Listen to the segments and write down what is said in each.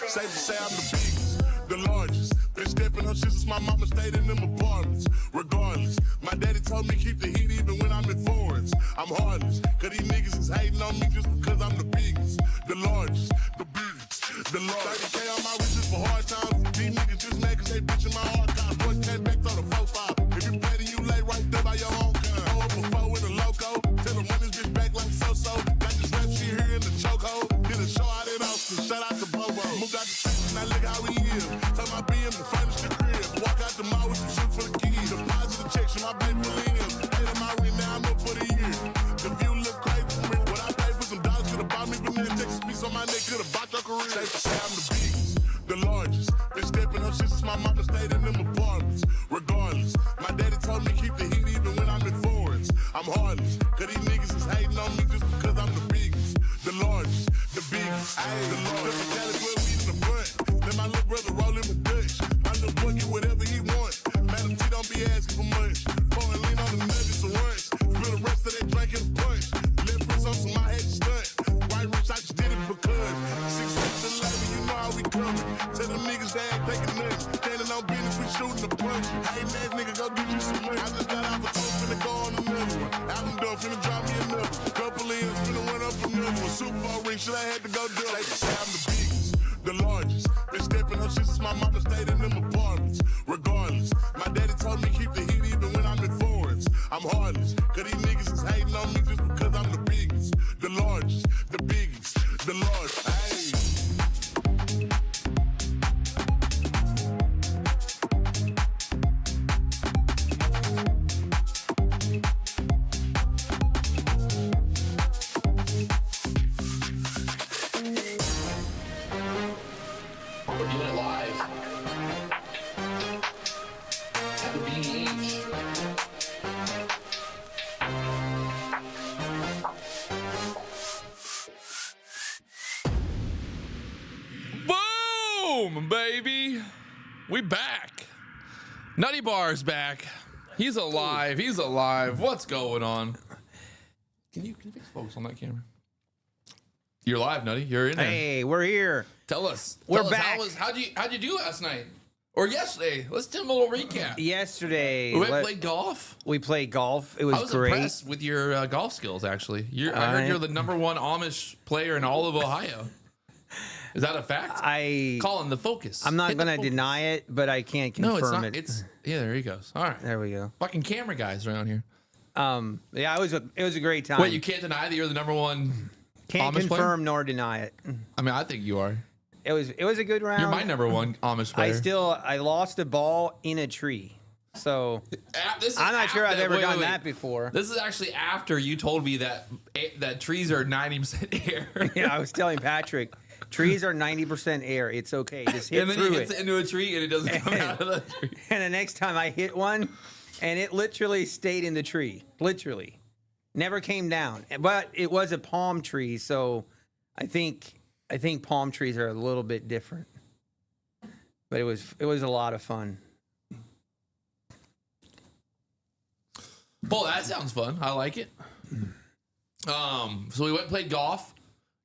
Safe to say I'm the biggest, the largest. Been stepping on shit since my mama stayed in them apartments. Regardless, my daddy told me keep the heat even when I'm in foreigns. I'm heartless, cause these niggas is hating on me just because I'm the biggest, the largest, the biggest, the largest. 30K on my riches for hard times. These niggas just mad cause they bitchin' my archives. Boys came back on the 4-5. If you play then you lay right there by your own kind. Go up a 4 with a loco. Tell them run this bitch back like so-so. Got this rap shit here in the chokehold. Did a show out in Austin, shout out to Bobo. Moved out the streets, now look how we live. Turn my BM to furnish the crib. Walk out the mall with some shit for the kids. Deposit the checks from my bank for limbs. Later my rent, now I'm up for the year. The view look crazy for me. What I pay for some dollars could've bought me vanilla. Take a piece on my neck, could've bought your career. Safe to say I'm the biggest, the largest. Been stepping on shit since my mama stayed in them apartments. Regardless, my daddy told me keep the heat even when I'm in foreigns. I'm heartless, cause these niggas is hating on me just because I'm the biggest, the largest, the biggest, the largest. The Cali club weed in the front. Let my little brother roll in with Dutch. My little boy get whatever he wants. Madam T don't be asking for much. Pouring lean on the nuggets and once. Spill the rest of that drink in a punch. Left wrist on some my head stunt. Right rich, I just did it because 6 weeks to 11, you know how we coming. Tell them niggas they ain't taking nothing. Standing on business, we shooting the punch. Hating ass nigga, go get you some money. I just got off a tour, finna go on another one. Album done, finna drop me another. Couple ends, finna run up another one. Super Bowl ring, shit I had to go do. They say I'm the biggest, the largest. Been stepping on shit since my mama stayed in them apartments. Regardless, my daddy told me keep the heat even when I'm in foreigns. I'm heartless, cause these niggas is hating on me just because I'm the biggest, the largest, the biggest, the largest. Ayy. We're doing it live at the BDH. Boom, baby. We back. NUTTYBAR's back. He's alive. He's alive. What's going on? Can you fix focus on that camera? You're live, Nutty. You're in there. Hey, we're here. Tell us. We're Tell us, back. How'd you do last night? Or yesterday? Let's do a little recap. Yesterday, We went and played golf. we played golf. It was, I was great. impressed with your golf skills, actually. I heard you're the #1 Amish player in all of Ohio. Is that a fact? Colin, the focus. I'm not Hit the going to focus. deny it, but I can't confirm No, it's not. it. Yeah, there he goes. All right. There we go. Fucking camera guys around here. Yeah, it was a great time. Wait, you can't deny that you're the #1 can't Amish confirm nor deny it. I mean, I think you are. It was a good round. You're my #1 Amish player. I lost a ball in a tree. So I'm not sure I've ever done that before. This is actually after you told me that trees are 90% air. Yeah, I was telling Patrick, trees are 90% air. It's okay. Just hit And then through he hits it into a tree and it doesn't come out of the tree. And the next time I hit one, and it literally stayed in the tree. Literally. Never came down. But it was a palm tree, so I think palm trees are a little bit different. But it was a lot of fun. Well, that sounds fun. I like it. So we went and played golf,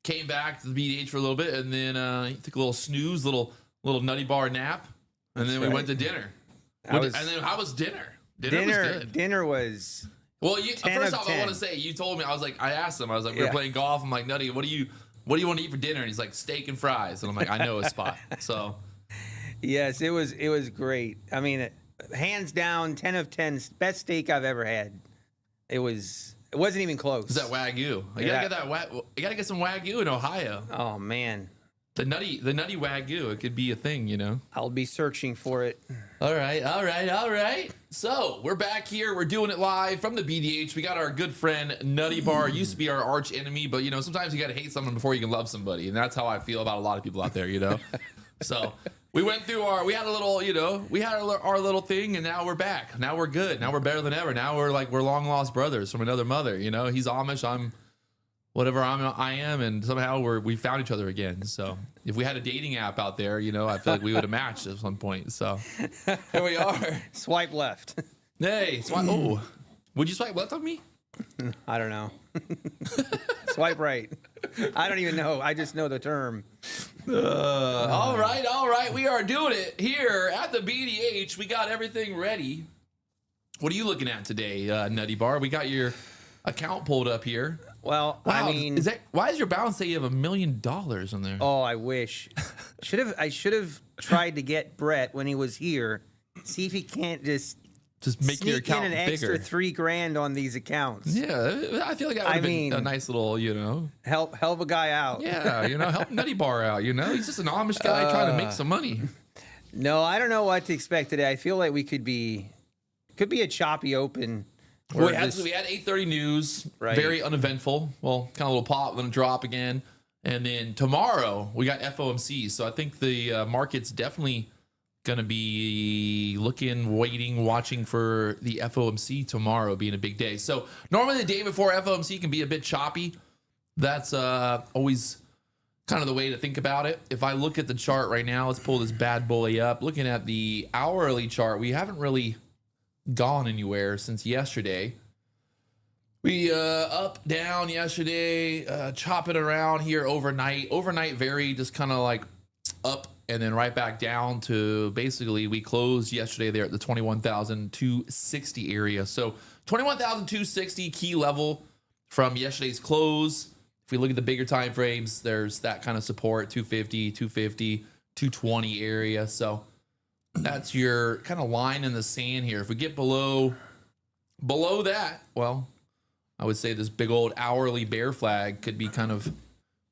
came back to the BDH for a little bit, and then took a little snooze, little NUTTYBAR nap, and then we went to dinner. And then how was dinner? Dinner was good. Dinner was Well, 10 first of off, 10. I want to say you told me I asked him. I was like, we were playing golf. I'm like, Nutty, what do you want to eat for dinner? And he's like, steak and fries. And I'm like, I know a spot. So yes, it was great. I mean, hands down, 10 of 10, best steak I've ever had. It wasn't even close. is that Wagyu? You gotta get that. You gotta get some Wagyu in Ohio. Oh man, The nutty Wagyu. It could be a thing, you know. I'll be searching for it. All right. So we're back here. We're doing it live from the BDH. We got our good friend NUTTYBAR. Used to be our arch enemy, but you know sometimes you got to hate someone before you can love somebody, and that's how I feel about a lot of people out there, you know. So we went through we had a little, you know, we had our little thing, and now we're back. Now we're good. Now we're better than ever. Now we're long lost brothers from another mother. You know, he's Amish. I'm whatever I am, and somehow we found each other again. So if we had a dating app out there, you know, I feel like we would have matched at some point. So here we are. Swipe left. Hey, swipe. Oh, would you swipe left on me? I don't know. Swipe right. I don't even know. I just know the term. All right. We are doing it here at the BDH. We got everything ready. What are you looking at today, Nutty Bar? We got your account pulled up here. Well, Wow, I mean, why is your balance say you have $1 million in there? oh, I wish. I should have tried to get Brett when he was here. See if he can't just make your sneak account in an bigger. extra $3,000 on these accounts. Yeah, I feel like that would have been a nice little, help a guy out. Yeah, help Nutty Bar out. He's just an Amish guy trying to make some money. No, I don't know what to expect today. I feel like we could be a choppy open. We had 8:30 news, Right. very uneventful. Well, kind of a little pop, then a drop again. And then tomorrow we got FOMC. So I think the market's definitely going to be looking, waiting, watching for the FOMC tomorrow being a big day. So normally the day before FOMC can be a bit choppy. That's always kind of the way to think about it. If I look at the chart right now, let's pull this bad boy up. Looking at the hourly chart, we haven't really gone anywhere since yesterday. We up, down yesterday, chopping around here overnight. Overnight very just kind of like up and then right back down to basically we closed yesterday there at the 21,260 area. So 21,260 key level from yesterday's close. If we look at the bigger time frames, there's that kind of support, 250, 220 area. So that's your kind of line in the sand here. If we get below that, well, I would say this big old hourly bear flag could be kind of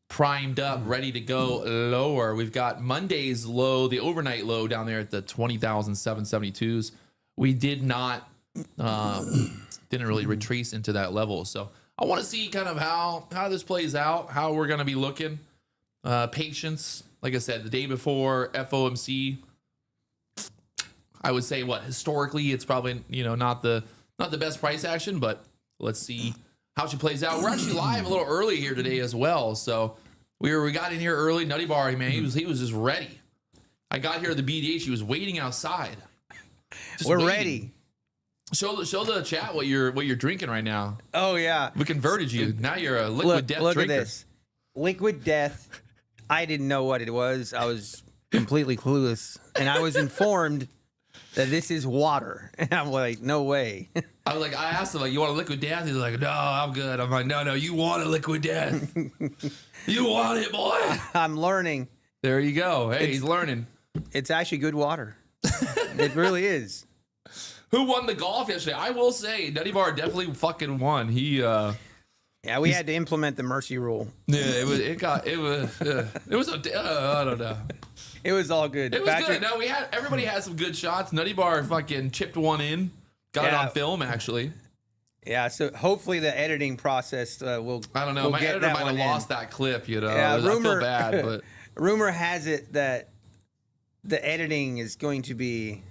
primed up, ready to go lower. We've got Monday's low, the overnight low down there at the 20,772s. We did not, didn't really retrace into that level. So I want to see kind of how this plays out, how we're going to be looking. Patience, like I said, the day before FOMC, I would say historically it's probably, not the best price action, but let's see how she plays out. We're actually live a little early here today as well. So we got in here early. Nutty Bar, man, he was just ready. I got here at the BDH. He was waiting outside. We're ready. Show the chat what you're drinking right now. Oh yeah. We converted you. Now you're a liquid death look drinker. At this. Liquid death. I didn't know what it was. I was completely clueless. And I was informed that this is water. And I'm like, no way. I asked him, you want a liquid death? He's like, no, I'm good. I'm like, no, you want a liquid death. You want it, boy. I'm learning. There you go. Hey, he's learning. It's actually good water. It really is. Who won the golf yesterday? I will say, Nutty Bar definitely fucking won. He, yeah, we had to implement the mercy rule. Yeah, it was I don't know. It was all good. It was good. No, everybody had some good shots. Nutty Bar fucking chipped one in. Got it on film, actually. Yeah, so hopefully the editing process will. I don't know. My editor might have lost that clip. Yeah, I feel bad, but rumor has it that the editing is going to be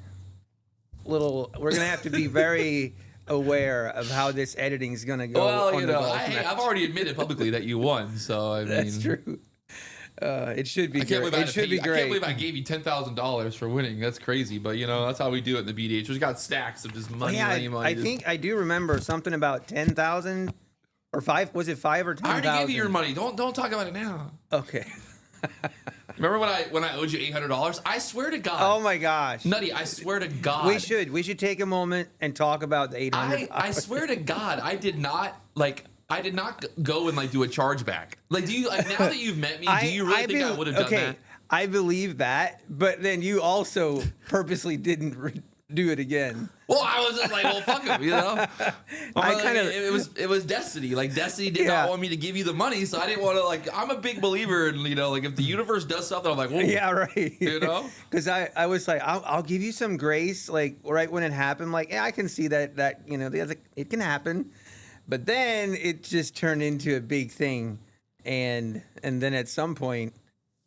little. We're going to have to be very aware of how this editing is going to go. Well, I've already admitted publicly that you won, so I mean that's true. It should be. I can't great. It should be great. I can't believe I gave you $10,000 for winning. That's crazy, but that's how we do it in the BDH. We got stacks of just money. I think I do remember something about 10,000 or 5. Was it 5 or 10,000? I already gave you your money. Don't talk about it now. Okay. Remember when I owed you $800? I swear to God. Oh my gosh. Nutty, I swear to God. We should take a moment and talk about the $800. I swear to God, I did not go and do a chargeback. Do you now that you've met me, do you really think I would have done that? I believe that, but then you also purposely didn't do it again. Well, I was just like, well, fuck him, it was destiny. Destiny did not want me to give you the money, so I didn't want to. I'm a big believer in if the universe does something, I'm like, whoa. Yeah, right. Because I was like, I'll give you some grace, right when it happened. Yeah, I can see that it can happen, but then it just turned into a big thing, and then at some point,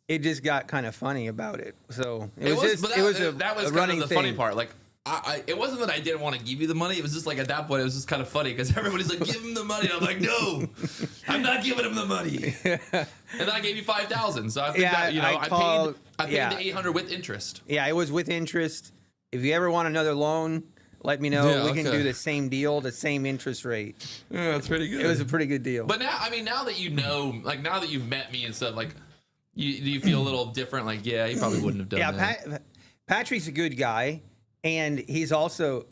it just got kind of funny about it. So it was a running the thing. Funny part. It wasn't that I didn't want to give you the money. It was just at that point, it was just kind of funny because everybody's like, give him the money. And I'm like, no, I'm not giving him the money. And then I gave you $5,000. So I think I paid the $800 with interest. Yeah, it was with interest. If you ever want another loan, let me know. We can do the same deal, the same interest rate. Yeah, that's pretty good. It was a pretty good deal. But now, now that now that you've met me and stuff, Do you feel a little different? Like, yeah, he probably wouldn't have done that. Patrick's a good guy, and he's also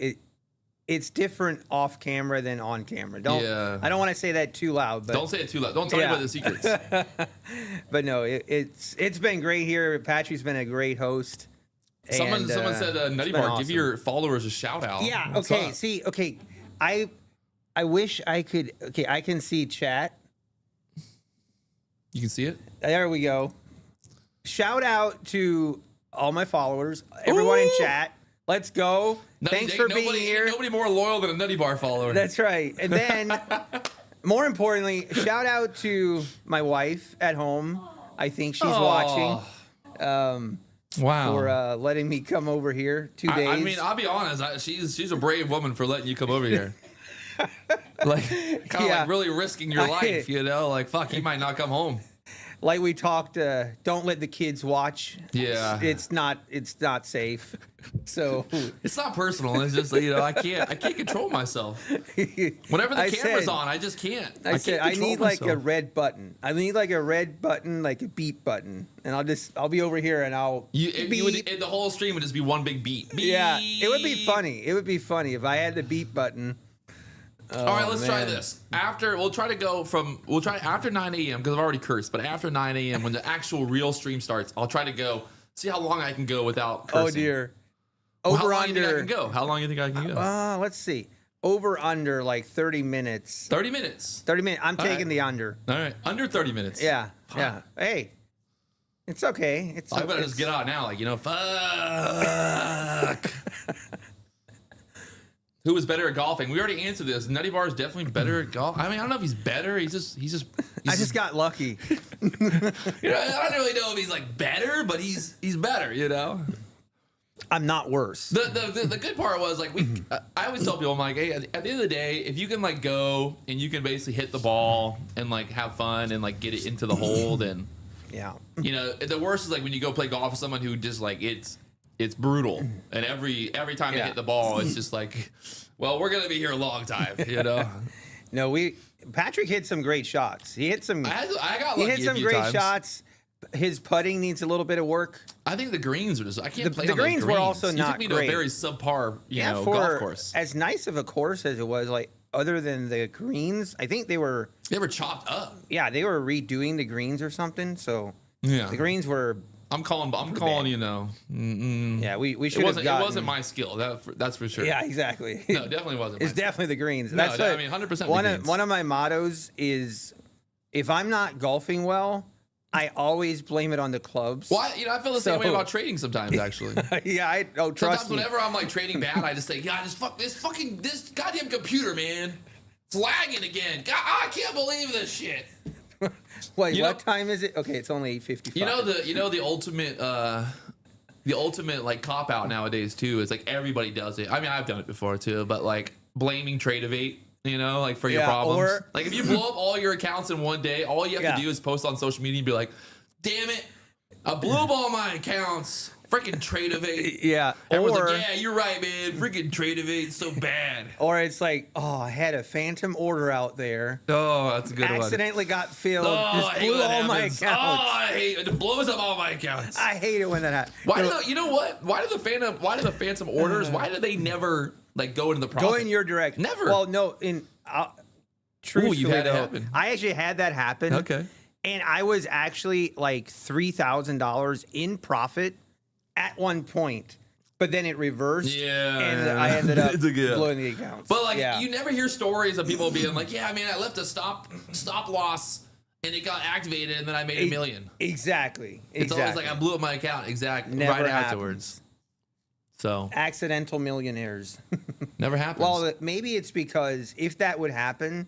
it's different off camera than on camera. I don't want to say that too loud, but Don't say it too loud. Don't tell anybody the secrets. But no, it's been great here. Patrick's been a great host. Someone said, Nutty Bar, awesome. give your followers a shout out. Yeah. What's Okay. up? See. Okay. I wish I could. Okay. I can see chat. You can see it? There we go. Shout out to all my followers, everyone in chat. Let's go. Thanks for being here. Nobody more loyal than a Nutty Bar follower. That's right. And then, more importantly, shout out to my wife at home. I think she's watching. Wow. For letting me come over here 2 days. I mean, I'll be honest. She's a brave woman for letting you come over here. Like, kind of like really risking your life, you know? Like, fuck, you might not come home. Like we talked, don't let the kids watch. Yeah. It's not safe. So it's not personal. It's just, you know, I can't control myself. Whenever the camera's on, I just can't. I need like a red button. I need like a red button, like a beep button. And I'll be over here and the whole stream would just be one big beep. Beep. Yeah. It would be funny. It would be funny if I had the beep button. All right, let's try this. We'll try after 9 a.m. because I've already cursed, but after 9 a.m. when the actual real stream starts, I'll try to see how long I can go without cursing. Oh dear. How long do you think I can go? How long do you think I can go? Let's see. Over under like 30 minutes. 30 minutes. 30 minutes. I'm taking the under. All right, under 30 minutes. Yeah. Yeah. Hey. It's okay. I better just get out now, like, you know, fuck. Who is better at golfing? We already answered this. Nutty Bar is definitely better at golf. I mean, I don't know if he's better. He's just I just got lucky. You know, I don't really know if he's like better, but he's better. You know, I'm not worse. The good part was like I always tell people, I'm like, hey, at the end of the day, if you can like go and you can basically hit the ball and like have fun and like get it into the hole, then yeah, you know, the worst is like when you go play golf with someone who just like it's brutal, and every time they hit the ball, it's just like, well, we're gonna be here a long time, you know. No, Patrick hit some great shots. He hit some. I got lucky. He hit some great shots. His putting needs a little bit of work. I think the greens were just. I can't play the on greens. Were also you not took me to great. a very subpar, golf course. As nice of a course as it was, like other than the greens, I think they were chopped up. Yeah, they were redoing the greens or something. So yeah, the greens were. I'm calling. You know. Yeah, we should have gotten. It wasn't my skill. That's for sure. Yeah, exactly. No, definitely wasn't. It's definitely the greens. No, That's I mean 100%. One of my mottos is, if I'm not golfing well, I always blame it on the clubs. Well, I feel the same way about trading sometimes, actually. Yeah, trust sometimes me. whenever I'm like trading bad, I just say, yeah, this goddamn computer, man, it's lagging again. God, I can't believe this shit. Wait, what time is it? Okay, it's only 8:55. The ultimate like cop out nowadays too is like everybody does it. I mean, I've done it before too, but like blaming Tradeovate, you know, like for your problems. Or, like if you blow up all your accounts in one day, all you have to do is post on social media and be like, "Damn it, I blew up all my accounts." Freaking Tradeovate. Yeah. Everyone's like, yeah, you're right, man. Freaking Tradeovate's so bad. Or it's like, I had a phantom order out there. Oh, that's a good one. Accidentally got filled. Just blew all my accounts. I hate it. It blows up all my accounts. I hate it when that happens. You know what? Why do the phantom orders? Why do they never like go into the profit? Go in your direction. Never. Well, no. Truthfully, you've had it happen. I actually had that happen. Okay. And I was actually like $3,000 in profit at one point, but then it reversed. Yeah, and I ended up blowing the accounts. But like, you never hear stories of people being like, "Yeah, man, I left a stop loss and it got activated, and then I made $1 million." Exactly. It's always like I blew up my account. Exactly. Never right happens. Afterwards. So accidental millionaires. Never happens. Well, maybe it's because if that would happen,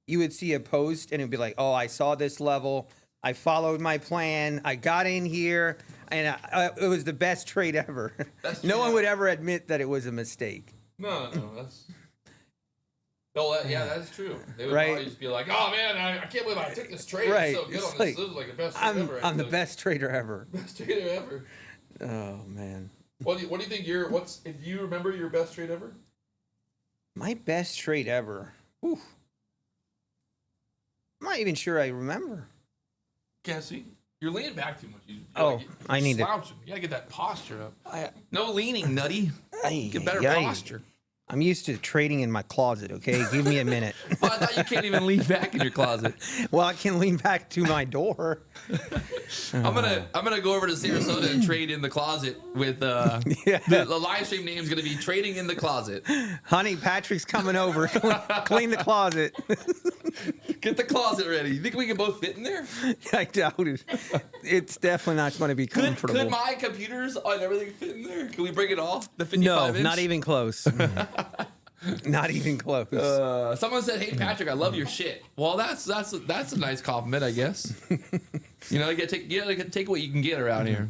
you would see a post and it'd be like, "Oh, I saw this level. I followed my plan. I got in here." And it was the best trade ever. No one would ever admit that it was a mistake. No, that's. That's true. They would probably just be like, "Oh man, I can't believe I took this trade. Right. It's so good It's on like, this. This is like the best trade ever." I'm the best trader ever. Best trader ever. Oh man. What do you think do you remember your best trade ever? My best trade ever. Oof. I'm not even sure I remember. Can't see. You're leaning back too much. I need to. slouching. You gotta get that posture up. No leaning, nutty. Get better Yikes. posture. I'm used to trading in my closet, okay? Give me a minute. Well, I thought you can't even lean back in your closet. Well, I can lean back to my door. I'm gonna go over to Sarasota and trade in the closet with Yeah. the live stream name is gonna be trading in the closet. Honey, Patrick's coming over. Clean the closet. Get the closet ready. You think we can both fit in there? I doubt it. It's definitely not going to be comfortable. Could my computers on everything fit in there? Can we break it off? The 55 No, inch? not even close. Not even close. Someone said, "Hey Patrick, I love your shit." Well, that's a nice compliment, I guess. You gotta take what you can get around here.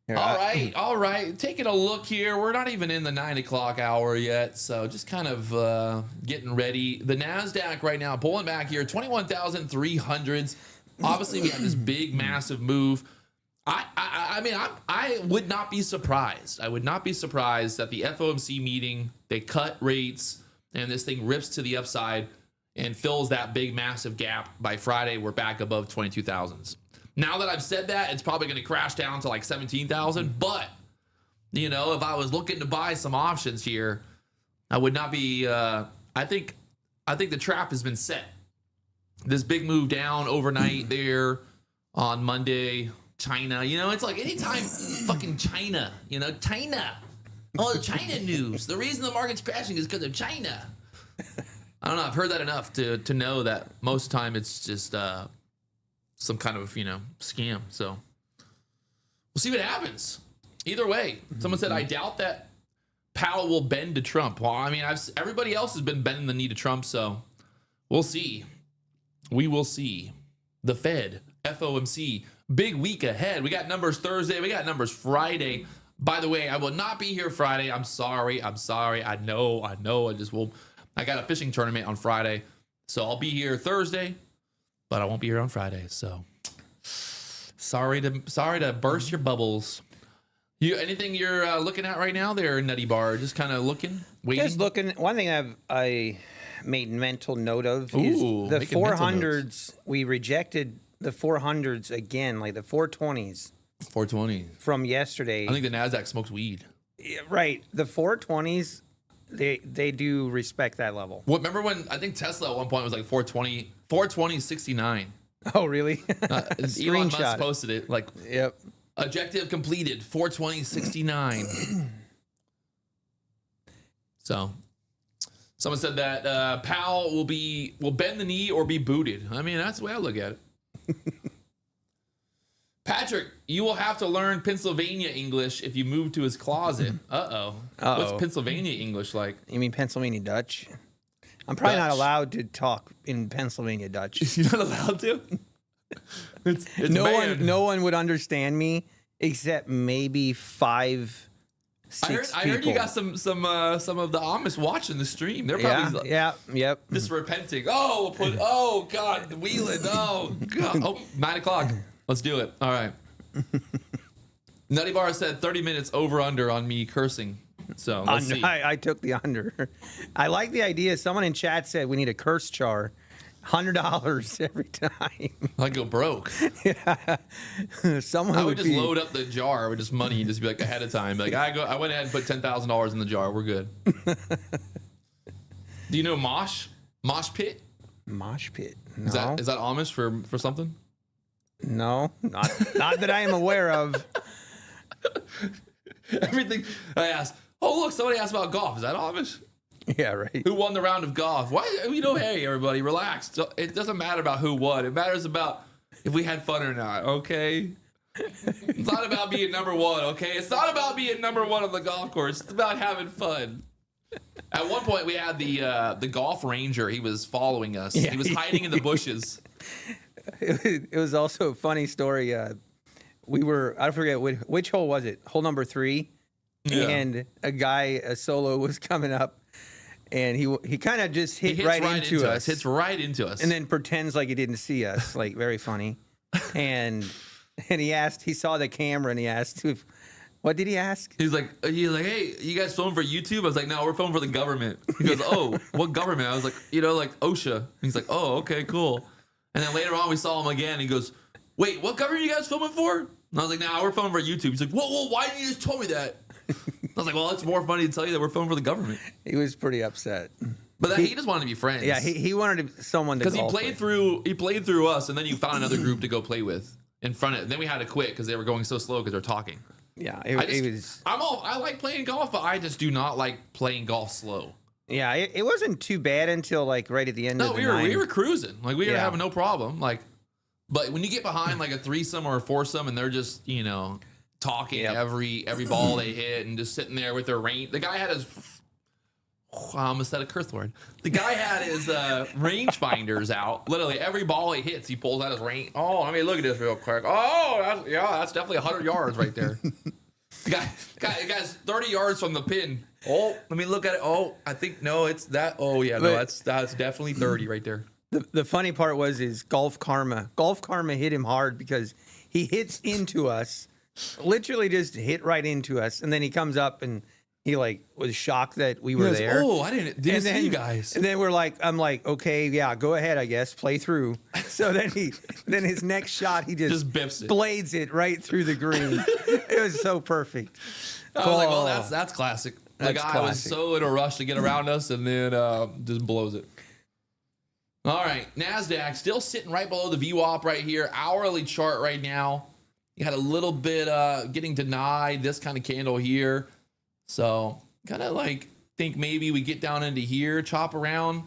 All right. Taking a look here. We're not even in the 9 o'clock hour yet, so just kind of getting ready. The NASDAQ right now pulling back here, 21,300s. Obviously, we had this big, massive move. I mean, I would not be surprised. I would not be surprised that the FOMC meeting, they cut rates, and this thing rips to the upside and fills that big, massive gap. By Friday, we're back above 22,000s. Now that I've said that, it's probably going to crash down to like 17,000. But, if I was looking to buy some options here, I would not be. I think the trap has been set. This big move down overnight there on Monday. China, it's like anytime fucking China, China. Oh, China news. The reason the market's crashing is because of China. I don't know. I've heard that enough to know that most of the time it's just some kind of, scam. So we'll see what happens. Either way, someone said, I doubt that Powell will bend to Trump. Well, I mean, everybody else has been bending the knee to Trump, so we'll see. We will see. The Fed, FOMC, big week ahead. We got numbers Thursday. We got numbers Friday. By the way, I will not be here Friday. I'm sorry. I know. I got a fishing tournament on Friday, so I'll be here Thursday, but I won't be here on Friday. So sorry to burst your bubbles. Anything you're looking at right now there, Nutty Bar? Just kind of looking, waiting. Just looking. One thing I made mental note of is the 400s. We rejected the 400s again, like the 420s. 420 from yesterday. I think the NASDAQ smokes weed. Yeah, right. The 420s, they do respect that level. Remember when I think Tesla at one point was like 420.69. Oh, really? Elon Musk posted it like, yep. Objective completed, 420.69. So someone said that Powell will bend the knee or be booted. I mean, that's the way I look at it. Patrick, you will have to learn Pennsylvania English if you move to his closet. What's Pennsylvania English like? You mean Pennsylvania Dutch? I'm probably not allowed to talk in Pennsylvania Dutch. You're not allowed to? It's no one would understand me except maybe 5, 6 I heard you got some of the Amish watching the stream. They're probably yep. just repenting. Oh God, Wieland. Oh God. Oh, 9 o'clock. Let's do it. All right. Nutty Bar said 30 minutes over under on me cursing. So let's see. I took the under. I like the idea. Someone in chat said we need a curse jar. $100 every time. I go broke. Yeah. Someone I would just load up the jar with just money and just be like ahead of time. Like I went ahead and put $10,000 in the jar. We're good. Do you know mosh? Mosh pit? Mosh pit. No. Is that Amish for something? No, not that I am aware of. Everything I asked. Oh, look, somebody asked about golf. Is that Amish? Yeah, right. Who won the round of golf? Why? Hey, everybody, relax. It doesn't matter about who won. It matters about if we had fun or not, okay? It's not about being number one, okay? It's not about being number one on the golf course. It's about having fun. At one point, we had the golf ranger. He was following us. Yeah. He was hiding in the bushes. It was also a funny story. We were, I forget which hole was it? Hole number 3. Yeah. And a solo was coming up, and he kind of just hits right into us. Hits right into us. And then pretends like he didn't see us. Like, very funny. And he saw the camera, and he asked, what did he ask? He's like, hey, you guys filming for YouTube? I was like, no, we're filming for the government. He goes, oh, what government? I was like, like OSHA. And he's like, oh, okay, cool. And then later on, we saw him again. He goes, wait, what government are you guys filming for? And I was like, nah, we're filming for YouTube. He's like, whoa, why didn't you just tell me that? I was like, well, it's more funny to tell you that we're filming for the government. He was pretty upset. But he just wanted to be friends. Yeah, he wanted someone to because golf he played through us, and then you found another group to go play with in front of. And then we had to quit because they were going so slow because they're talking. Yeah, I like playing golf, but I just do not like playing golf slow. Yeah, it wasn't too bad until like right at the end. of the night. We were cruising, like we were having no problem, like. But when you get behind like a threesome or a foursome, and they're just talking every ball they hit, and just sitting there with their range. The guy had his. I almost said a curse word. The guy had his range finders out. Literally every ball he hits, he pulls out his range. Oh, I mean, look at this real quick. Oh, that's definitely 100 yards right there. The guy's 30 yards from the pin. Oh, let me look at it. Oh, I think no, it's that. Oh yeah, no, that's definitely 30 right there. The funny part was golf karma. Golf karma hit him hard because he hits into us, literally just hit right into us, and then he comes up and he like was shocked that we were there. Oh, I didn't see you guys. And then I'm like, okay, yeah, go ahead, I guess, play through. So then his next shot, he just biffs it, blades it right through the green. It was so perfect. I was like, well, that's classic. The guy was so in a rush to get around us, and then just blows it. All right, NASDAQ still sitting right below the VWAP right here. Hourly chart right now. You had a little bit getting denied this kind of candle here. So kind of like think maybe we get down into here, chop around.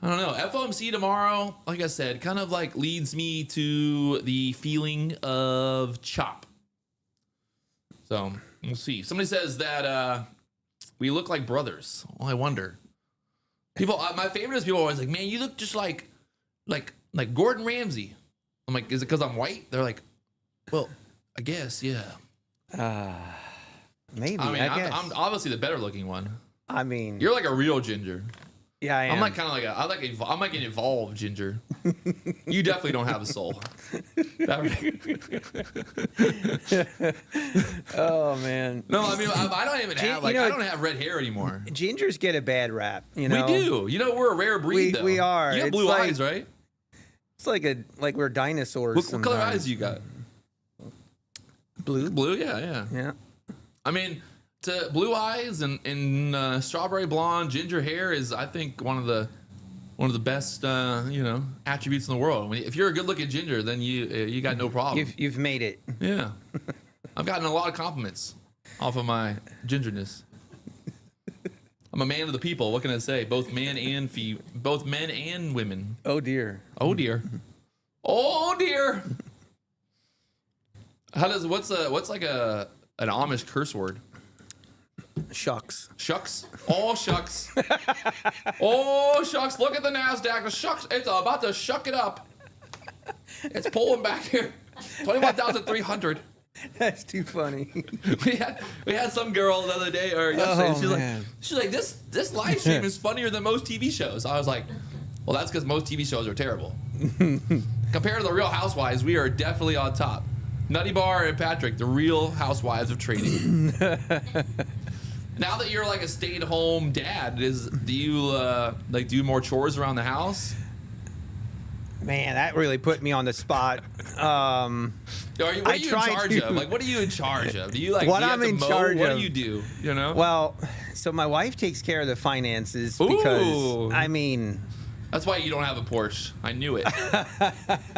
I don't know. FOMC tomorrow, like I said, kind of like leads me to the feeling of chop. So we'll see. Somebody says that we look like brothers. Oh, I wonder. People, my favorite is people always like, man, you look just like Gordon Ramsay. I'm like, is it because I'm white? They're like, well, I guess, yeah. Maybe. I mean, I guess. I'm obviously the better looking one. I mean, You're like a real ginger. Yeah, I am. I'm like kind of like I'm like an evolved ginger. You definitely don't have a soul. Oh man. No, I mean I don't even have I don't have red hair anymore. Gingers get a bad rap. You know, we do. You know, we're a rare breed. We are. You have blue eyes, right? It's like we're dinosaurs. What color eyes do you got? Blue. Blue, yeah. Yeah. I mean, to blue eyes and strawberry blonde ginger hair is, I think, one of the best attributes in the world. If you're a good looking ginger, then you got no problem. You've made it. Yeah, I've gotten a lot of compliments off of my gingerness. I'm a man of the people. What can I say? Both men and women. Oh dear. Oh dear. Oh dear. What's like an Amish curse word? Shucks. Shucks. Oh, shucks. Oh, shucks. Look at the NASDAQ. The shucks. It's about to shuck it up. It's pulling back here. 21,300. That's too funny. We had some girl the other day or yesterday. She's like, this live stream is funnier than most TV shows. I was like, well, that's because most TV shows are terrible. Compared to the Real Housewives, we are definitely on top. NUTTYBAR and Patrick, the Real Housewives of trading. Now that you're like a stay-at-home dad, do you do more chores around the house? Man, that really put me on the spot. What are you in charge of? Like, what are you in charge of? Do you like? What do you I'm have to in mow? charge What of? do you do? You know. Well, so my wife takes care of the finances because I mean. That's why you don't have a Porsche. I knew it.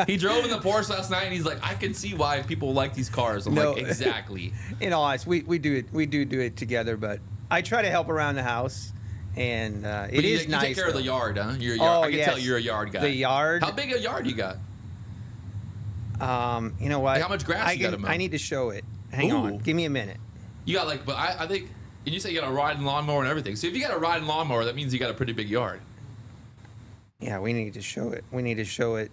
He drove in the Porsche last night, and he's like, I can see why people like these cars. I'm like, exactly. In all honesty, we do it. We do it together, but I try to help around the house, and it is nice. You take care of the yard, huh? You're a Oh, yard. I can tell you're a yard guy. The yard. How big a yard you got? You know what? Like how much grass you got to mow? I need to show it. Hang on. Give me a minute. You got but I think, and you say you got a riding lawnmower and everything. So if you got a riding lawnmower, that means you got a pretty big yard. Yeah, we need to show it. We need to show it.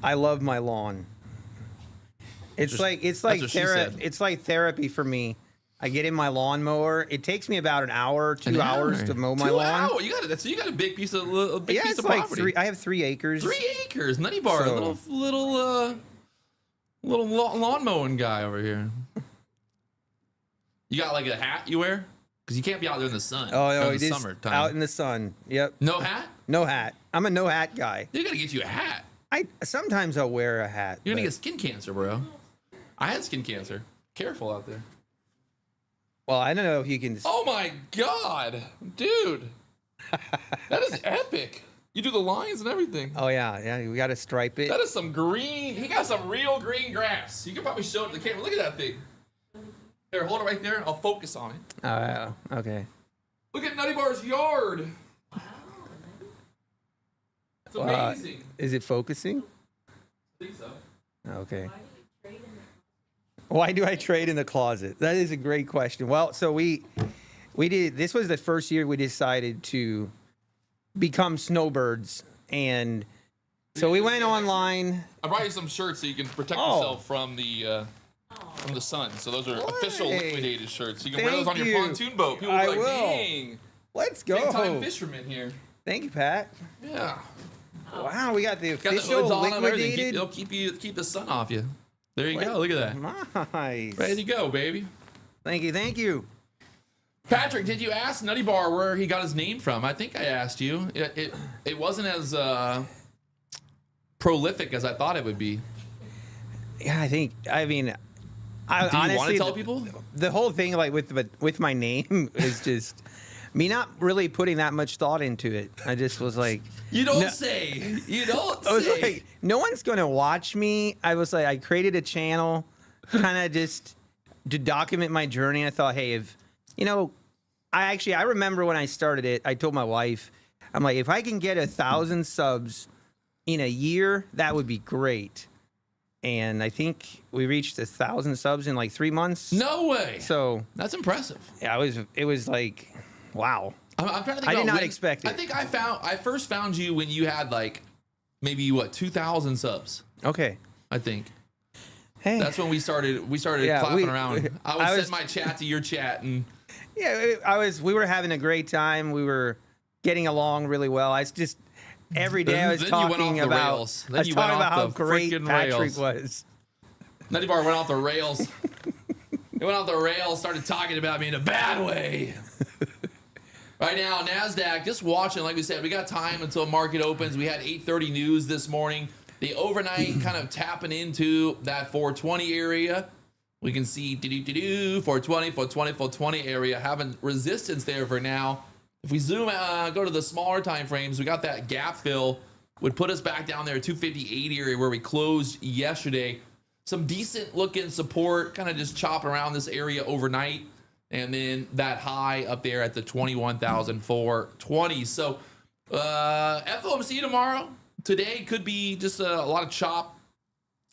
I love my lawn. It's like therapy for me. I get in my lawnmower. It takes me about an hour, 2 hours to mow my lawn. 2 hours? You got a big piece of piece of like property. I have 3 acres. 3 acres. NUTTYBAR, little lawn mowing guy over here. You got like a hat you wear? Because you can't be out there in the sun. Oh no, it is summertime. Out in the sun. Yep. No hat? No hat. I'm a no hat guy. You gotta get you a hat. Sometimes I'll wear a hat. You're gonna but- get skin cancer, bro. I had skin cancer. Careful out there. Well, I don't know if you can. Oh my god, dude, that is epic. You do the lines and everything. Oh yeah, we got to stripe it. That is some green. He got some real green grass. You can probably show it to the camera. Look at that thing. There, hold it right there. I'll focus on it. Okay. Look at Nutty Bar's yard. It's amazing. Is it focusing? I think so. Okay. Why do I trade in the closet? That is a great question. Well, so we did. This was the first year we decided to become snowbirds, and so we went online. I brought you some shirts so you can protect yourself from the sun. So those are official liquidated shirts. You can wear those on your pontoon boat. People will be like, dang, Let's go. big time fisherman here. Thank you, Pat. Yeah. Wow, we got the Got the official hoods on and everything. liquidated. It'll keep the sun off you. There you go. Look at that. Nice. Ready to go, baby. Thank you. Patrick, did you ask Nutty Bar where he got his name from? I think I asked you. It wasn't as prolific as I thought it would be. Yeah, I mean, Do you honestly, want to tell people? the whole thing, like with my name, is just me not really putting that much thought into it. I just was like, You don't say. You don't I was say. like, no one's gonna watch me. I was like, I created a channel, kind of just to document my journey. I thought, hey, if I remember when I started it, I told my wife, I'm like, if I can get 1,000 subs in a year, that would be great. And I think we reached 1,000 subs in like 3 months. No way. So That's impressive. yeah, it was like, wow. I'm trying to think. I did about not when- expect it. I think I first found you when you had like maybe 2,000 subs. Okay. I think Hey. that's when we started. Yeah, clapping around. I would I send was- my chat to your chat, and Yeah, we were having a great time. We were getting along really well. I was just every day I was Then you went off talking the about rails. Then I was you went talking about off how the great freaking Patrick rails. was. Nutty Bar went off the rails. It went off the rails. Started talking about me in a bad way. Right now, NASDAQ, just watching, like we said, we got time until market opens. We had 8:30 news this morning. The overnight kind of tapping into that 420 area. We can see 420, 420, 420 area having resistance there for now. If we zoom out, go to the smaller time frames, we got that gap fill would put us back down there at 258 area where we closed yesterday. Some decent looking support, kind of just chopping around this area overnight. And then that high up there at the 21,420. So FOMC tomorrow. Today could be just a lot of chop,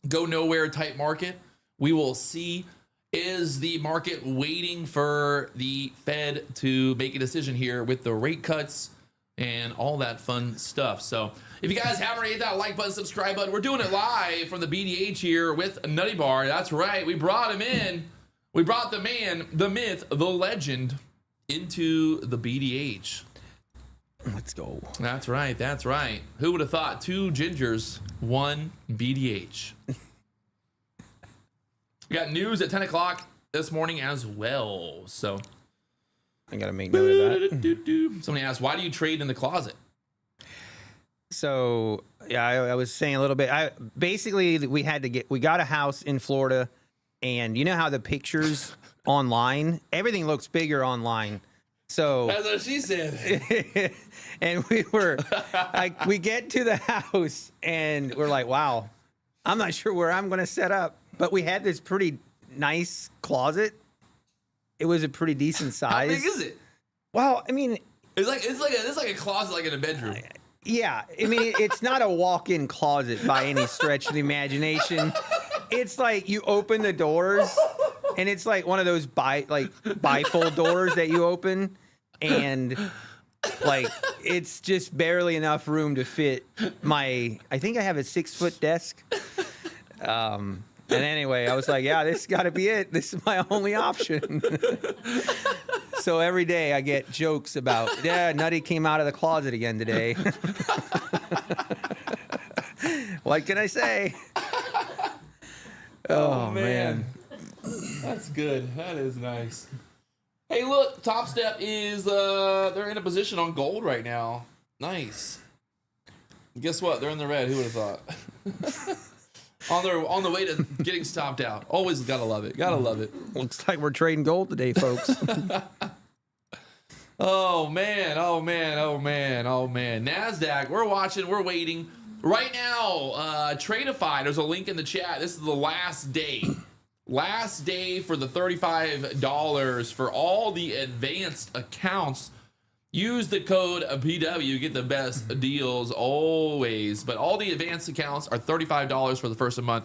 go nowhere type market. We will see. Is the market waiting for the Fed to make a decision here with the rate cuts and all that fun stuff? So if you guys haven't already hit that like button, subscribe button, we're doing it live from the BDH here with Nutty Bar. That's right. We brought him in. We brought the man, the myth, the legend into the BDH. Let's go. That's right. That's right. Who would have thought 2 gingers, 1 BDH? We got news at 10 o'clock this morning as well. So I got to make note of that. somebody asked, why do you trade in the closet? So, yeah, I was saying a little bit. Basically, we got a house in Florida, and you know how the pictures online, everything looks bigger online. So That's what she said. and we were like, we get to the house and we're like, wow, I'm not sure where I'm going to set up, but we had this pretty nice closet. It was a pretty decent size. How big is it? Well, I mean, It's like a closet, like in a bedroom. yeah, I mean, it's not a walk-in closet by any stretch of the imagination. It's like you open the doors, and it's like one of those bifold doors that you open, and like it's just barely enough room to fit I think I have a 6-foot desk. And anyway, I was like, yeah, this got to be it. This is my only option. So every day I get jokes about, yeah, Nutty came out of the closet again today. What can I say? Oh, man. That's good. That is nice. Hey, look, Top Step is they're in a position on gold right now. Nice. Guess what? They're in the red. Who would have thought? on the way to getting stopped out. Always gotta love it. Gotta love it. Looks like we're trading gold today, folks. Oh man. NASDAQ. We're watching. We're waiting. Right now, Tradeify. There's a link in the chat. This is the last day. Last day for the $35 for all the advanced accounts. Use the code PW, get the best deals always. But all the advanced accounts are $35 for the first of the month.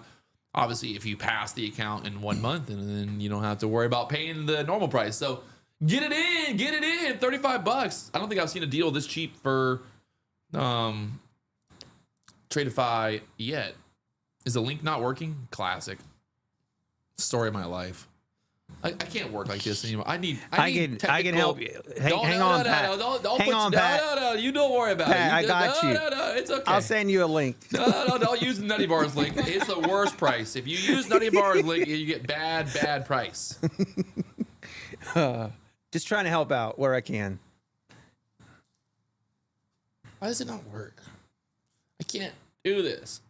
Obviously, if you pass the account in 1 month, and then you don't have to worry about paying the normal price. So get it in, $35. I don't think I've seen a deal this cheap for Tradeify yet. Is the link not working? Classic. Story of my life. I can't work like this anymore. I can help you. Hang on, Pat. Hang on, Pat. No. You don't worry about Pat, it. I got you. No. It's okay. I'll send you a link. No. Don't use Nutty Bar's link. It's the worst price. If you use Nutty Bar's link, you get bad price. Just trying to help out where I can. Why does it not work? I can't do this.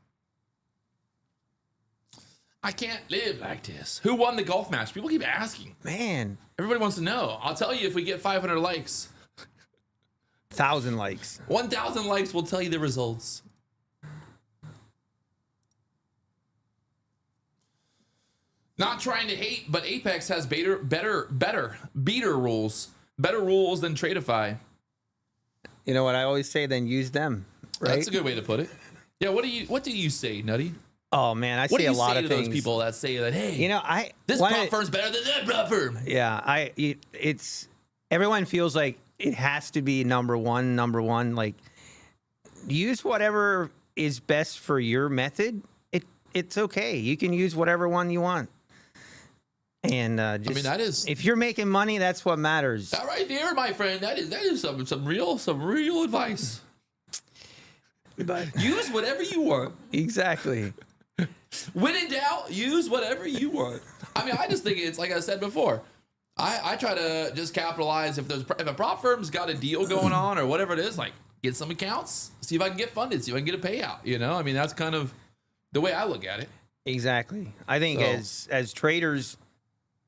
I can't live like this. Who won the golf match? People keep asking. Man. Everybody wants to know. I'll tell you if we get 500 likes. 1,000 likes. 1,000 likes will tell you the results. Not trying to hate, but Apex has better beater rules. Better rules than Tradeify. You know what I always say? Then use them. Right? That's a good way to put it. Yeah. What do you say, Nutty? Oh man, I What see do a you lot say of to things. those people that say that, hey, You know, this prop firm's better than that prop firm? Yeah, it's everyone feels like it has to be number one. Like, use whatever is best for your method. It's okay. You can use whatever one you want. And just, I mean, that is, if you're making money, that's what matters. that right there, my friend. That is some real advice. But Use whatever you want. exactly. When in doubt, use whatever you want. I mean, I just think it's like I said before. I try to just capitalize if a prop firm's got a deal going on or whatever it is, like get some accounts, see if I can get funded, see if I can get a payout. You know, I mean, that's kind of the way I look at it. Exactly. I think as traders,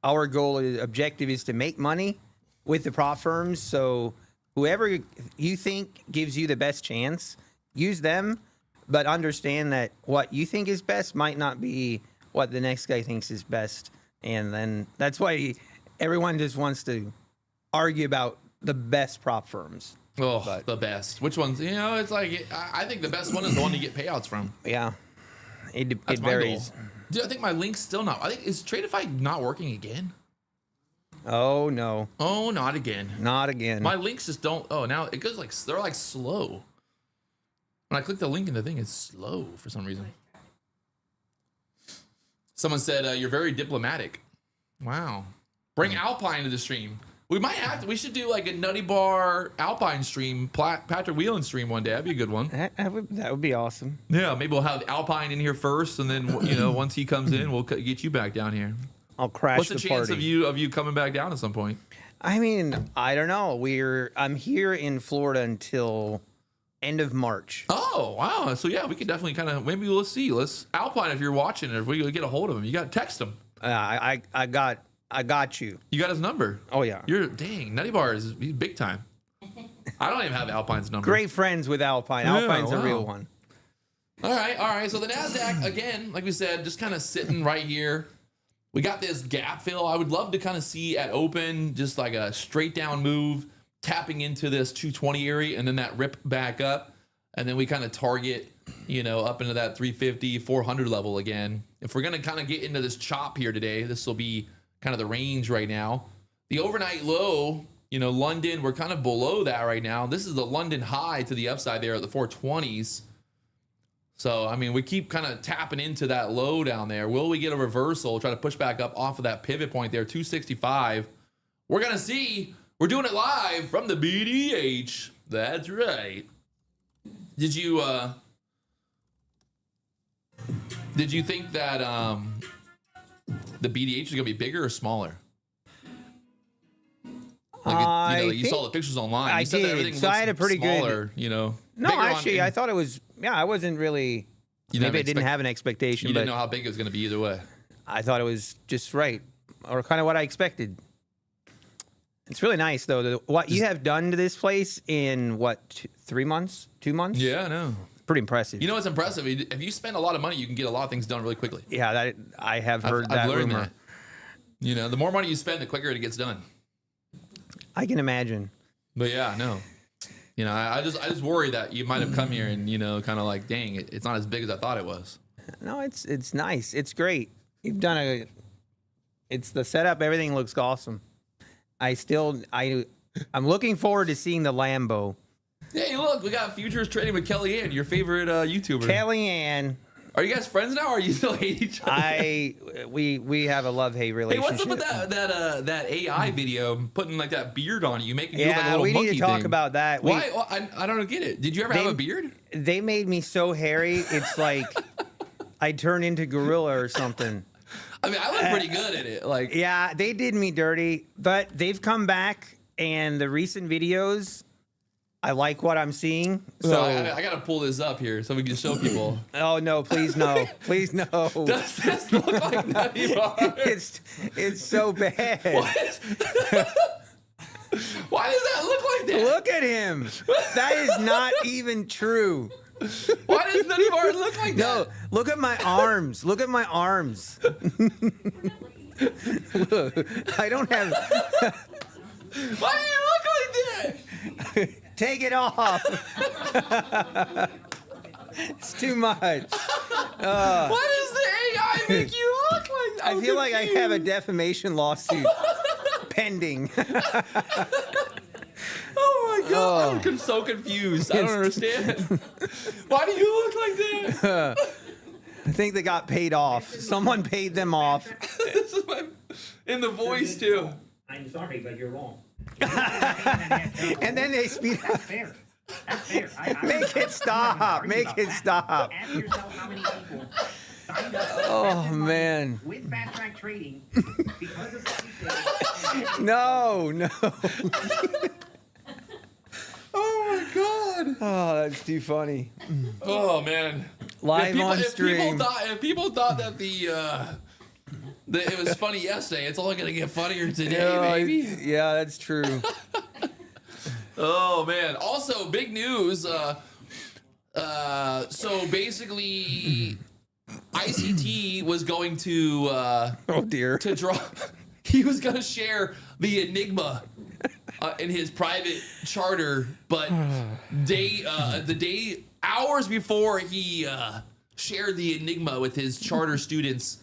our objective is to make money with the prop firms. So whoever you think gives you the best chance, use them, but understand that what you think is best might not be what the next guy thinks is best. And then that's why everyone just wants to argue about the best prop firms. Oh, the best. Which ones? You know, it's like, I think the best one is the one you get payouts from. Yeah. It That's my varies. goal. Dude, I think my link's still not. Is Tradeify not working again? Oh, no. Oh, not again. Not again. My links just don't. Oh, now it goes like, they're like slow. When I click the link in the thing, it's slow for some reason. Someone said, you're very diplomatic. Wow. Bring Alpine to the stream. We might have to. We should do like a Nutty Bar Alpine stream, Patrick Wieland stream one day. That'd be a good one. That would be awesome. Yeah, maybe we'll have Alpine in here first, and then once he comes in, we'll get you back down here. I'll crash What's the the chance party. of you coming back down at some point? I mean, I don't know. I'm here in Florida until end of March. Oh wow! So yeah, we could definitely kind of maybe let's see. Alpine, if you're watching, if we get a hold of him, you got to text him. I got you. You got his number. Oh yeah. Dang, Nutty Bar he's big time. I don't even have Alpine's number. Great friends with Alpine. Yeah, Alpine's a wow. real one. All right. So the NASDAQ, again, like we said, just kind of sitting right here. We got this gap fill. I would love to kind of see at open, just like a straight down move, tapping into this 220 area, and then that rip back up. And then we kind of target, up into that 350, 400 level again. If we're going to kind of get into this chop here today, this will be kind of the range right now. The overnight low, London, we're kind of below that right now. This is the London high to the upside there at the 420s. So, I mean, we keep kind of tapping into that low down there. Will we get a reversal? Try to push back up off of that pivot point there, 265. We're going to see. We're doing it live from the BDH. That's right. Did you think that the BDH is going to be bigger or smaller? You saw the pictures online. I You said that did. everything So I had a pretty smaller, good. No, bigger actually, I thought it was I wasn't really. Maybe I didn't have an expectation. You didn't but know how big it was going to be either way. I thought it was just right, or kind of what I expected. It's really nice though. What you have done to this place in 3 months, 2 months? Yeah, I know. Pretty impressive. You know what's impressive? If you spend a lot of money, you can get a lot of things done really quickly. Yeah, I have heard that I've learned rumor. that. You know, the more money you spend, the quicker it gets done. I can imagine. But yeah, no. You know, I just worry that you might have come here and, you know, kind of like, dang, it's not as big as I thought it was. No, it's nice. It's great. You've done it's the setup. Everything looks awesome. I'm looking forward to seeing the Lambo. Hey, look, we got Futures Trading with Kellyanne, your favorite YouTuber. Kellyanne. Are you guys friends now, or are you still hate each other? We have a love-hate Hey, relationship. what's up with that AI video putting like that beard on you, making you look like a Yeah, little we monkey need to talk thing? about that. Why? Well, I don't get it. Did you ever have a beard? They made me so hairy. It's like I turn into gorilla or something. I mean, I look pretty good at it. Like, Yeah, they did me dirty, but they've come back, and the recent videos, I like what I'm seeing. So, I got to pull this up here so we can show people. oh no, please no, please no. Does this look like NUTTYBAR? It's so bad. Why does that look like that? Look at him. That is not even true. Why does NUTTYBAR look like No, that? look at my arms. Look at my arms. Look, I don't have. Why do you look like that? Take it off. It's too much. Why does the AI make you look like that? I feel like I have a defamation lawsuit pending. Oh my god, I'm so confused. I don't understand. Why do you look like that? I think they got paid off. Someone paid them off. This is in the voice too. I'm sorry, but you're wrong. And then they speed up. That's fair. That's fair. Make it stop. Make it stop. Ask yourself how many people signed up Oh, man. with fast track trading because of what you said. No, no. Oh my god. Oh, that's too funny. Oh man. Live on stream. If people thought that that it was funny yesterday, it's only gonna get funnier today, baby. Yeah, that's true. Oh man. Also, big news. So basically, ICT was going to Oh, dear. to draw. He was gonna share the Enigma in his private charter, but hours before he shared the Enigma with his charter students,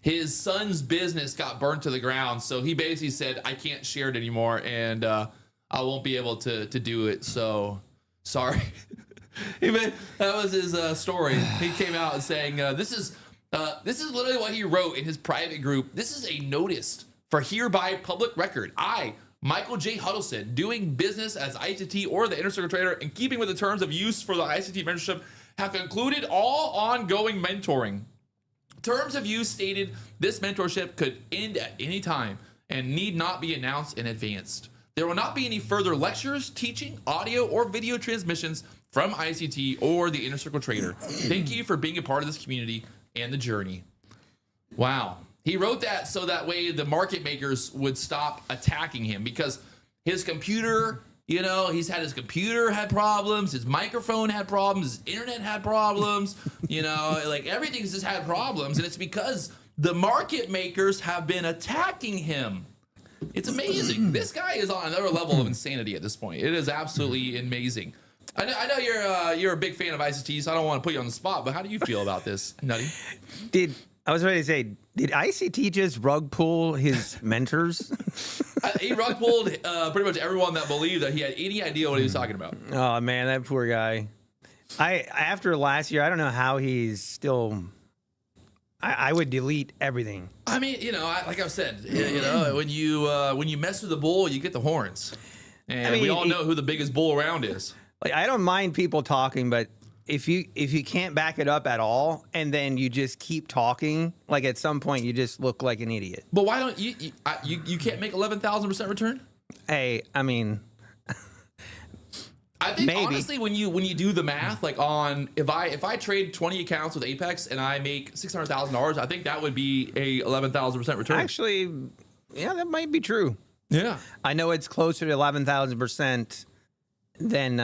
his son's business got burnt to the ground. So he basically said, "I can't share it anymore, and I won't be able to do it." So sorry. That was his story. He came out and saying, "This is literally what he wrote in his private group. This is a notice for hereby public record. I, Michael J. Huddleston, doing business as ICT or the Inner Circle Trader in keeping with the terms of use for the ICT mentorship, have concluded all ongoing mentoring. Terms of use stated this mentorship could end at any time and need not be announced in advance. There will not be any further lectures, teaching, audio, or video transmissions from ICT or the Inner Circle Trader. Thank you for being a part of this community and the journey." Wow. He wrote that so that way the market makers would stop attacking him, because his computer, you know, his computer had problems, his microphone had problems, his internet had problems, you know, like everything's just had problems. And it's because the market makers have been attacking him. It's amazing. This guy is on another level of insanity at this point. It is absolutely amazing. I know you're a big fan of ICT, so I don't want to put you on the spot, but how do you feel about this, Nutty? I was ready to say, did ICT just rug pull his mentors? He rug pulled pretty much everyone that believed that he had any idea what he was talking about. Oh man, that poor guy. After last year, I don't know how he's still. I would delete everything. I mean, you know, like I've said, you know, when you mess with the bull, you get the horns, and I mean, we all know who the biggest bull around is. Like, I don't mind people talking, but if you can't back it up at all, and then you just keep talking, like at some point you just look like an idiot. But why don't you can't make 11,000% return? Hey, I mean, I think Maybe. honestly, when you do the math, like on if I trade 20 accounts with Apex and I make $600,000, I think that would be a 11,000% return. Actually, yeah, that might be true. Yeah. I know it's closer to 11,000% than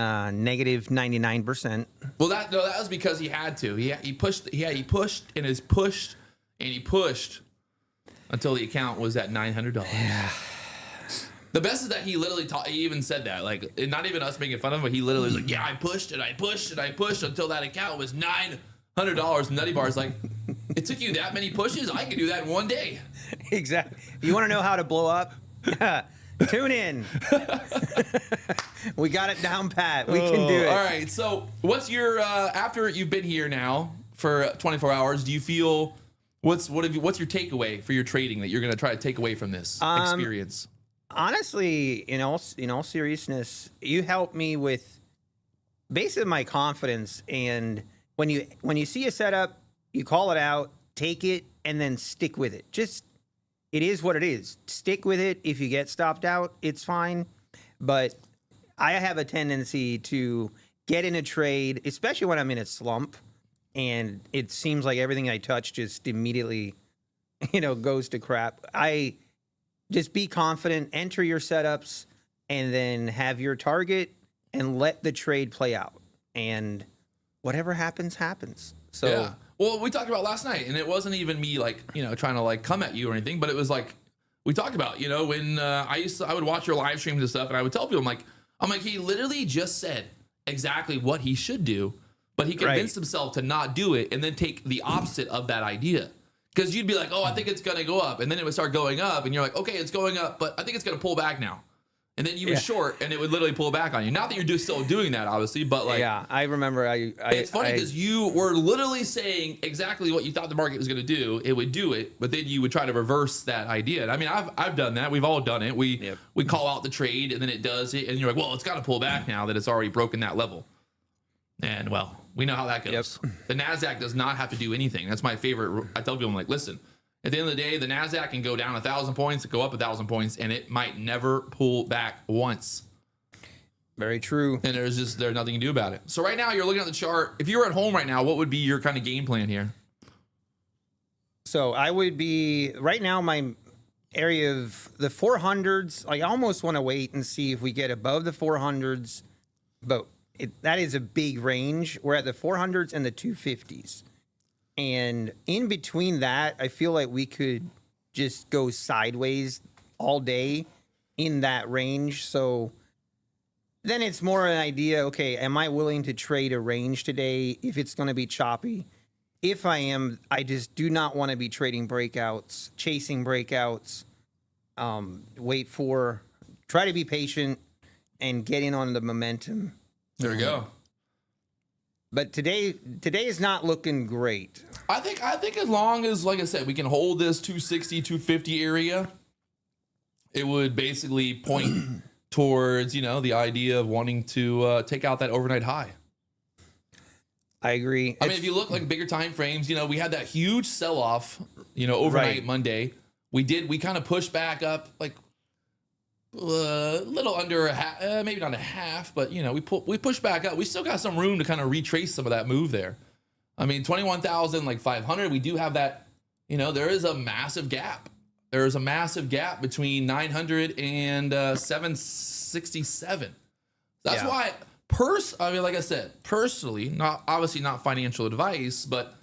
negative 99%. Well, that was because he had to. He pushed until the account was at $900. Yeah. The best is that he literally he even said that, like, not even us making fun of him, but he literally was like, yeah, I pushed until that account was $900. And Nutty Bar's like, it took you that many pushes? I could do that in one day. Exactly. You want to know how to blow up? Tune in. We got it down pat. We can do it. All right. So what's your, after you've been here now for 24 hours, do you feel, what's your takeaway for your trading that you're going to try to take away from this experience? Honestly, in all seriousness, you helped me with basically my confidence. And when you see a setup, you call it out, take it, and then stick with it. Just, it is what it is. Stick with it. If you get stopped out, it's fine. But I have a tendency to get in a trade, especially when I'm in a slump, and it seems like everything I touch just immediately, goes to crap. Just be confident, enter your setups, and then have your target and let the trade play out. And whatever happens, happens. So, yeah. Well, we talked about last night, and it wasn't even me trying to come at you or anything, but it was like we talked about, when I would watch your live streams and stuff, and I would tell people, I'm like, he literally just said exactly what he should do, but he convinced himself to not do it and then take the opposite of that idea. Because you'd be like, oh, I think it's going to go up. And then it would start going up. And you're like, okay, it's going up, but I think it's going to pull back now. And then you would short, and it would literally pull back on you. Not that you're still doing that, obviously, but yeah, I remember. It's funny because you were literally saying exactly what you thought the market was going to do. It would do it, but then you would try to reverse that idea. And I mean, I've done that. We've all done it. We call out the trade, and then it does it, and you're like, well, it's got to pull back now that it's already broken that level. And well, we know how that goes. Yep. The NASDAQ does not have to do anything. That's my favorite. I tell people, I'm like, listen, at the end of the day, the NASDAQ can go down 1,000 points, go up 1,000 points, and it might never pull back once. Very true. And there's nothing you can do about it. So right now, you're looking at the chart. If you were at home right now, what would be your kind of game plan here? So I would be, right now, my area of the 400s, I almost want to wait and see if we get above the 400s, but that is a big range. We're at the 400s and the 250s. And in between that, I feel like we could just go sideways all day in that range. So then it's more an idea, okay, am I willing to trade a range today if it's going to be choppy? If I am, I just do not want to be trading breakouts, chasing breakouts. Try to be patient and get in on the momentum. There we go. But today is not looking great. I think as long as, like I said, we can hold this 260, 250 area, it would basically point towards, the idea of wanting to take out that overnight high. I agree. I mean, if you look like bigger time frames, we had that huge sell-off, overnight Monday. We kind of pushed back up like a little under a half, maybe not a half, but we pushed back up. We still got some room to kind of retrace some of that move there. I mean, 21,500. We do have that. There is a massive gap. There is a massive gap between 900 and 767. That's why, like I said, personally, obviously not financial advice, but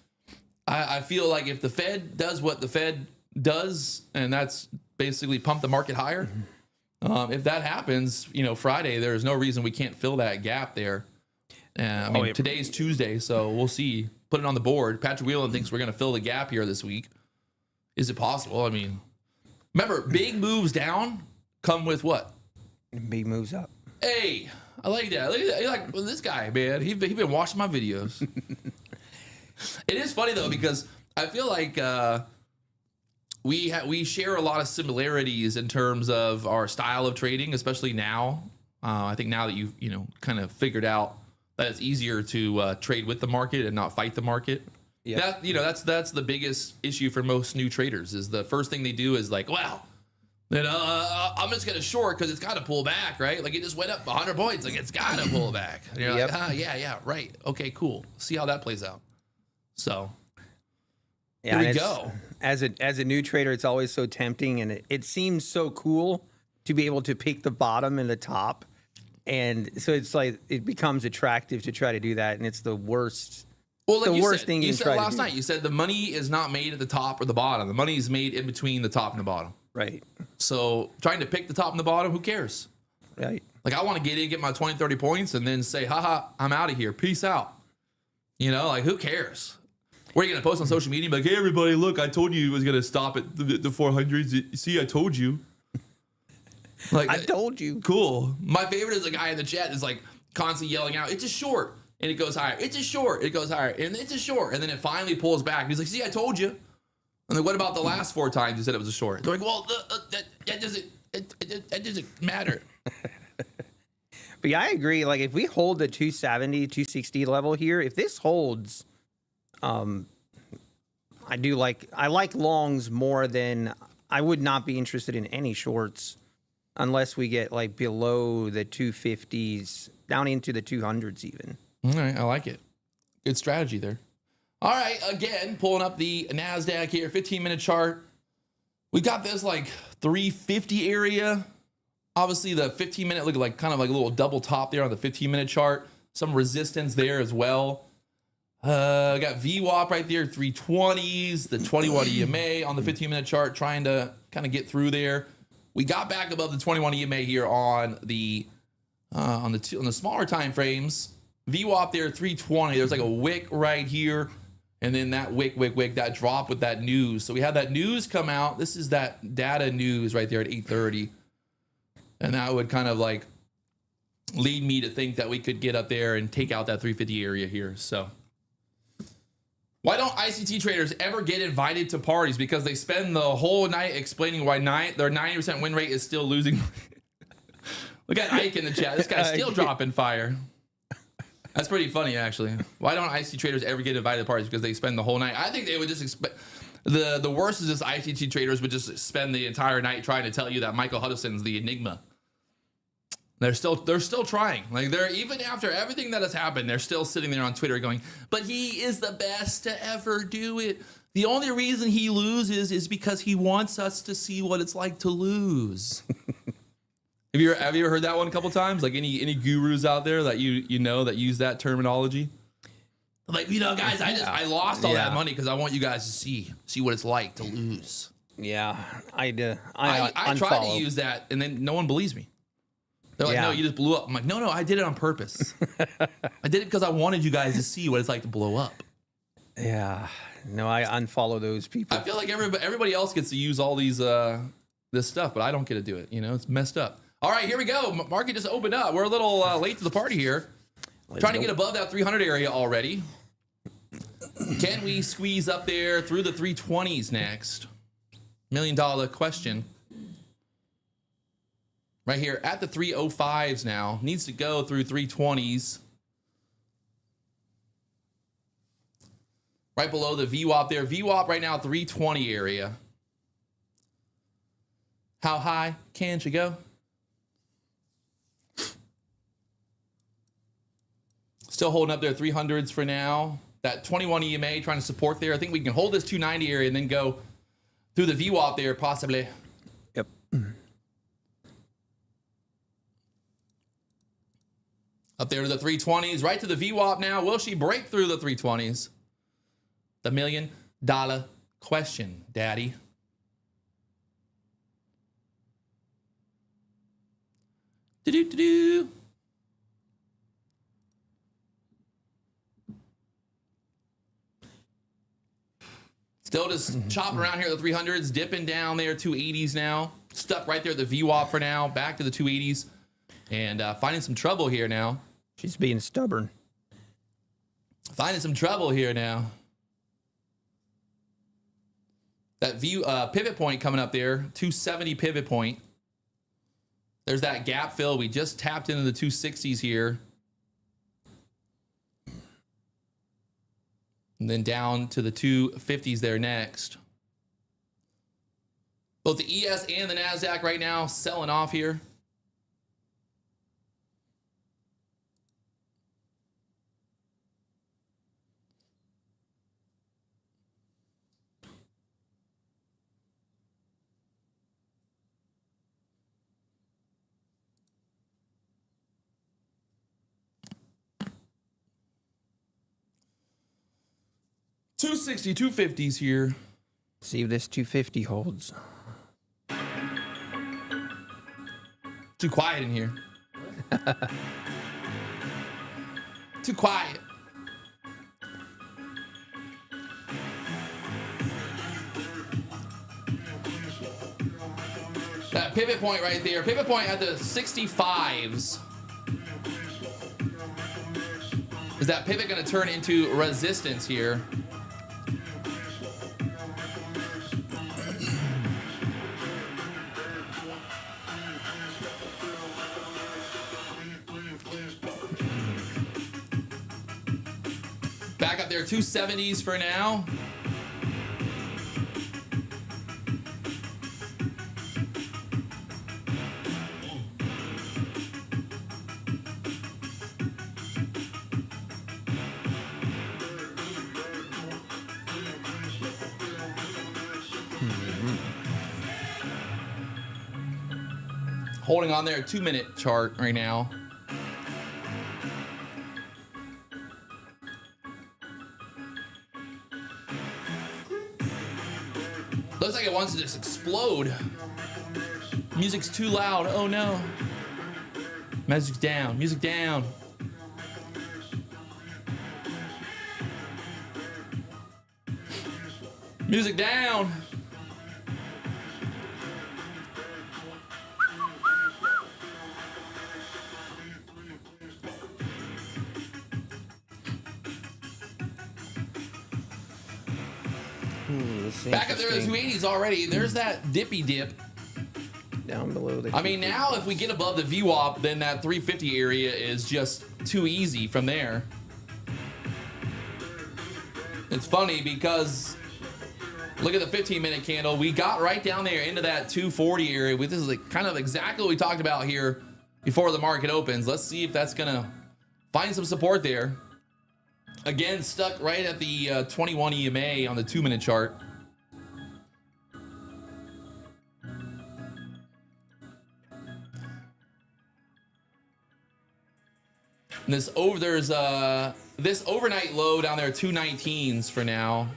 I feel like if the Fed does what the Fed does, and that's basically pump the market higher. If that happens, Friday, there's no reason we can't fill that gap there. Today's Tuesday, so we'll see. Put it on the board. Patrick Wieland thinks we're going to fill the gap here this week. Is it possible? I mean, remember, big moves down come with what? Big moves up. Hey, I like that. Look at that. You're like, well, this guy, man, he's been watching my videos. It is funny, though, because I feel like we share a lot of similarities in terms of our style of trading, especially now. I think now that you've kind of figured out that it's easier to trade with the market and not fight the market. Yeah, that's the biggest issue for most new traders. Is the first thing they do is like, wow, Then I'm just gonna short because it's got to pull back, right? Like it just went up 100 points, like it's got to pull back. And you're Yep. like, yeah, right, okay, cool. See how that plays out. So Yeah, here we and go. As a new trader, it's always so tempting, and it seems so cool to be able to pick the bottom and the top, and so it's like it becomes attractive to try to do that, and it's the worst. Well, like the you worst said, thing you you said try to last do. night. You said the money is not made at the top or the bottom. The money is made in between the top and the bottom. Right, So trying to pick the top and the bottom, who cares? right. Like I want to get in, get my 20, 30 points, and then say, haha, I'm out of here. Peace out. You know, like who cares? What are you going to post on social media? Like, hey, everybody, look, I told you it was going to stop at the 400s. See, I told you. Like, I told you. cool. My favorite is the guy in the chat is like constantly yelling out, it's a short. And it goes higher. It's a short. It goes higher. And it's a short. And then it finally pulls back. He's like, see, I told you. And then what about the last 4 times you said it was a short? They're like, well, that doesn't matter. But yeah, I agree. Like if we hold the 270, 260 level here, if this holds, I like longs more than I would not be interested in any shorts unless we get like below the 250s, down into the 200s even. All right, I like it. Good strategy there. All right, again, pulling up the NASDAQ here, 15-minute chart. We got this like 350 area. Obviously, the 15-minute look like kind of like a little double top there on the 15-minute chart. Some resistance there as well. Got VWAP right there, 320s, the 21 EMA on the 15-minute chart, trying to kind of get through there. We got back above the 21 EMA here on the smaller time frames. VWAP there, 320. There's like a wick right here, and then that wick, that drop with that news. So we had that news come out. This is that data news right there at 8:30, and that would kind of like lead me to think that we could get up there and take out that 350 area here. So why don't ICT traders ever get invited to parties? Because they spend the whole night explaining why their 90% win rate is still losing. Look at Ike in the chat. This guy's still dropping fire. That's pretty funny, actually. Why don't ICT traders ever get invited to parties? Because they spend the whole night. I think they would just expect. The worst is just ICT traders would just spend the entire night trying to tell you that Michael Huddleston's the enigma. They're still trying. Like they're even after everything that has happened, they're still sitting there on Twitter going, "But he is the best to ever do it. The only reason he loses is because he wants us to see what it's like to lose." Have you ever heard that one a couple times? Like any gurus out there that you know that use that terminology? Like, guys, I lost all that money because I want you guys to see what it's like to lose. Yeah, I do. I tried to use that, and then no one believes me. They're like, no, you just blew up. I'm like, no, I did it on purpose. I did it because I wanted you guys to see what it's like to blow up. Yeah, no, I unfollow those people. I feel like everybody else gets to use all these this stuff, but I don't get to do it. It's messed up. All right, here we go. Market just opened up. We're a little late to the party here. Trying to get above that 300 area already. Can we squeeze up there through the 320s next? $1 million question. Right here at the 305s now. Needs to go through 320s. Right below the VWAP there. VWAP right now, 320 area. How high can she go? Still holding up there, 300s for now. That 21 EMA trying to support there. I think we can hold this 290 area and then go through the VWAP there, possibly. Yep. Up there to the 320s, right to the VWAP now. Will she break through the 320s? The $1 million question, Daddy. Do-do-do-do. Still just chopping around here at the 300s, dipping down there, 280s now. Stuck right there at the VWAP for now, back to the 280s. And finding some trouble here now. She's being stubborn. Finding some trouble here now. That pivot point coming up there, 270 pivot point. There's that gap fill. We just tapped into the 260s here. And then down to the 250s there next. Both the ES and the NASDAQ right now selling off here. $260, $250s here. See if this 250 holds. Too quiet in here. Too quiet. That pivot point right there. Pivot point at the 65s. Is that pivot going to turn into resistance here? Back up there, 270s for now. Holding on there, 2-minute chart right now. Looks like it wants to just explode. Music's too loud. Oh no. Music's down. Music down. Music down. Back up there at the 280s already. There's that dippy dip. Down below the. I mean, now if we get above the VWAP, then that 350 area is just too easy from there. It's funny because look at the 15-minute candle. We got right down there into that 240 area. This is like kind of exactly what we talked about here before the market opens. Let's see if that's going to find some support there. Again, stuck right at the 21 EMA on the 2-minute chart. And there's this overnight low down there, 219s for now.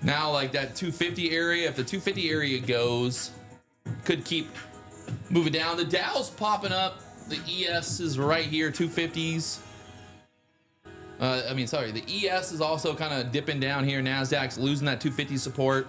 Now, like that 250 area, if the 250 area goes, could keep moving down. The Dow's popping up. The ES is right here, 250s. The ES is also kind of dipping down here. NASDAQ's losing that 250 support.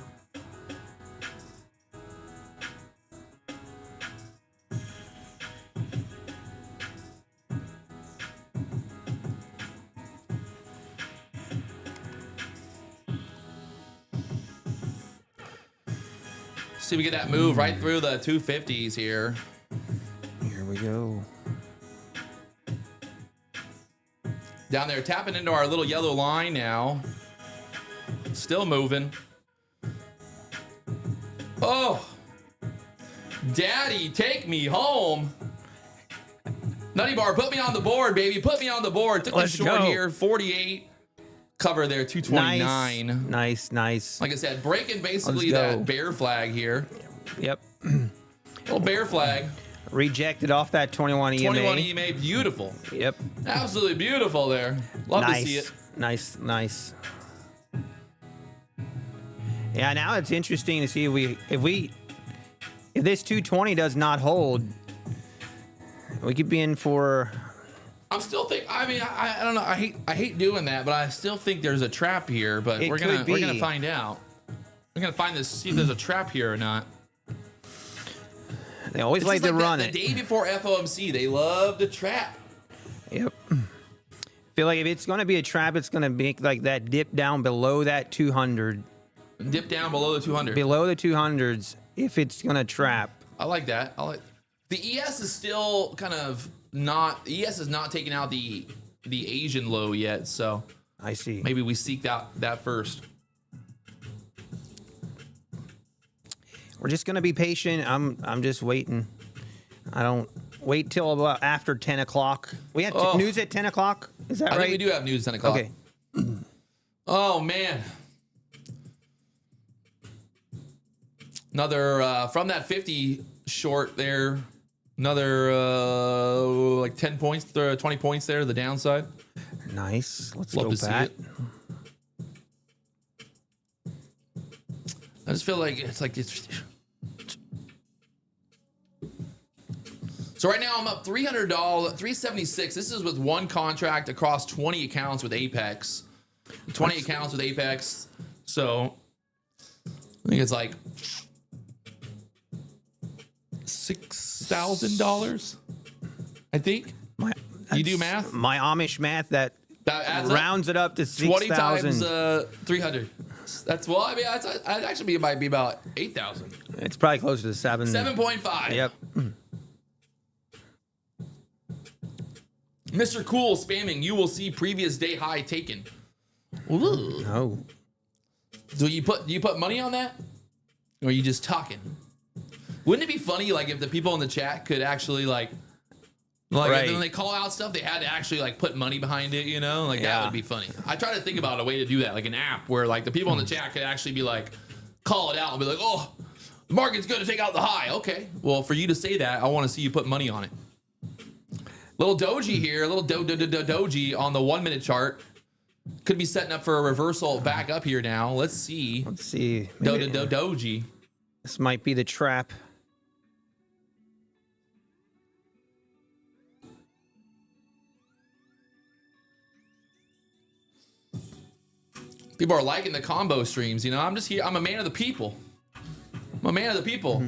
See, we get that move right through the 250s here. Here we go. Down there, tapping into our little yellow line now. Still moving. Oh, Daddy, take me home. NUTTYBAR, put me on the board, baby. Put me on the board. Took a short here, 48. Cover there, 229. Nice. Like I said, breaking basically that bear flag here. Yep. Little bear flag. Rejected off that 21 EMA. 21 EMA, beautiful. Yep. Absolutely beautiful there. Love to see it. Nice. Yeah, now it's interesting to see if this 220 does not hold, we could be in for. I'm still think. I mean, I don't know. I hate doing that, but I still think there's a trap here. But we're gonna find out. We're gonna see if there's a trap here or not. They always like to run it. The day before FOMC, they love to trap. Yep. Feel like if it's going to be a trap, it's going to be like that dip down below that 200. Dip down below the 200. Below the 200s, if it's going to trap. I like that. The ES is still kind of not. ES is not taking out the Asian low yet, so I see. maybe we seek out that first. We're just gonna be patient. I'm just waiting. I don't wait till about after 10 o'clock. We have news at 10 o'clock. Is that I right? think we do have news 10 o'clock. Okay. Oh man. Another from that 50 short there. Another like 10 points, 20 points there to the downside. Nice. Let's Love go to see back. it. I just feel like it's so right now I'm up $300, $376. This is with one contract across 20 accounts with Apex. 20 accounts with Apex. So I think it's like $6,000. I think. You do math? My Amish math that That adds rounds it up to 20 6,000. times 300. That's well. I mean, I'd actually it might be about 8,000. It's probably closer to 7. 7.5. Yep. Mr. Cool spamming. You will see previous day high taken. Ooh. Oh. Do you put money on that, or are you just talking? Wouldn't it be funny like if the people in the chat could actually like Right. if when they call out stuff, they had to actually like put money behind it, you know? Like that Yeah. would be funny. I try to think about a way to do that, like an app where like the people in the chat could actually be like, call it out and be like, oh, the market's going to take out the high. Okay. Well, for you to say that, I want to see you put money on it. Little doji here, a little doji on the 1 minute chart. Could be setting up for a reversal back up here now. Let's see. Let's see. Maybe Doji. this might be the trap. People are liking the combo streams. You know, I'm just here. I'm a man of the people. I'm a man of the people.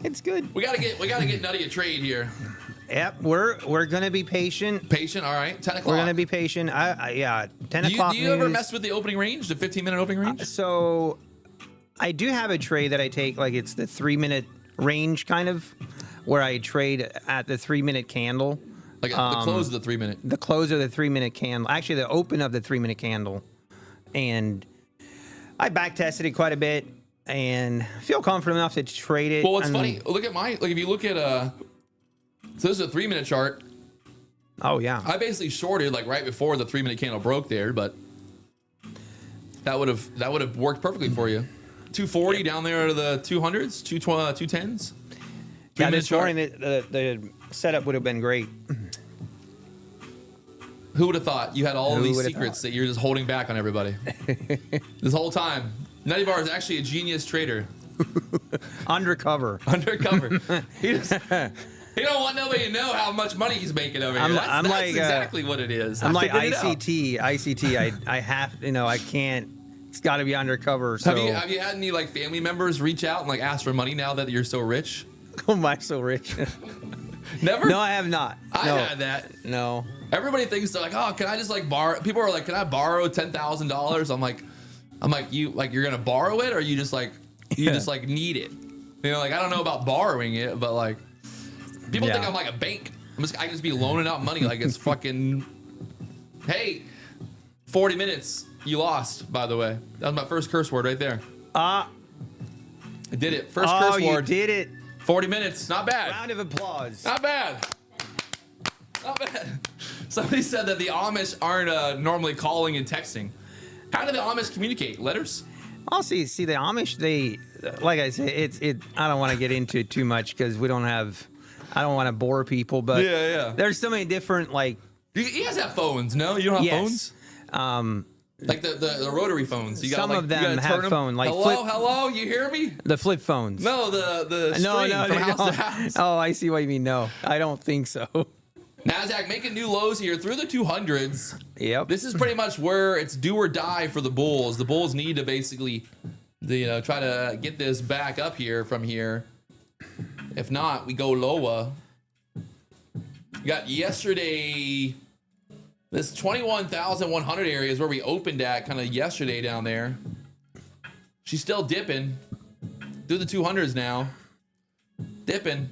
It's good. We gotta get Nutty a trade here. Yep. We're gonna be patient. Patient. All right. 10 o'clock. We're gonna be patient. Yeah. 10 Do o'clock. you ever news. mess with the opening range, the 15-minute opening range? So I do have a trade that I take, like it's the 3 minute range kind of, where I trade at the 3 minute candle. Like the close of the 3 minute. The close of the 3 minute candle, actually the open of the 3 minute candle. And I back tested it quite a bit and feel comfortable enough to trade it. Well, what's And- funny? Look at like if you look at so this is a 3 minute chart. Oh yeah. I basically shorted like right before the 3 minute candle broke there, but that would have worked perfectly for you. 240 down there to the 200s, 210s. Yeah, 3 minute this morning the setup would have been great. Who would have thought you had all Who these would've secrets thought? that you're just holding back on everybody this whole time? NUTTYBAR is actually a genius trader. Undercover. Undercover. He don't want nobody to know how much money he's making over here. That's like, exactly what it is. I'm like figured it out. ICT. I have, I can't. It's got to be undercover. So Have you had any like family members reach out and like ask for money now that you're so rich? oh my, so rich. Never. No, I have not. I No. had that. No. Everybody thinks they're like, oh, can I just like borrow? People are like, can I borrow $10,000? I'm like, you're gonna borrow it, or you just like just like need it? You know, like I don't know about borrowing it, but like people think Yeah. I'm like a bank. I can just be loaning out money like it's fucking. Hey, 40 minutes. You lost, by the way. That was my first curse word right there. I did it. First curse you word. did it. 40 minutes. Not bad. Round of applause. Not bad. Not bad. Somebody said that the Amish aren't normally calling and texting. How do the Amish communicate? Letters? I'll see the Amish, they, like I said, I don't want to get into it too much because I don't want to bore people, but Yeah. there's so many different, like, You guys have phones, no? You don't have yes. phones? Like the rotary phones. You gotta, Some like, of you them gotta have turn 'em. phone, like hello, you hear me? The flip phones. No, the No, stream from they house to don't. house. Oh, I see what you mean. No, I don't think so. NASDAQ making new lows here through the 200s. Yep. This is pretty much where it's do or die for the Bulls. The Bulls need to basically, try to get this back up here from here. If not, we go lower. We got yesterday. This 21,100 area is where we opened at kind of yesterday down there. She's still dipping through the 200s now. Dipping.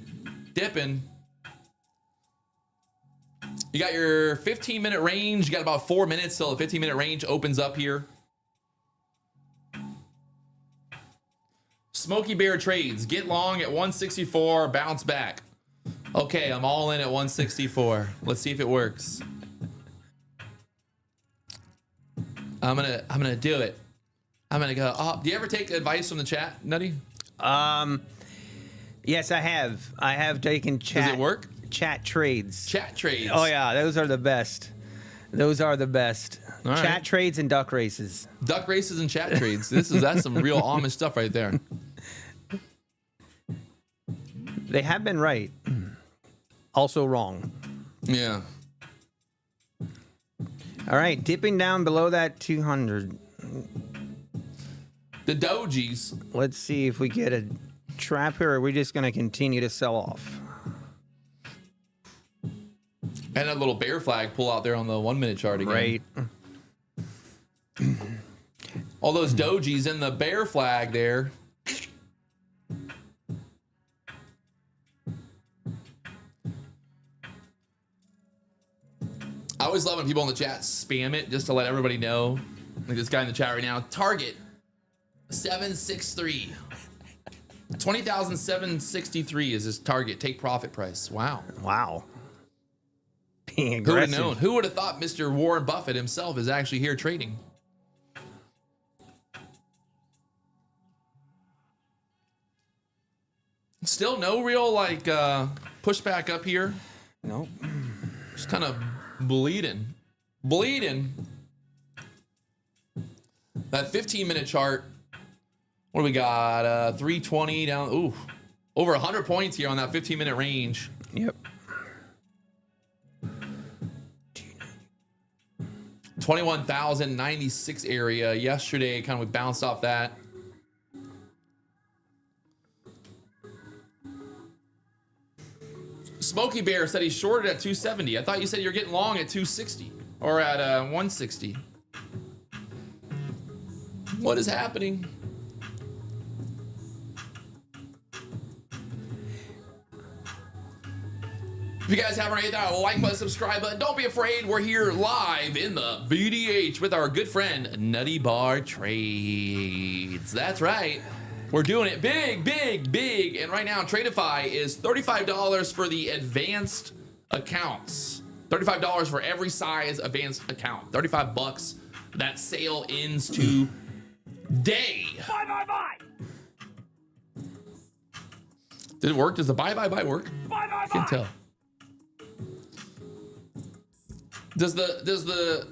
You got your 15-minute range. You got about 4 minutes till the 15-minute range opens up here. Smoky Bear trades. Get long at 164, bounce back. Okay, I'm all in at 164. Let's see if it works. I'm gonna do it. I'm gonna go. Oh, do you ever take advice from the chat, Nutty? Yes, I have. I have taken chat. Does it work? Chat trades. Chat trades. Oh yeah, those are the best. Those are the best. All Chat right. trades and duck races. Duck races and chat trades. That's some real Amish stuff right there. They have been right. Also wrong. Yeah. All right, dipping down below that 200. The dojis. Let's see if we get a trap here, or are we just going to continue to sell off? And a little bear flag pull out there on the 1 minute chart again. Right. All those dojis in the bear flag there. I always love when people in the chat spam it just to let everybody know. Like this guy in the chat right now. Target 763. 20,763 is his target. Take profit price. Wow. Wow. Being Who would have aggressive. known? Who would have thought Mr. Warren Buffett himself is actually here trading? Still no real like pushback up here. Nope. Just kind of bleeding. That 15-minute chart. What do we got? 320 down. Ooh, over 100 points here on that 15-minute range. Yep. 21,096 area yesterday. Kind of we bounced off that. Smoky Bear said he's shorted at 270. I thought you said you're getting long at 260 or at 160. What is happening? If you guys haven't already hit that like button, subscribe button, don't be afraid. We're here live in the BDH with our good friend NUTTYBAR Trades. That's right. We're doing it big. And right now, Tradeify is $35 for the advanced accounts. $35 for every size advanced account. 35 bucks. That sale ends today. Bye. Did it work? Does the buy work? I can tell. Does the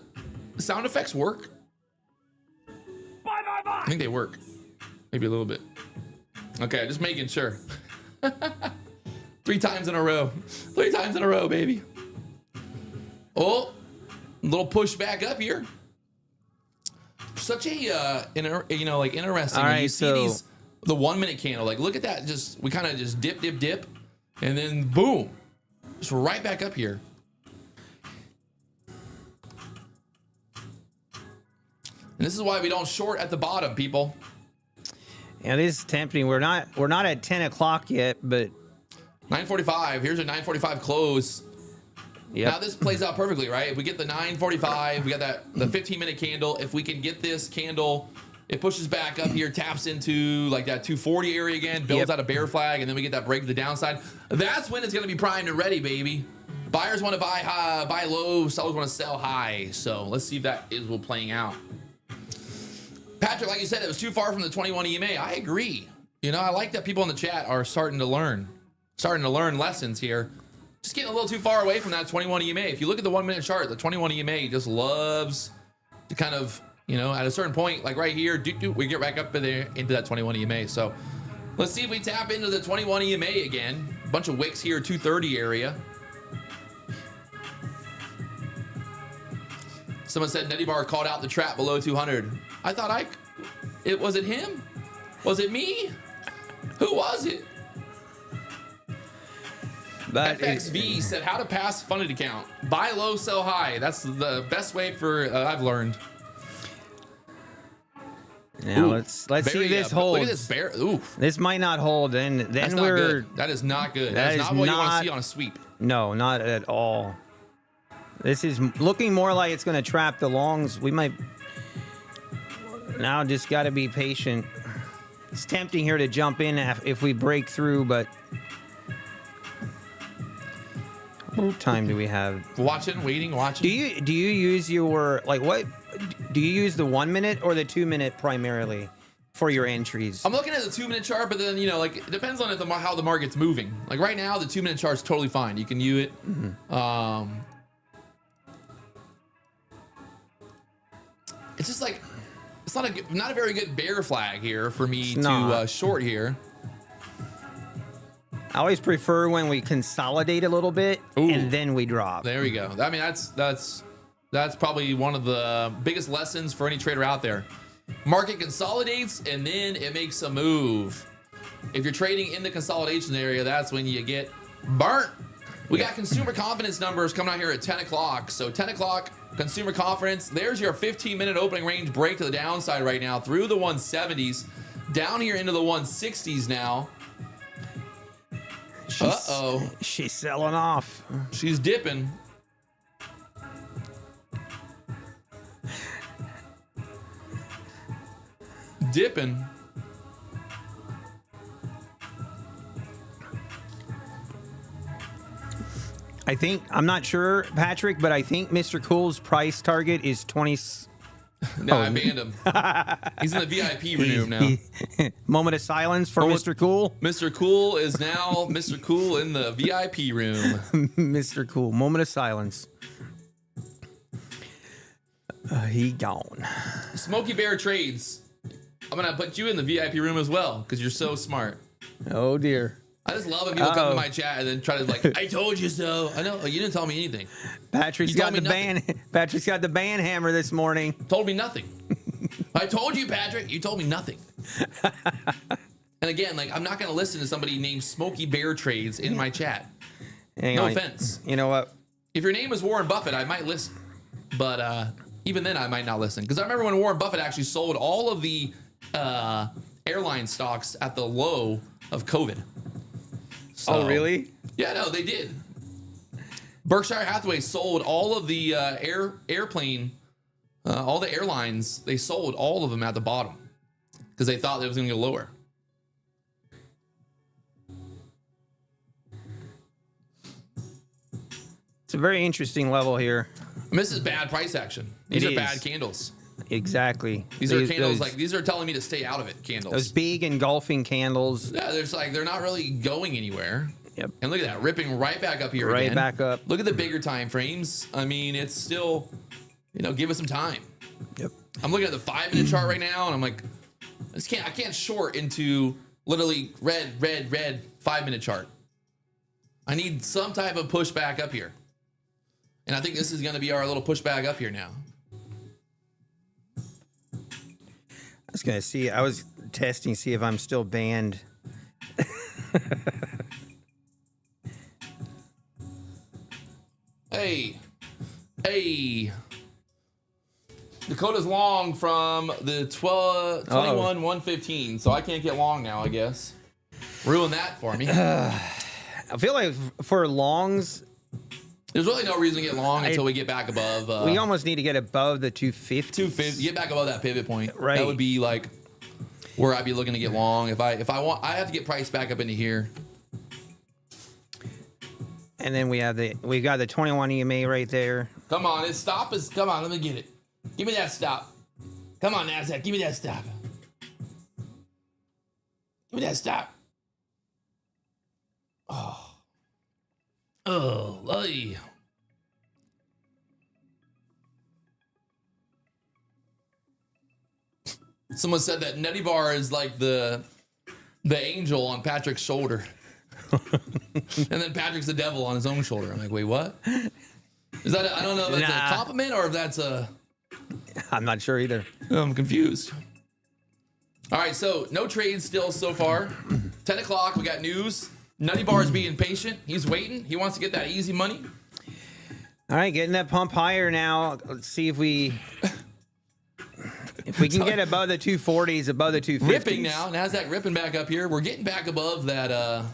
sound effects work? I think they work. Maybe a little bit. Okay, just making sure. 3 times in a row. 3 times in a row, baby. Oh, a little push back up here. Such a like interesting. All When right, you see so these, the 1 minute candle, like look at that. We kind of just dip, and then boom, just right back up here. And this is why we don't short at the bottom, people. yeah, this is tempting. We're not at 10 o'clock yet, but 9:45. Here's a 9:45 close. yep. Now this plays out perfectly, right? If we get the 9:45, we got the 15-minute candle. If we can get this candle, it pushes back up here, taps into like that 240 area again, builds out a bear flag, and then we get that break to the downside. That's when it's going to be primed and ready, baby. Buyers want to buy high, buy low. Sellers want to sell high. So let's see if that is playing out. Patrick, like you said, it was too far from the 21 EMA. I agree. You know, I like that people in the chat are starting to learn lessons here. Just getting a little too far away from that 21 EMA. If you look at the 1 minute chart, the 21 EMA just loves to kind of, you know, at a certain point, like right here, we get back up in there into that 21 EMA. So let's see if we tap into the 21 EMA again. A bunch of wicks here, 230 area. Someone said NUTTYBAR called out the trap below 200. I thought was it him? Was it me? Who was it? But FXV said how to pass funded account. Buy low, sell high. That's the best way for I've learned. Now Ooh, let's see very, if this but holds. Look at this bear. Ooh, This might not hold. Then that's not we're good. That is not good. that That is is not what you want to not- see on a sweep. no, not at all. This is looking more like it's going to trap the longs. We might now just got to be patient. It's tempting here to jump in if we break through, but what time do we have? Watching, waiting, watching. Do you use your what? Do you use the 1 minute or the 2 minute primarily for your entries? I'm looking at the 2 minute chart, but then like it depends on how the market's moving. Like right now, the 2 minute chart's totally fine. You can use it. Mm-hmm. It's just like it's not a very good bear flag here for me It's to not. short here. I always prefer when we consolidate a little bit Ooh. and then we drop. There we go. I mean, that's probably one of the biggest lessons for any trader out there. Market consolidates and then it makes a move. If you're trading in the consolidation area, that's when you get burnt. We got consumer confidence numbers coming out here at 10 o'clock. So 10 o'clock, consumer confidence. There's your 15-minute opening range break to the downside right now through the 170s. Down here into the 160s now. Uh-oh. She's selling off. She's dipping. Dipping. I think, I'm not sure, Patrick, but I think Mr. Cool's price target is 20. No, I banned him. He's in the VIP room now. Moment of silence for Mr. Cool. Mr. Cool is now Mr. Cool in the VIP room. Mr. Cool. Moment of silence. He gone. Smokey Bear Trades. I'm going to put you in the VIP room as well because you're so smart. Oh, dear. I just love when people come to my chat and then try to I told you so. I know you didn't tell me anything. Patrick's You got told the me ban. Patrick's got the ban hammer this morning. Told me nothing. I told you, Patrick. You told me nothing. And again, I'm not going to listen to somebody named Smokey Bear Trades in my chat. Hang on. Offense. You know what? If your name is Warren Buffett, I might listen. But even then, I might not listen. Because I remember when Warren Buffett actually sold all of the airline stocks at the low of COVID. So, Oh, really? Yeah, no, they did. Berkshire Hathaway sold all of the airplane, all the airlines. They sold all of them at the bottom because they thought it was going to go lower. It's a very interesting level here. And this is bad price action. These It are is. bad candles. Exactly. These are candles these are telling me to stay out of it. Candles. Those big engulfing candles. Yeah, they're not really going anywhere. Yep. And look at that, ripping right back up here Right again. back up. Look at the bigger time frames. I mean, it's still, give us some time. Yep. I'm looking at the 5-minute chart right now, and I'm like, I can't short into literally red 5-minute chart. I need some type of pushback up here. And I think this is going to be our little pushback up here now. I was gonna see. I was testing, see if I'm still banned. Hey. Dakota's long from the 21-115, so I can't get long now, I guess. Ruin that for me. I feel like for longs, There's really no reason to get long until we get back above. we almost need to get above the 250. 250. Get back above that pivot point. Right. That would be where I'd be looking to get long. If I want, I have to get price back up into here. And then we got the 21 EMA right there. Come on, his stop is. Come on, let me get it. Give me that stop. Come on, Nasdaq, give me that stop. Give me that stop. Hey. Someone said that NUTTYBAR is like the angel on Patrick's shoulder. And then Patrick's the devil on his own shoulder. I'm like, wait, what? Is that I don't know if that's a compliment or if that's a... I'm not sure either. I'm confused. All right, so no trades still so far. 10 o'clock, we got news. NUTTYBAR is being patient. He's waiting. He wants to get that easy money. All right, getting that pump higher now. Let's see if we If we can get above the 240s, above the 250s. Ripping now. NASDAQ ripping back up here. We're getting back above that.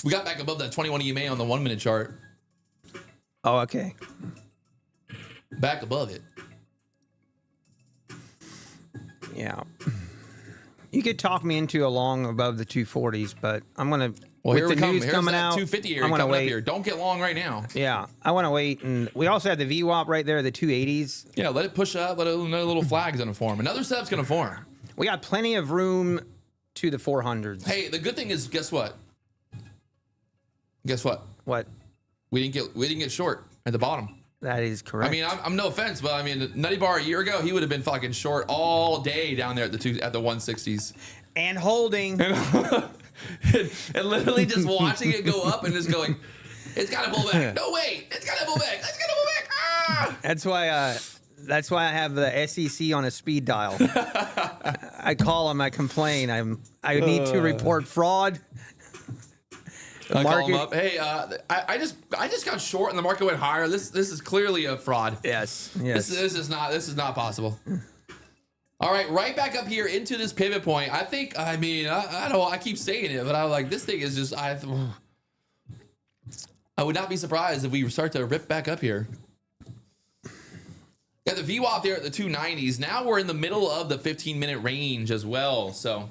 We got back above that 21 EMA on the 1 minute chart. Oh, okay. Back above it. Yeah. You could talk me into a long above the 240s, but I'm going to. Well, with here the we come. news Here's coming that out, 250 area I'm gonna coming up wait. here. Don't get long right now. Yeah, I want to wait. And we also have the VWAP right there, the 280s. Yeah, let it push up. Let another little flag's gonna form. Another setup's gonna form. We got plenty of room to the 400s. Hey, the good thing is, guess what? Guess what? What? We didn't get short at the bottom. That is correct. I mean, I'm no offense, but I mean, Nutty Bar a year ago, he would have been fucking short all day down there at the 160s. and holding. And literally just watching it go up and just going, it's got to pull back. No, wait, it's got to pull back. It's got to pull back. Ah! That's why I have the SEC on a speed dial. I call them. I complain. I need to report fraud. I call him up. Hey, I just got short and the market went higher. This is clearly a fraud. Yes. This is not possible. All right, right back up here into this pivot point. I think. I mean, I don't. I keep saying it, but I'm like, this thing is just. I would not be surprised if we start to rip back up here. Got the VWAP there at the 290s. Now we're in the middle of the 15-minute range as well. So,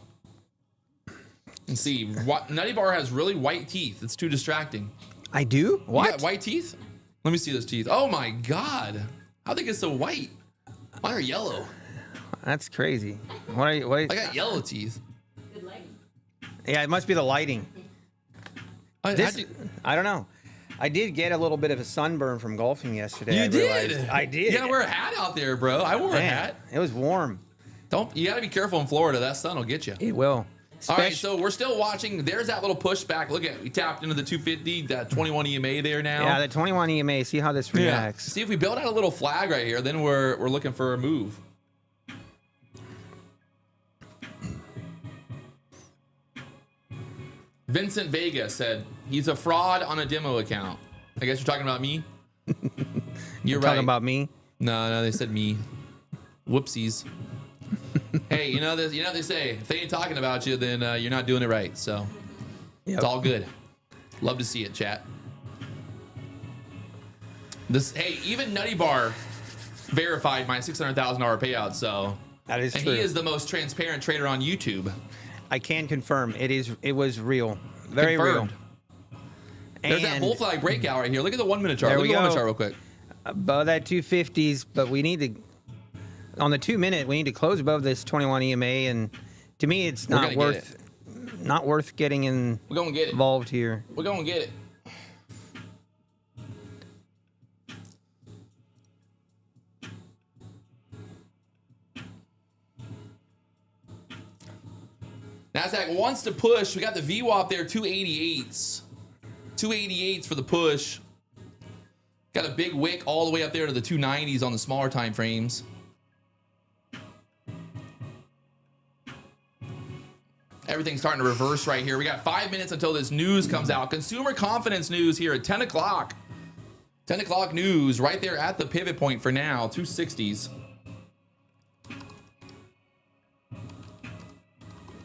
let's see. Nutty Bar has really white teeth. It's too distracting. I do? What? You got white teeth? Let me see those teeth. Oh my God. How they get so white? Mine are yellow. That's crazy. What are you? What? I got yellow teeth. Yeah, it must be the lighting. I don't know. I did get a little bit of a sunburn from golfing yesterday. You did? I did. You gotta wear a hat out there, bro. I wore a hat. It was warm. You gotta be careful in Florida. That sun will get you. It will. All right, so we're still watching. There's that little pushback. Look at, we tapped into the 250, that 21 EMA there now. Yeah, the 21 EMA. See how this reacts. See if we build out a little flag right here, then we're looking for a move. Vincent Vega said he's a fraud on a demo account. I guess you're talking about me. You're right. Talking about me? No, they said me. Whoopsies. Hey, you know they say if they ain't talking about you, then you're not doing it right. So It's all good. Love to see it, chat. Hey, even Nutty Bar verified my $600,000 payout. So that is and true. he is the most transparent trader on YouTube. I can confirm it was real. Very Confirmed. real. There's that bull flag breakout right here. Look at the 1 minute chart. There Look we at the 1 minute go. chart real quick. Above that 250s, but we need to on the 2 minute we need to close above this 21 EMA, and to me it's not worth getting We're gonna get it. involved here. We're gonna get it. NASDAQ wants to push. We got the VWAP there, 288s. 288s for the push. Got a big wick all the way up there to the 290s on the smaller time frames. Everything's starting to reverse right here. We got 5 minutes until this news comes out. Consumer confidence news here at 10 o'clock. 10 o'clock news right there at the pivot point for now, 260s.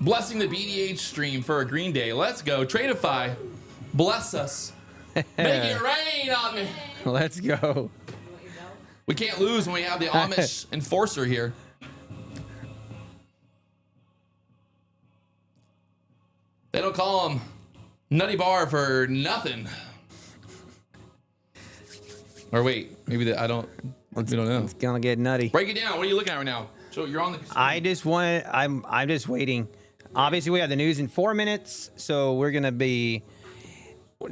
Blessing the BDH stream for a green day. Let's go. Tradeify. Bless us. Make it rain on me. Let's go. We can't lose when we have the Amish enforcer here. They don't call him Nutty Bar for nothing. Or wait, maybe we don't know. It's gonna get nutty. Break it down. What are you looking at right now? So you're on the. I'm just waiting. Obviously, we have the news in 4 minutes, so we're gonna be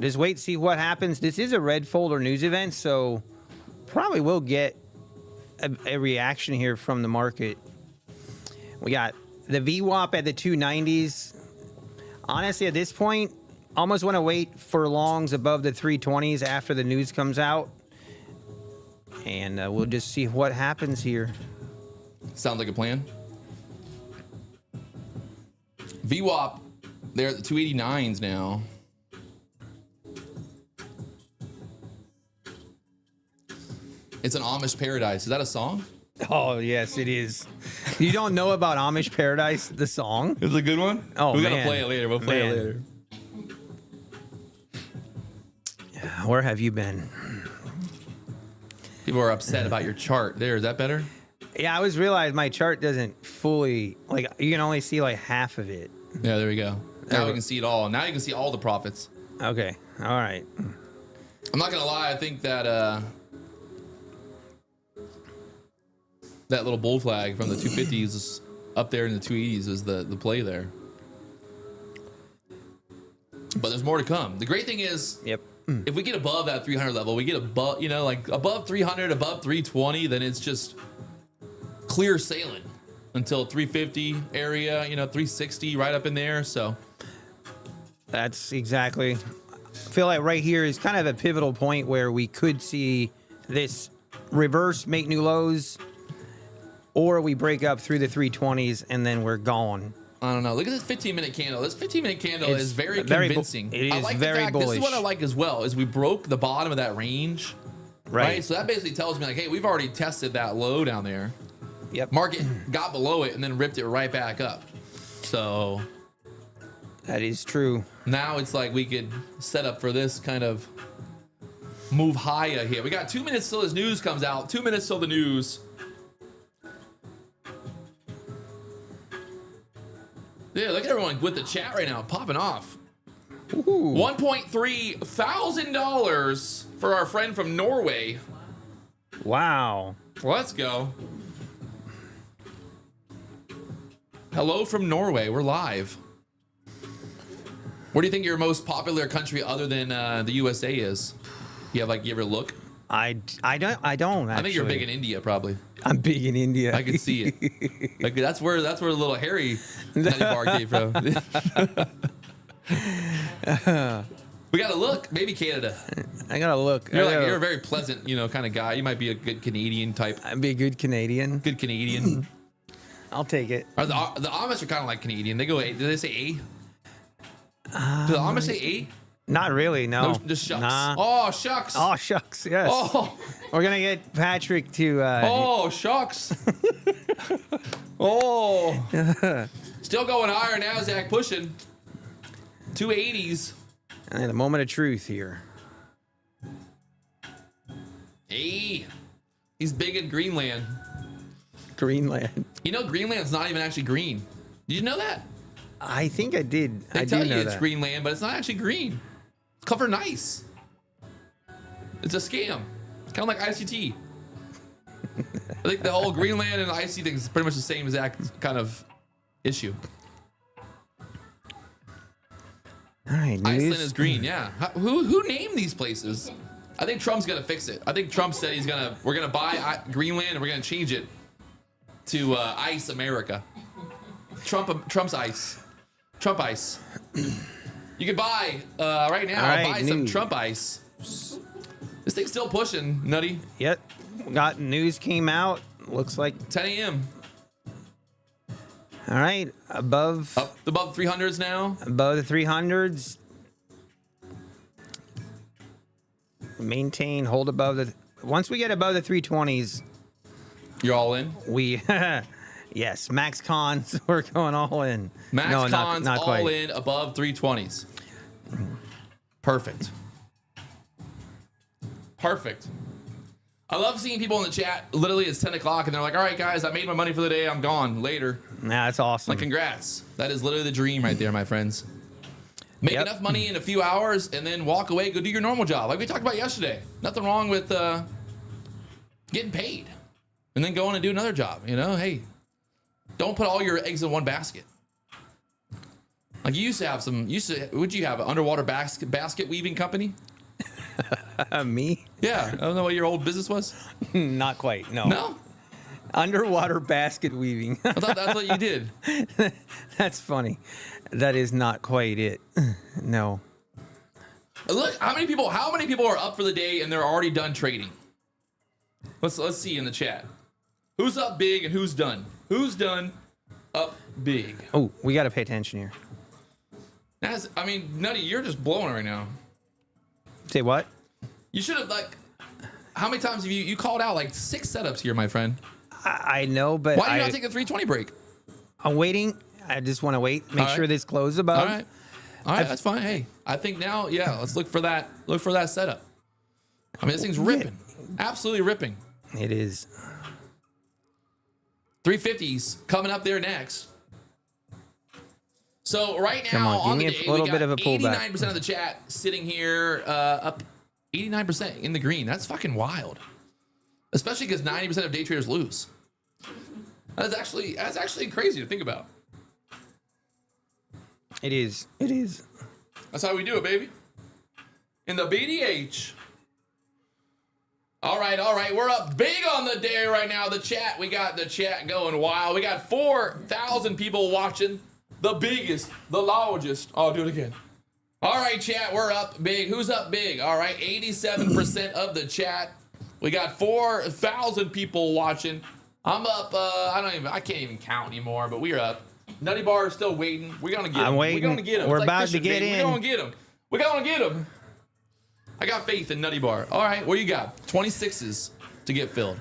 just wait to see what happens. This is a red folder news event, so probably will get a reaction here from the market. We got the VWAP at the 290s. Honestly, at this point, almost want to wait for longs above the 320s after the news comes out, and we'll just see what happens here. Sounds like a plan. VWAP, they're at the 289s now. It's an Amish paradise. Is that a song? Oh, yes, it is. You don't know about Amish Paradise, the song? It's a good one. Oh, we gotta man. play it later. We'll play it Man. later. Where have you been? People are upset about your chart. There, is that better? Yeah, I was realized my chart doesn't fully, like, you can only see like half of it. Yeah, there we go. Now Oh. we can see it all. Now you can see all the profits. Okay, all right. I'm not gonna lie. I think that that little bull flag from the 250s is up there in the 280s is the play there. But there's more to come. The great thing is, Yep. if we get above that 300 level, we get above, you know, like above 300, above 320, then it's just clear sailing until 350 area, you know, 360 right up in there. So That's exactly. I feel like right here is kind of a pivotal point where we could see this reverse make new lows, or we break up through the 320s and then we're gone. I don't know. Look at this 15-minute candle. This 15-minute candle It's is very very bu- convincing. it I is like very the fact, This is what I bullish. like as well, is we broke the bottom of that range. Right. So that basically tells me like, hey, we've already tested that low down there. Yep. Market got below it and then ripped it right back up. So That is true. now it's like we could set up for this kind of move higher here. We got 2 minutes till this news comes out. 2 minutes till the news. Yeah, look at everyone with the chat right now, popping off. $1.3 thousand for our friend from Norway. Wow. Let's go. Hello from Norway. We're live. What do you think your most popular country other than the USA is? You ever look? I don't actually. I think you're big in India, probably. I'm big in India. I could see it. Like that's where the little hairy nutty bar came from. We gotta look. Maybe Canada. I gotta look. You're a very pleasant, kind of guy. You might be a good Canadian type. I'd be a good Canadian. Good Canadian. I'll take it. Or the Amish are kind of like Canadian. They go A. Do they say A? Do the Amish say A? Not really, no. No, just shucks. Nah. Oh, shucks. Oh, shucks, yes. Oh, We're going to get Patrick to... oh, shucks. Oh. Still going higher. NASDAQ pushing. 280s. the moment of truth here. Hey. He's big in Greenland. Greenland. You know, Greenland's not even actually green. Did you know that? I think I did. They I tell do you know it's that. Greenland, but it's not actually green. It's covered in ice. It's a scam. Kind of like ICT. I think the whole Greenland and ICT thing is pretty much the same exact kind of issue. All right, Iceland news. is green, yeah. Who named these places? I think Trump's gonna fix it. I think Trump said we're gonna buy Greenland and we're gonna change it to Ice America. Trump's ice. Trump ice. You can buy right now. All right, buy some news. Trump ice. This thing's still pushing, Nutty. Yep. Got news came out. Looks like 10 a.m. all right, above Up above 300s now. the 300s. Maintain, hold above the. Once we get above the 320s, You're all in. we yes, max cons. We're going all in. Max No, cons not all quite. in above 320s. Perfect. Perfect. I love seeing people in the chat. Literally, it's 10 o'clock and they're like, all right, guys, I made my money for the day. I'm gone later. Nah, that's awesome. Like, congrats. That is literally the dream right there, my friends. Make Yep. enough money in a few hours and then walk away, go do your normal job. Like we talked about yesterday. Nothing wrong with getting paid and then going and do another job. Hey, don't put all your eggs in one basket. Like you used to have would you have an underwater basket weaving company? Me? Yeah. I don't know what your old business was. Not quite. No. No? Underwater basket weaving. I thought that's what you did. That's funny. That is not quite it. No. Look, how many people are up for the day and they're already done trading? Let's see in the chat. Who's up big and who's done? Who's done up big? Oh, we got to pay attention here. Nutty, you're just blowing right now. Say what? You should have how many times have you called out like 6 setups here, my friend? I know, but Why do you not take a 320 break? I'm waiting. I just want to wait. Make All sure right. this closes above. All right. All right, that's fine. Hey, I think now, yeah, let's look for that. Look for that setup. I mean, this thing's ripping. Absolutely ripping. It is. 350s coming up there next. So right Come now on, on the give me a day, little we bit got of a pullback. 89% of the chat sitting here up 89% in the green. That's fucking wild. Especially because 90% of day traders lose. That's actually crazy to think about. It is. It is. That's how we do it, baby. In the BDH. All right. We're up big on the day right now. The chat, we got the chat going wild. We got 4,000 people watching. The biggest, the largest. Oh, do it again. All right, chat, we're up big. Who's up big? All right, 87% of the chat. We got 4,000 people watching. I'm up. I can't even count anymore. But we're up. Nutty Bar is still waiting. We're gonna get him. I'm waiting. We're gonna get him. We're It's like about to fishing, get baby. in. We're gonna get him. We're gonna get him. I got faith in Nutty Bar. All right, what you got? 26s to get filled.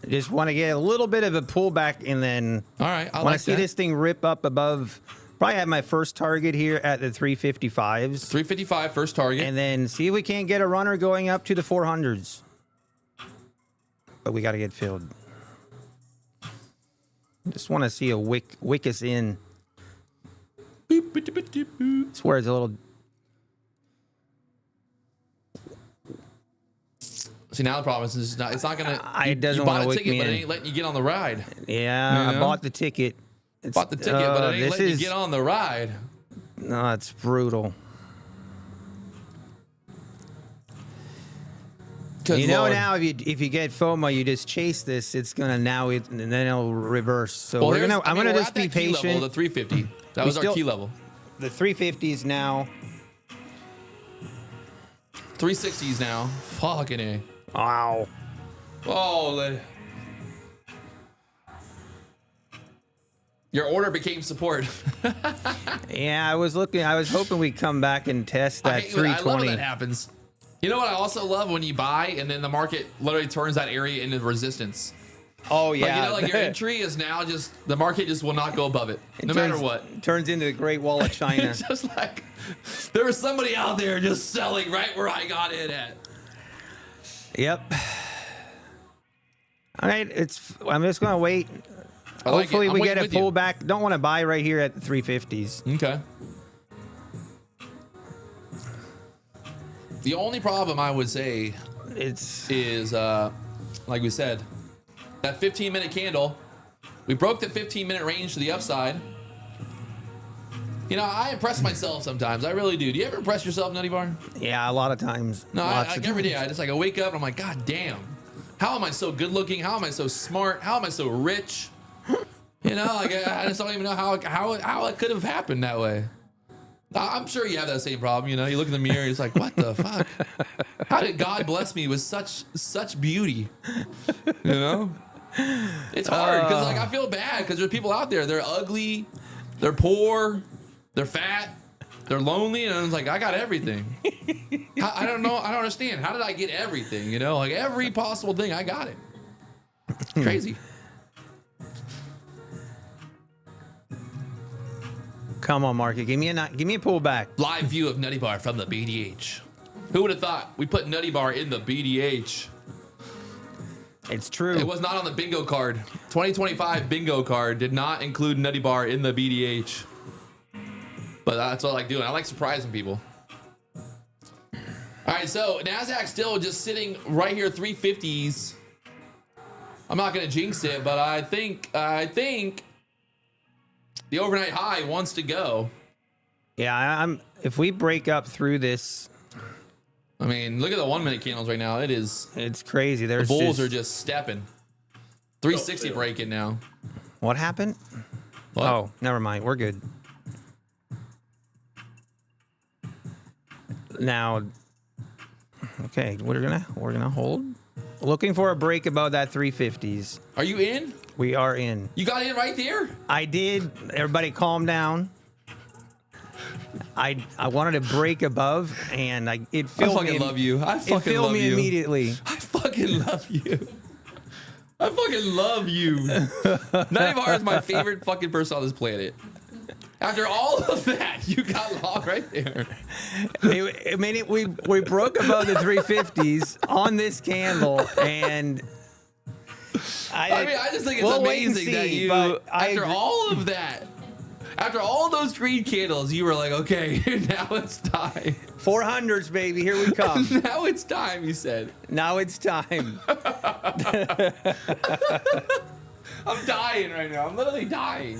Just want to get a little bit of a pullback, and then All right, I want like to see that. this thing rip up above. Probably have my first target here at the 355s, 355 first target. and then see if we can't get a runner going up to the 400s. But we got to get filled. Just want to see a wick us in. It's where it's a little. See, now the problem is it's not gonna. It doesn't you bought wanna a wake ticket, me but it in. ain't letting you get on the ride. Yeah, You I know? bought the ticket. Bought the ticket, but it ain't this letting is, you get on the ride. No, it's brutal. 'Cause You know, Lord- now if you get FOMO, you just chase this. It's gonna and then it'll reverse. So Well, I'm gonna we're just at be that key patient. level, the 350. That We was our still- key level. The 350s now. 360s now. Fucking A. Wow. Oh, your order became support. Yeah, I was hoping we'd come back and test that I love when 320. that happens. You know what I also love? When you buy and then the market literally turns that area into resistance. Oh Like, yeah. you know, like your entry is now just, the market just will not go above it, no matter what. Turns into the Great Wall of China. It's just like, there was somebody out there just selling right where I got in at. Yep. All right, I'm just gonna wait. I like it. Hopefully I'm we waiting get a with you. pullback. Don't want to buy right here at the 350s. Okay. The only problem I would say It's is, like we said, that 15-minute candle. We broke the 15-minute range to the upside. You know, I impress myself sometimes. I really do. Do you ever impress yourself, Nutty Bar? yeah, a lot of times. No, Lots of every day. times. I just like I wake up and I'm like, God damn, how am I so good looking? How am I so smart? How am I so rich? You know, like I just don't even know how it could have happened that way. I'm sure you have that same problem. You know, you look in the mirror, and it's like, what the fuck? How did God bless me with such beauty? You know, it's hard because like I feel bad because there's people out there. They're ugly, they're poor, they're fat, they're lonely, and it's like I got everything. I don't know. I don't understand. How did I get everything? You know, like every possible thing, I got it. It's crazy. Come on, market. Give me a pullback. Live view of Nutty Bar from the BDH. Who would have thought we put Nutty Bar in the BDH? It's true. It was not on the bingo card. 2025 bingo card did not include Nutty Bar in the BDH. But that's what I like doing. I like surprising people. All right, so NASDAQ still just sitting right here, 350s. I'm not going to jinx it, but I think the overnight high wants to go. Yeah, if we break up through this, I mean, look at the 1 minute candles right now. it's crazy. The There's bulls are just stepping. 360 Oh, yeah. breaking now. What happened? What? Oh, never mind. We're good. Now, okay, we're gonna hold. Looking for a break above that 350s. Are you in? We are in. You got in right there? I did. Everybody calm down. I wanted to break above, and it I filled fucking me. love you. I It fucking filled love me you. immediately. I fucking love you. I fucking love you. NUTTYBAR is my favorite fucking person on this planet. After all of that, you got long right there. I mean, we broke above the 350s on this candle, and I just think it's we'll wait and amazing that see, you, but after all of that, after all those green candles, you were like, okay, now it's time. 400s, baby, here we come. Now it's time, you said. Now it's time. I'm dying right now. I'm literally dying.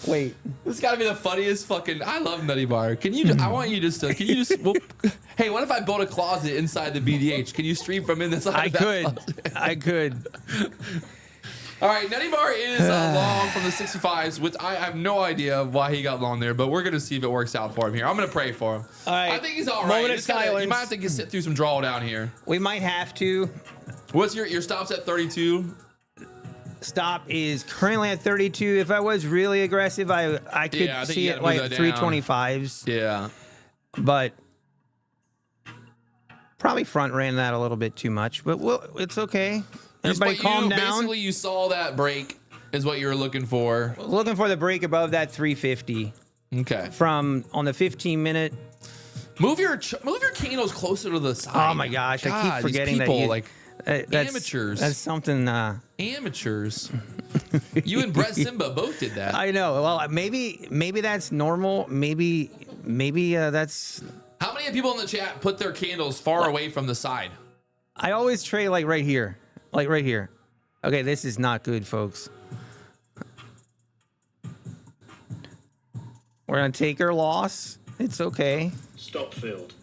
Wait. This has got to be the funniest fucking. I love NUTTYBAR. Can you? I want you just to. Can you just? Well, hey, what if I built a closet inside the BDH? Can you stream from inside? I of that could. closet? I could. All right, NUTTYBAR is long from the 65s, which I have no idea why he got long there, but we're gonna see if it works out for him here. I'm gonna pray for him. All right. I think he's all right. Moment of Just gotta- silence. You might have to sit through some drawdown here. We might have to. What's your stops at 32? Stop is currently at 32. If I was really aggressive, I could Yeah, I think see you it gotta like move that down. 325s. Yeah. But probably front ran that a little bit too much. But it's okay. Everybody calm down. Basically, you saw that break is what you were looking for. Looking for the break above that 350 Okay. from on the 15-minute. Move your candles closer to the side. Oh my gosh, I God, keep these forgetting people, that you, like that's, amateurs. That's something. amateurs. You and Brett Simba both did that. I know. Well, maybe that's normal. Maybe that's. How many people in the chat put their candles far away from the side? I always trade like right here, like right here. Okay, this is not good, folks. We're gonna take our loss. It's okay. Stop filled.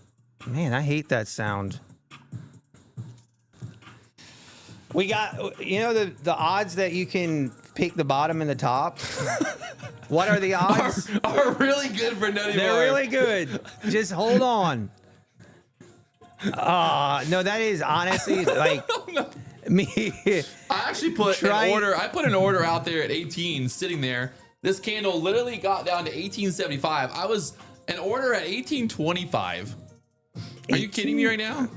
Man, I hate that sound. We got, the odds that you can pick the bottom and the top. What are the odds? Are really good for NUTTYBAR. They're really good. Just hold on. No, that is honestly like me. I actually put an order. I put an order out there at 18, sitting there. This candle literally got down to 1875. I was an order at 1825. Are you kidding me right now?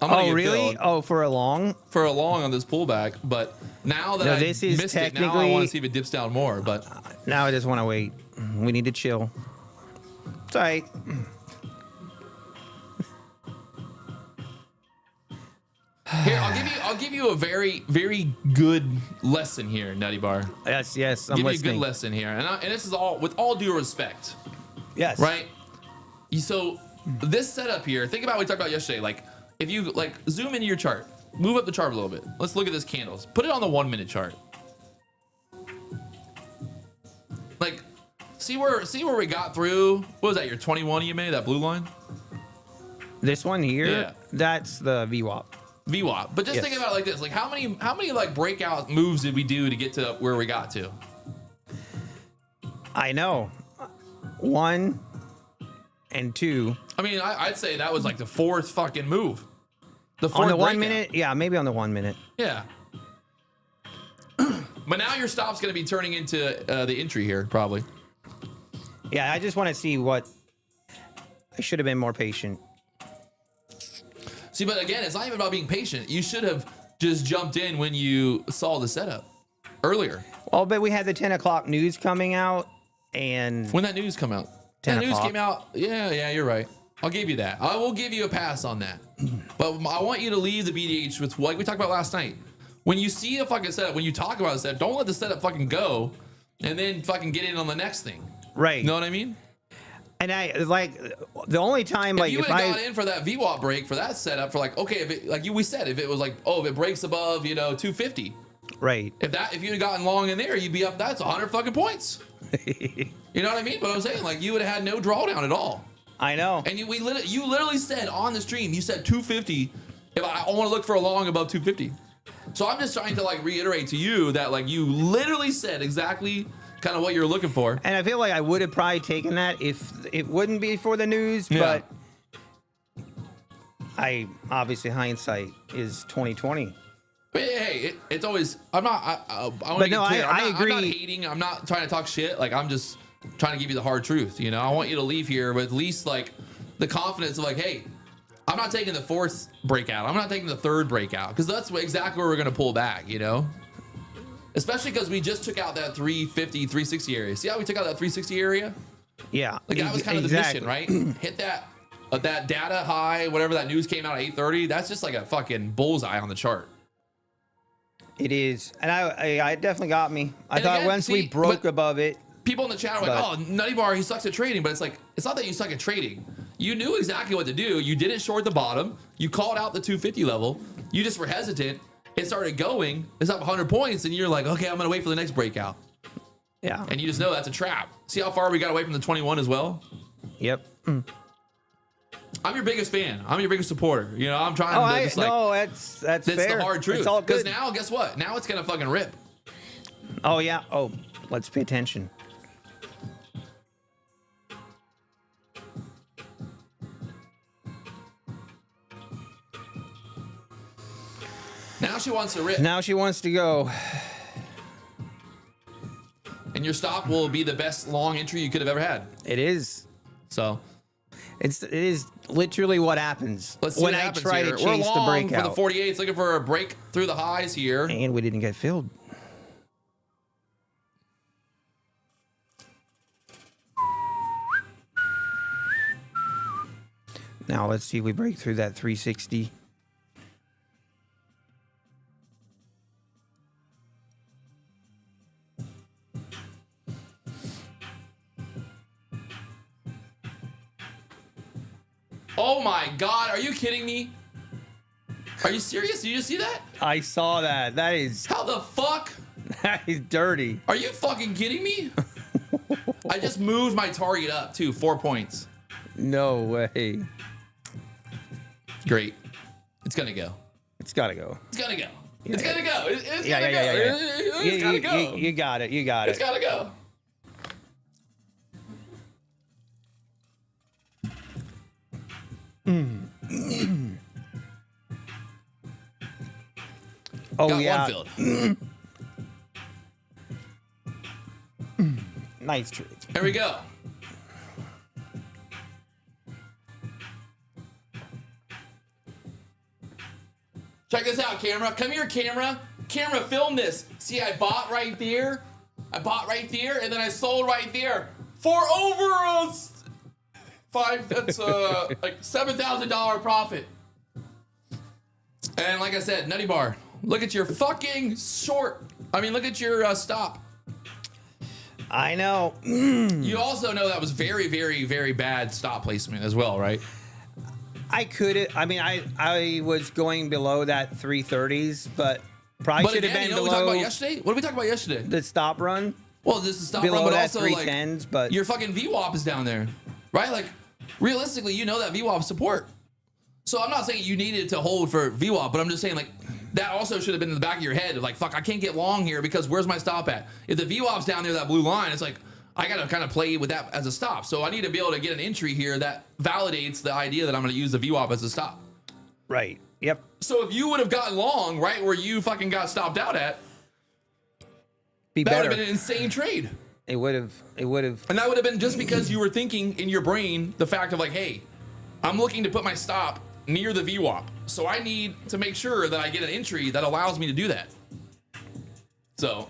I'm gonna Oh, get really? filled Oh, for a long? for a long on this pullback, but now that No, I this is missed it, now I technically- want to see if it dips down more. But Now I just want to wait. We need to chill. It's all right. here, I'll give you a very, very good lesson here, NUTTYBAR. Yes, I'm Give you a listening. good lesson here, and this is all with all due respect, Yes. right? So this setup here, think about what we talked about yesterday. Like if you like zoom into your chart, move up the chart a little bit. Let's look at this candles. Put it on the 1 minute chart. Like see where we got through. What was that? Your 21 you made, that blue line? This one here, Yeah. that's the VWAP. VWAP. But just Yes. think about it like this. Like how many like breakout moves did we do to get to where we got to? I know. 1 and 2. I mean, I'd say that was like the fourth fucking move. The fourth On the 1 breakout. minute? Yeah, maybe on the 1 minute. Yeah. But now your stop's going to be turning into the entry here, probably. Yeah, I just want to see what. I should have been more patient. See, but again, it's not even about being patient. You should have just jumped in when you saw the setup earlier. Well, but we had the 10 o'clock news coming out, and When that news come out. 10 That news o'clock. came out. Yeah, you're right. I'll give you that. I will give you a pass on that. But I want you to leave the BDH with like we talked about last night. When you see a fucking setup, when you talk about a setup, don't let the setup fucking go and then fucking get in on the next thing. right. You know what I mean? And I like the only time like you if would have I gone in for that VWAP break for that setup for like, okay, if it, like we said, if it was like, oh, if it breaks above, 250. right. If you'd have gotten long in there, you'd be up. That's 100 fucking points. You know what I mean? But I'm saying, like, you would have had no drawdown at all. I know. And you literally said on the stream, you said 250. If I want to look for a long above 250. So I'm just trying to like reiterate to you that like you literally said exactly kind of what you're looking for. And I feel like I would have probably taken that if it wouldn't be for the news, Yeah. but I obviously hindsight is 2020. But hey, it's always. I'm not. I want But to get no, clear. I I'm not agree. hating. I'm not trying to talk shit. Like I'm just trying to give you the hard truth. I want you to leave here with at least like the confidence of like, hey, I'm not taking the fourth breakout. I'm not taking the third breakout because that's exactly where we're going to pull back, you know? Especially because we just took out that 350, 360 area. See how we took out that 360 area? Yeah. Like that was kind of the mission, right? Hit that data high, whatever that news came out at 8:30. That's just like a fucking bullseye on the chart. It is. And I definitely got me. I thought again, once we broke above it. People in the chat are like, oh, NUTTYBAR, he sucks at trading. But it's like, it's not that you suck at trading. You knew exactly what to do. You didn't short the bottom. You called out the 250 level. You just were hesitant. It started going. It's up 100 points. And you're like, okay, I'm going to wait for the next breakout. Yeah. And you just know that's a trap. See how far we got away from the 21 as well? Yep. I'm your biggest fan. I'm your biggest supporter. You know, I'm trying to just like, no, that's that's fair. the hard truth. It's all Because good. now, guess what? Now it's going to fucking rip. Oh, yeah. Oh, let's pay attention. Now she wants to rip. Now she wants to go. And your stop will be the best long entry you could have ever had. It is. So It is literally what happens let's see when what I happens try here. to We're chase the long for the breakout. 48s, looking for a break through the highs here. And we didn't get filled. Now let's see if we break through that 360. Oh my God, are you kidding me? Are you serious? Did you just see that? I saw that. That is How the fuck? dirty. Are you fucking kidding me? I just moved my target up too, 4 points. No way. Great. It's gonna go. It's got to go. It's gonna go. It's gonna go. It's Yeah, gonna yeah, go. yeah, yeah. It's gotta go. You got it. You got It's it. gotta go. Oh, Got yeah. one filled. Nice trade. There we go. Check this out, camera. Come here, camera. Camera, film this. See, I bought right there. I bought right there, and then I sold right there for over that's like $7,000 profit. And like I said, NUTTYBAR, look at your fucking short. I mean, look at your stop. I know. You also know that was very, very, very bad stop placement as well, right? I could. I mean, I was going below that 330s, but probably But should have again, been you know what we talked below about yesterday? What did we talk about yesterday? the stop run. Well, this is stop Below run, but that also like 310s, but your fucking VWAP is down there, right? Like realistically, you know that VWAP support. So I'm not saying you needed to hold for VWAP, but I'm just saying like that also should have been in the back of your head of like, fuck, I can't get long here because where's my stop at? If the VWAP's down there, that blue line, it's like I gotta kind of play with that as a stop. So I need to be able to get an entry here that validates the idea that I'm gonna use the VWAP as a stop. right. Yep. So if you would have gotten long right where you fucking got stopped out at, Be that would better. have been an insane trade. It would have. It would have. And that would have been just because you were thinking in your brain the fact of like, hey, I'm looking to put my stop near the VWAP. So I need to make sure that I get an entry that allows me to do that. So,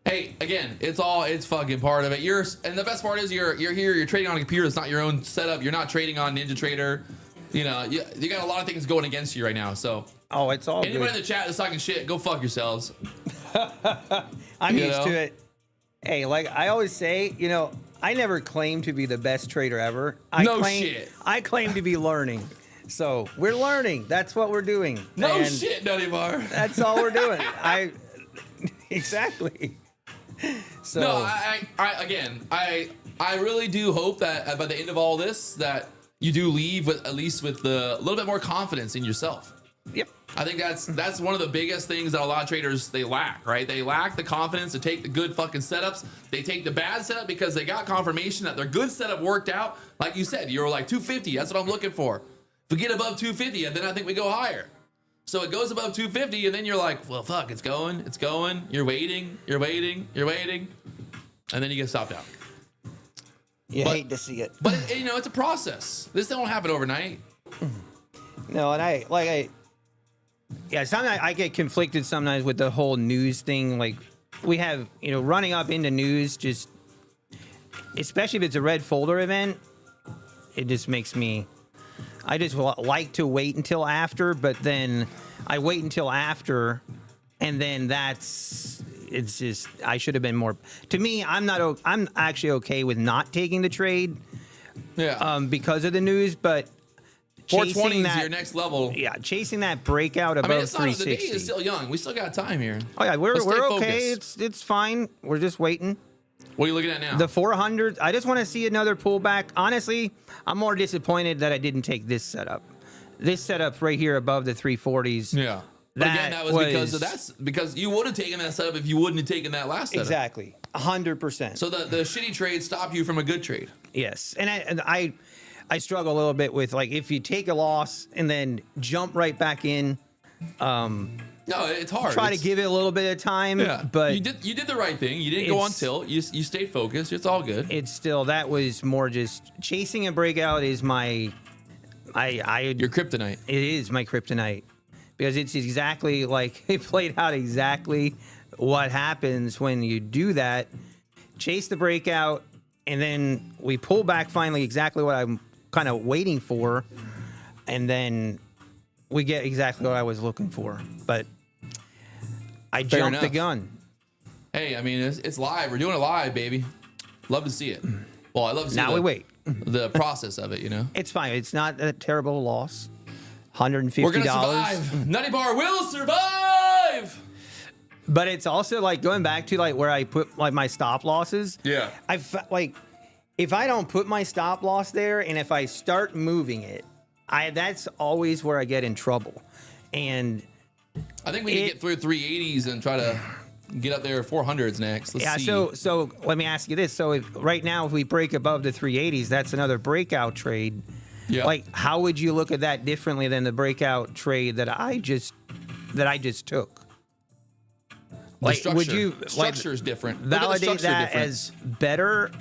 hey, again, it's fucking part of it. And the best part is you're here, you're trading on a computer. It's not your own setup. You're not trading on NinjaTrader. You know, you got a lot of things going against you right now. So Oh, it's all anyone in good. the chat that's talking shit, go fuck yourselves. I'm you used know? to it. Hey, like I always say, you know, I never claim to be the best trader ever. No shit. I claim to be learning. So we're learning. That's what we're doing. No And shit, NUTTYBAR. That's all we're doing. Exactly. So No, I really do hope that by the end of all this, that you do leave with at least with a little bit more confidence in yourself. yep. I think that's one of the biggest things that a lot of traders they lack, right? They lack the confidence to take the good fucking setups. They take the bad setup because they got confirmation that their good setup worked out. Like you said, you were like 250. That's what I'm looking for. If we get above 250, then I think we go higher. So it goes above 250, and then you're like, well, fuck, it's going. You're waiting, and then you get stopped out. You hate to see it. But you know, it's a process. This don't happen overnight. No, and sometimes I get conflicted sometimes with the whole news thing. Like we have, you know, running up into news, just especially if it's a red folder event, it just makes me. I just like to wait until after, but then I wait until after, and then it's just I should have been more. To me, I'm actually okay with not taking the trade, because of the news, but 420 is your next level. Yeah, chasing that breakout above 360. The day is still young. We still got time here. Oh yeah, we're okay. Focused. It's fine. We're just waiting. What are you looking at now? The 400. I just want to see another pullback. Honestly, I'm more disappointed that I didn't take this setup. This setup right here above the 340s. Yeah. But again, that was because you would have taken that setup if you wouldn't have taken that last setup. Exactly. 100%. So the shitty trade stopped you from a good trade. Yes. And I struggle a little bit with, like, if you take a loss and then jump right back in. No, it's hard. Try to give it a little bit of time. Yeah. But you did the right thing. You didn't go on tilt. You stayed focused. It's all good. It's still, that was more just chasing a breakout is my your kryptonite. It is my kryptonite. Because it's exactly like it played out exactly what happens when you do that. Chase the breakout, and then we pull back finally exactly what I'm kind of waiting for, and then we get exactly what I was looking for. But I jumped the gun. Hey, I mean, it's live. We're doing it live, baby. Love to see it. Well, I love to see now we wait. The process of it, you know? It's fine. It's not a terrible loss. $150. We're going to survive. NUTTYBAR will survive. But it's also like going back to like where I put like my stop losses. Yeah. Like if I don't put my stop loss there and if I start moving it, that's always where I get in trouble. And I think we can get through 380s and try to get up there 400s next. Let's see. So let me ask you this. So right now, if we break above the 380s, that's another breakout trade. Yeah. Like, how would you look at that differently than the breakout trade that I just took? Like, would you structure is different? Validate that as better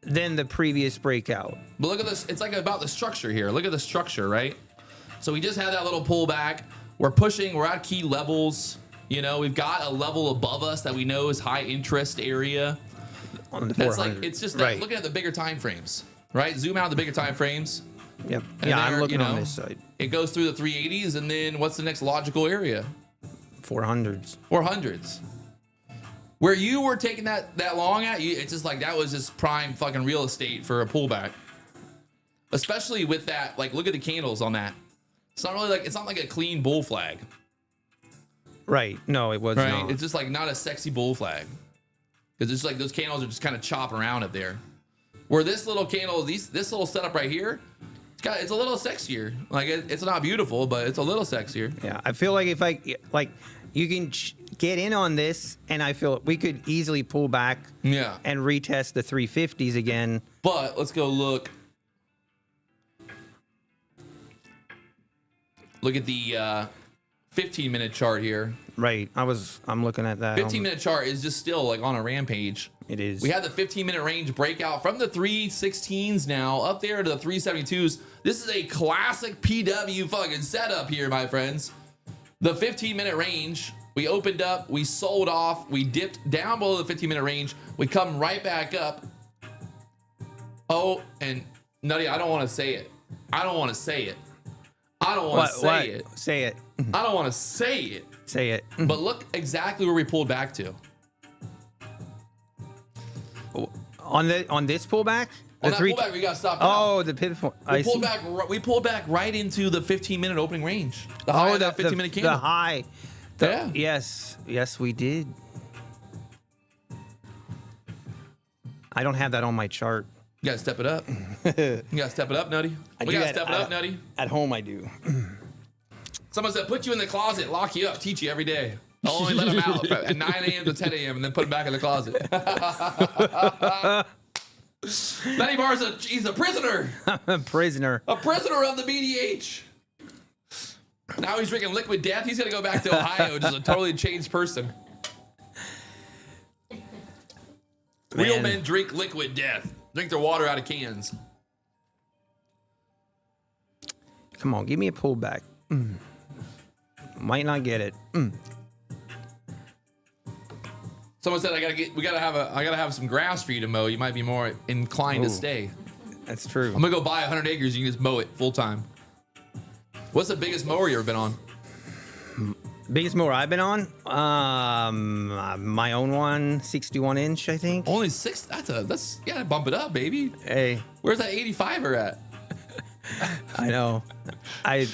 than the previous breakout? But look at this. It's like about the structure here. Look at the structure, right? So we just had that little pullback. We're pushing. We're at key levels. You know, we've got a level above us that we know is high interest area. On the 400. That's like, it's just like looking at the bigger time frames, right? Zoom out the bigger time frames. Yep. And yeah, there, I'm looking on this side. It goes through the 380s, and then what's the next logical area? 400s. 400s. Where you were taking that long at, it's just like that was just prime fucking real estate for a pullback. Especially with that, like, look at the candles on that. It's not really like, it's not like a clean bull flag. Right. No, it was right? not. It's just like not a sexy bull flag. Because it's like those candles are just kind of chopping around up there. Where this little candle, this little setup right here, it's a little sexier. Like it's not beautiful, but it's a little sexier. Yeah, I feel like if you can get in on this, and I feel we could easily pull back. Yeah. And retest the 350s again. But let's go look. Look at the 15-minute chart here. Right. I'm looking at that. 15-minute chart is just still like on a rampage. It is. We had the 15-minute range breakout from the 316s now up there to the 372s. This is a classic PW fucking setup here, my friends. The 15-minute range, we opened up, we sold off, we dipped down below the 15-minute range. We come right back up. Oh, and Nutty, I don't want to say it. I don't want to say it. I don't want to say it. Say it. I don't want to say it. Say it. But look exactly where we pulled back to. On this pullback? On that pullback, we got stopped. Oh, the pivot point. We pulled back right into the 15-minute opening range. The high of that 15-minute candle. The high. Yeah. Yes, we did. I don't have that on my chart. You gotta step it up. You gotta step it up, Nutty. We gotta step it up, Nutty. At home, I do. Someone said, put you in the closet, lock you up, teach you every day. I'll only let them out at 9 a.m. to 10 a.m. and then put them back in the closet. NUTTYBAR's he's a prisoner. A prisoner. A prisoner of the BDH. Now he's drinking liquid death. He's gonna go back to Ohio, just a totally changed person. Real men drink liquid death. drink their water out of cans. Come on, give me a pullback. Might not get it. Someone said we gotta have some grass for you to mow. You might be more inclined to Ooh. stay. That's true. I'm gonna go buy 100 acres. You can just mow it full time. What's the biggest mower you ever been on? Biggest mower I've been on? My own one, 61 inch, I think. Only 6. That's you gotta bump it up, baby. Hey, Where's that 85er at? I know.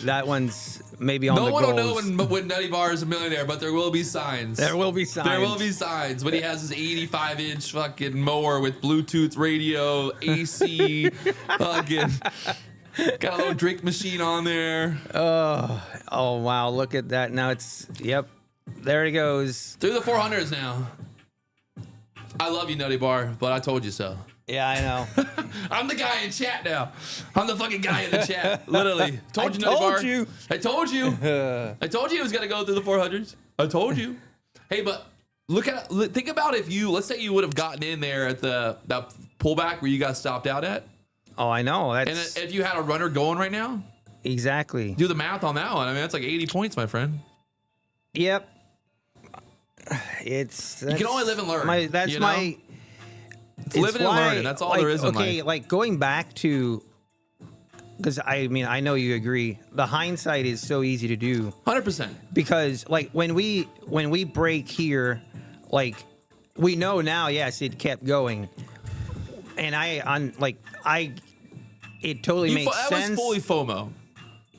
That one's maybe on No the one will know goals. when Nutty Bar is a millionaire, but there will be signs. There will be signs. There will be signs when he has his 85-inch fucking mower with Bluetooth radio, AC, fucking got a little drink machine on there. Oh, wow. Look at that. Now it's, yep. There it goes. Through the 400s now. I love you, Nutty Bar, but I told you so. Yeah, I know. I'm the guy in chat now. I'm the fucking guy in the chat. Literally. Told you, Nutty told Bar. you. I told you. I told you it was going to go through the 400s. I told you. Hey, but think about if let's say you would have gotten in there at that pullback where you got stopped out at. Oh, I know. And That's if you had a runner going right now, exactly. do the math on that one. I mean, that's like 80 points, my friend. Yep. You can only live and learn. That's you know? my. It's living and learning. That's all there is in okay, life. like going back to, because I mean, I know you agree. The hindsight is so easy to do 100%. because, like, when we break here, like, we know now. Yes, it kept going, and it totally makes That sense. was fully FOMO.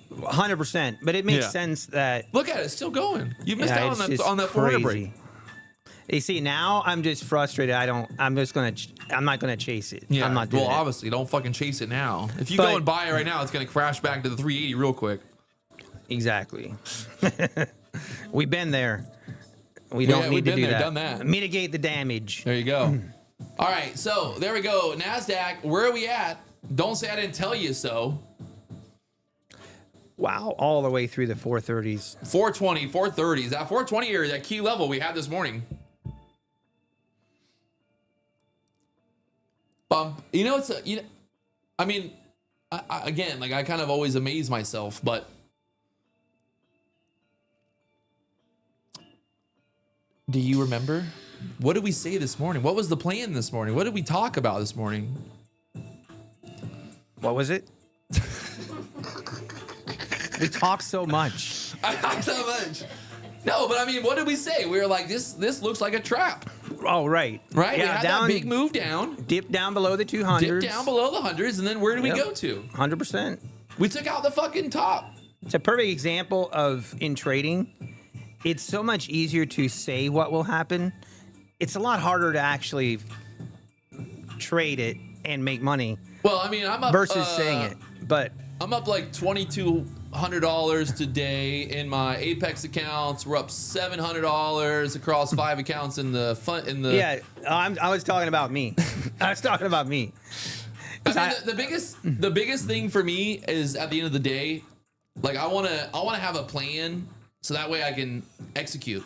100%, but it makes Yeah. sense that Look at it. It's still going. You missed yeah, out it's on just that 400 break. crazy. You see, now I'm just frustrated. I'm not gonna chase it. Yeah. I'm not doing well, it. obviously, don't fucking chase it now. If you But- go and buy it right now, it's going to crash back to the 380 real quick. Exactly. We've been there. We don't we've need to been do there, that. done that. Mitigate the damage. There you go. All right. So there we go. NASDAQ, where are we at? Don't say I didn't tell you so. Wow, all the way through the 430s. 420, 430s. That 420 area, that key level we had this morning. You know, I mean, again, like I kind of always amaze myself, but do you remember? What did we say this morning? What was the plan this morning? What did we talk about this morning? What was it? We talk so much. I talk so much. No, but I mean, what did we say? We were like, this looks like a trap, Oh, right. right? Yeah, we had down, that big move down, dip down below the 200s. dip down below the hundreds, and then where did we Yep. go to? 100%. We took out the fucking top. It's a perfect example of in trading. It's so much easier to say what will happen. It's a lot harder to actually trade it and make money Well, I mean, I'm up versus saying it. But I'm up like $2,200 today in my Apex accounts. We're up $700 across 5 accounts in the fun in the. yeah, I was talking about me. I was talking about me. I mean, the biggest thing for me is at the end of the day, like I wanna have a plan so that way I can execute.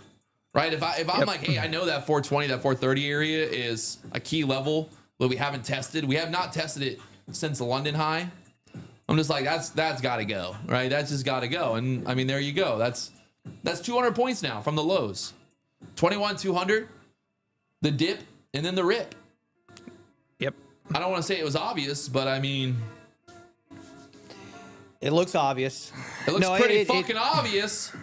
Right? If I'm like, hey, I know that 420, that 430 area is a key level, but we haven't tested. We have not tested it since the London high. I'm just like, that's got to go, right? That's just got to go. And I mean, there you go. That's 200 points now from the lows. 21,200, the dip, and then the rip. Yep. I don't want to say it was obvious, but I mean, It looks obvious. it looks No, pretty fucking obvious.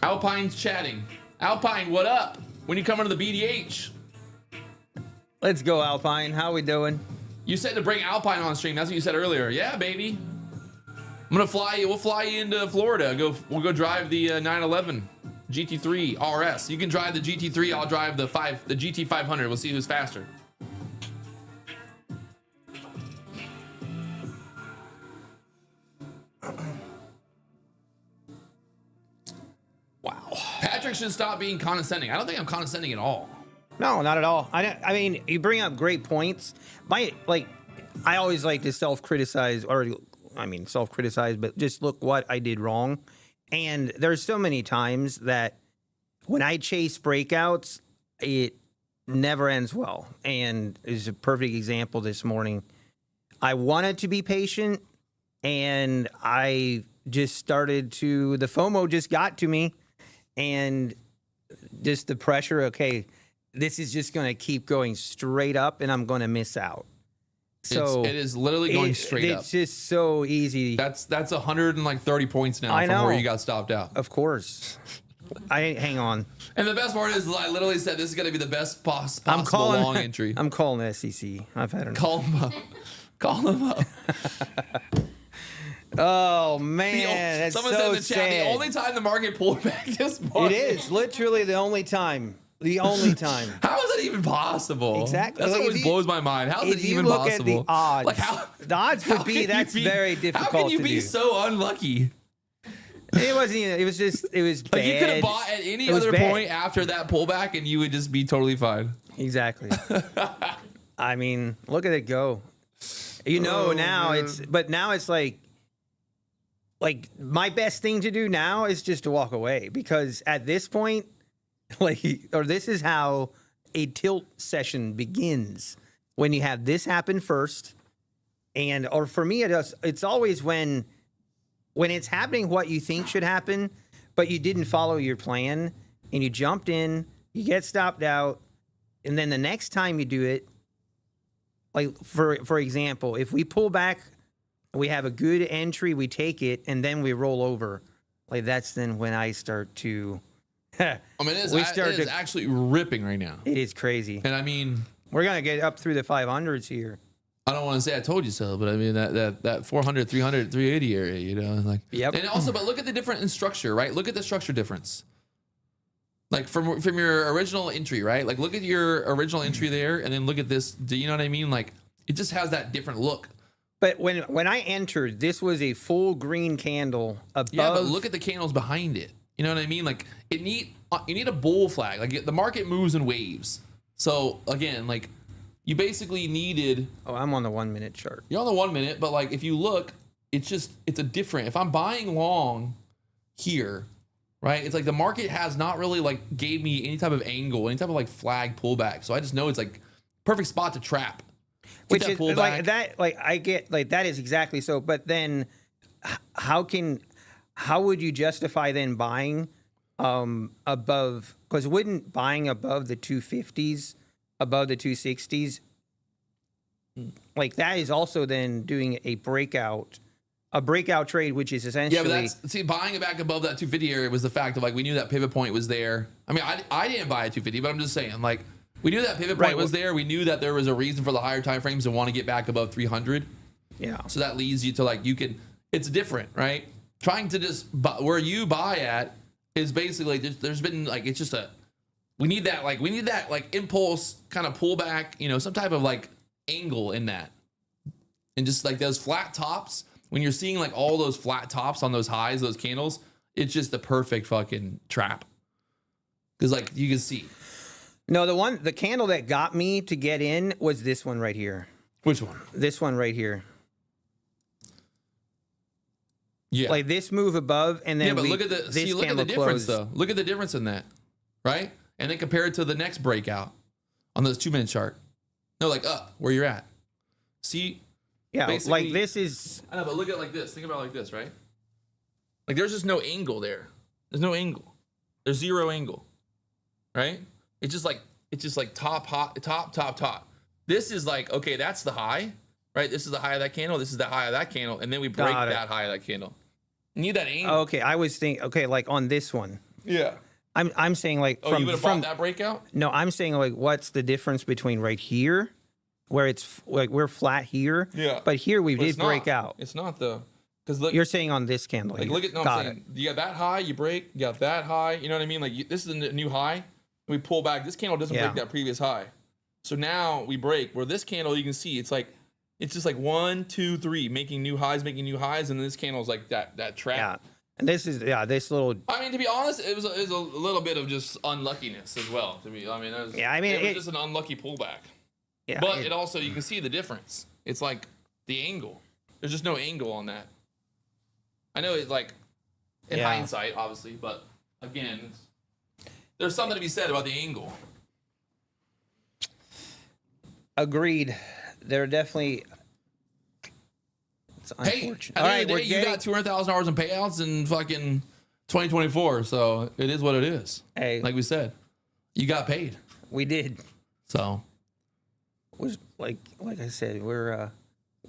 Alpine's chatting. Alpine, what up? When you coming to the BDH? Let's go, Alpine. How we doing? You said to bring Alpine on stream. That's what you said earlier. Yeah, baby. I'm gonna fly you. We'll fly you into Florida. We'll go drive the 911 GT3 RS. You can drive the GT3. I'll drive the GT 500. We'll see who's faster. Wow. Patrick should stop being condescending. I don't think I'm condescending at all. No, not at all. I mean, you bring up great points. I always like to self-criticize, but just look what I did wrong. And there's so many times that when I chase breakouts, never ends well. And is a perfect example this morning. I wanted to be patient, and I just started to, the FOMO just got to me, and just the pressure, okay, this is just going to keep going straight up, and I'm going to miss out. So it is literally going straight up. It's just so easy. That's 130 points now I from know. where you got stopped out. Of course. Hang on. And the best part is I literally said this is going to be the best possible long entry. I'm calling the SEC. I've had enough. Call him up. Call him up. Oh man, that's Someone so said in the chat, sad. the only time the market pulled back this morning. It is literally the only time. The only time. How is that even possible? Exactly. That's Like, always blows my mind. How is it If you even look possible? at the odds, Like how the odds how would be can you that's very difficult How can you to be do. so unlucky? It wasn't even. It was just. It was bad. Like you could have bought at any It was other bad. point after that pullback, and you would just be totally fine. Exactly. I mean, look at it go. You know, now man. it's like my best thing to do now is just to walk away, because at this point, this is how a tilt session begins, when you have this happen first, or for me, it's always when it's happening what you think should happen, but you didn't follow your plan and you jumped in, you get stopped out, and then the next time you do it, like for example, if we pull back, we have a good entry, we take it, and then we roll over. Like that's then when I start to. I mean, it is actually ripping right now. It is crazy, And I mean, we're gonna get up through the 500s here. I don't want to say I told you so, but I mean that 400, 300, 380 area, you know, like. Yep. And also, but look at the difference in structure, right? Look at the structure difference. Like from your original entry, right? Like look at your original entry there, and then look at this. Do you know what I mean? Like it just has that different look. But when I entered, this was a full green candle above. Yeah, but look at the candles behind it. You know what I mean? Like you need a bull flag. Like the market moves in waves. So again, like you basically needed. Oh, I'm on the 1 minute chart. You're on the 1 minute, but like if you look, it's a different. If I'm buying long here, right? It's like the market has not really like gave me any type of angle, any type of like flag pullback. So I just know it's like perfect spot to trap. Get Which that is pullback. like that. Like I get like that is exactly so. But then, how would you justify then buying above? Because wouldn't buying above the 250s, above the 260s, like that is also then doing a breakout trade, which is essentially. Yeah, but buying it back above that 250 area was the fact of like we knew that pivot point was there. I mean, I didn't buy at 250, but I'm just saying like we knew that pivot point was there. We knew that there was a reason for the higher time frames to want to get back above 300. Yeah. So that leads you to like it's different, right? Trying to just where you buy at is basically there's been like it's just we need that like impulse kind of pullback, you know, some type of like angle in that, and just like those flat tops. When you're seeing like all those flat tops on those highs, those candles, it's just the perfect fucking trap. Because like you can see. No, the candle that got me to get in was this one right here. Which one? This one right here. Yeah. Like this move above, and then but look at the difference closed. though. Look at the difference in that, right? And then compare it to the next breakout on this 2 minute chart. No, like up where you're at. See. Yeah, Basically, like this is. I know, but look at it like this. Think about it like this, right? Like there's just no angle there. There's no angle. There's zero angle, right? It's just like top. This is like, okay, that's the high, right? This is the high of that candle. This is the high of that candle, and then we break that high of that candle. You need that angle. Okay, I was thinking. Okay, like on this one. Yeah. I'm saying like Oh, you would have bought that breakout? No, I'm saying like what's the difference between right here, where it's like we're flat here, but here we did break out. It's not though, because look. You're saying on this candle. Like here. look at no, Got I'm saying you got that high, you break. You got that high. You know what I mean? Like this is a new high. We pull back. This candle doesn't break that previous high. So now we break. Where this candle, you can see it's just like 1, 2, 3, making new highs, and then this candle is like that trap. Yeah, and this is this little. I mean, to be honest, it was a little bit of just unluckiness as well. To me, I mean, it was just an unlucky pullback. Yeah, but it also, you can see the difference. It's like the angle. There's just no angle on that. I know it's like in hindsight, obviously, but again, there's something to be said about the angle. Agreed. They're definitely. It's Hey, unfortunate. at the end of the day, you got $200,000 in payouts in fucking 2024. So it is what it is. Hey, Like we said, you got paid. we did. So Was like I said, we're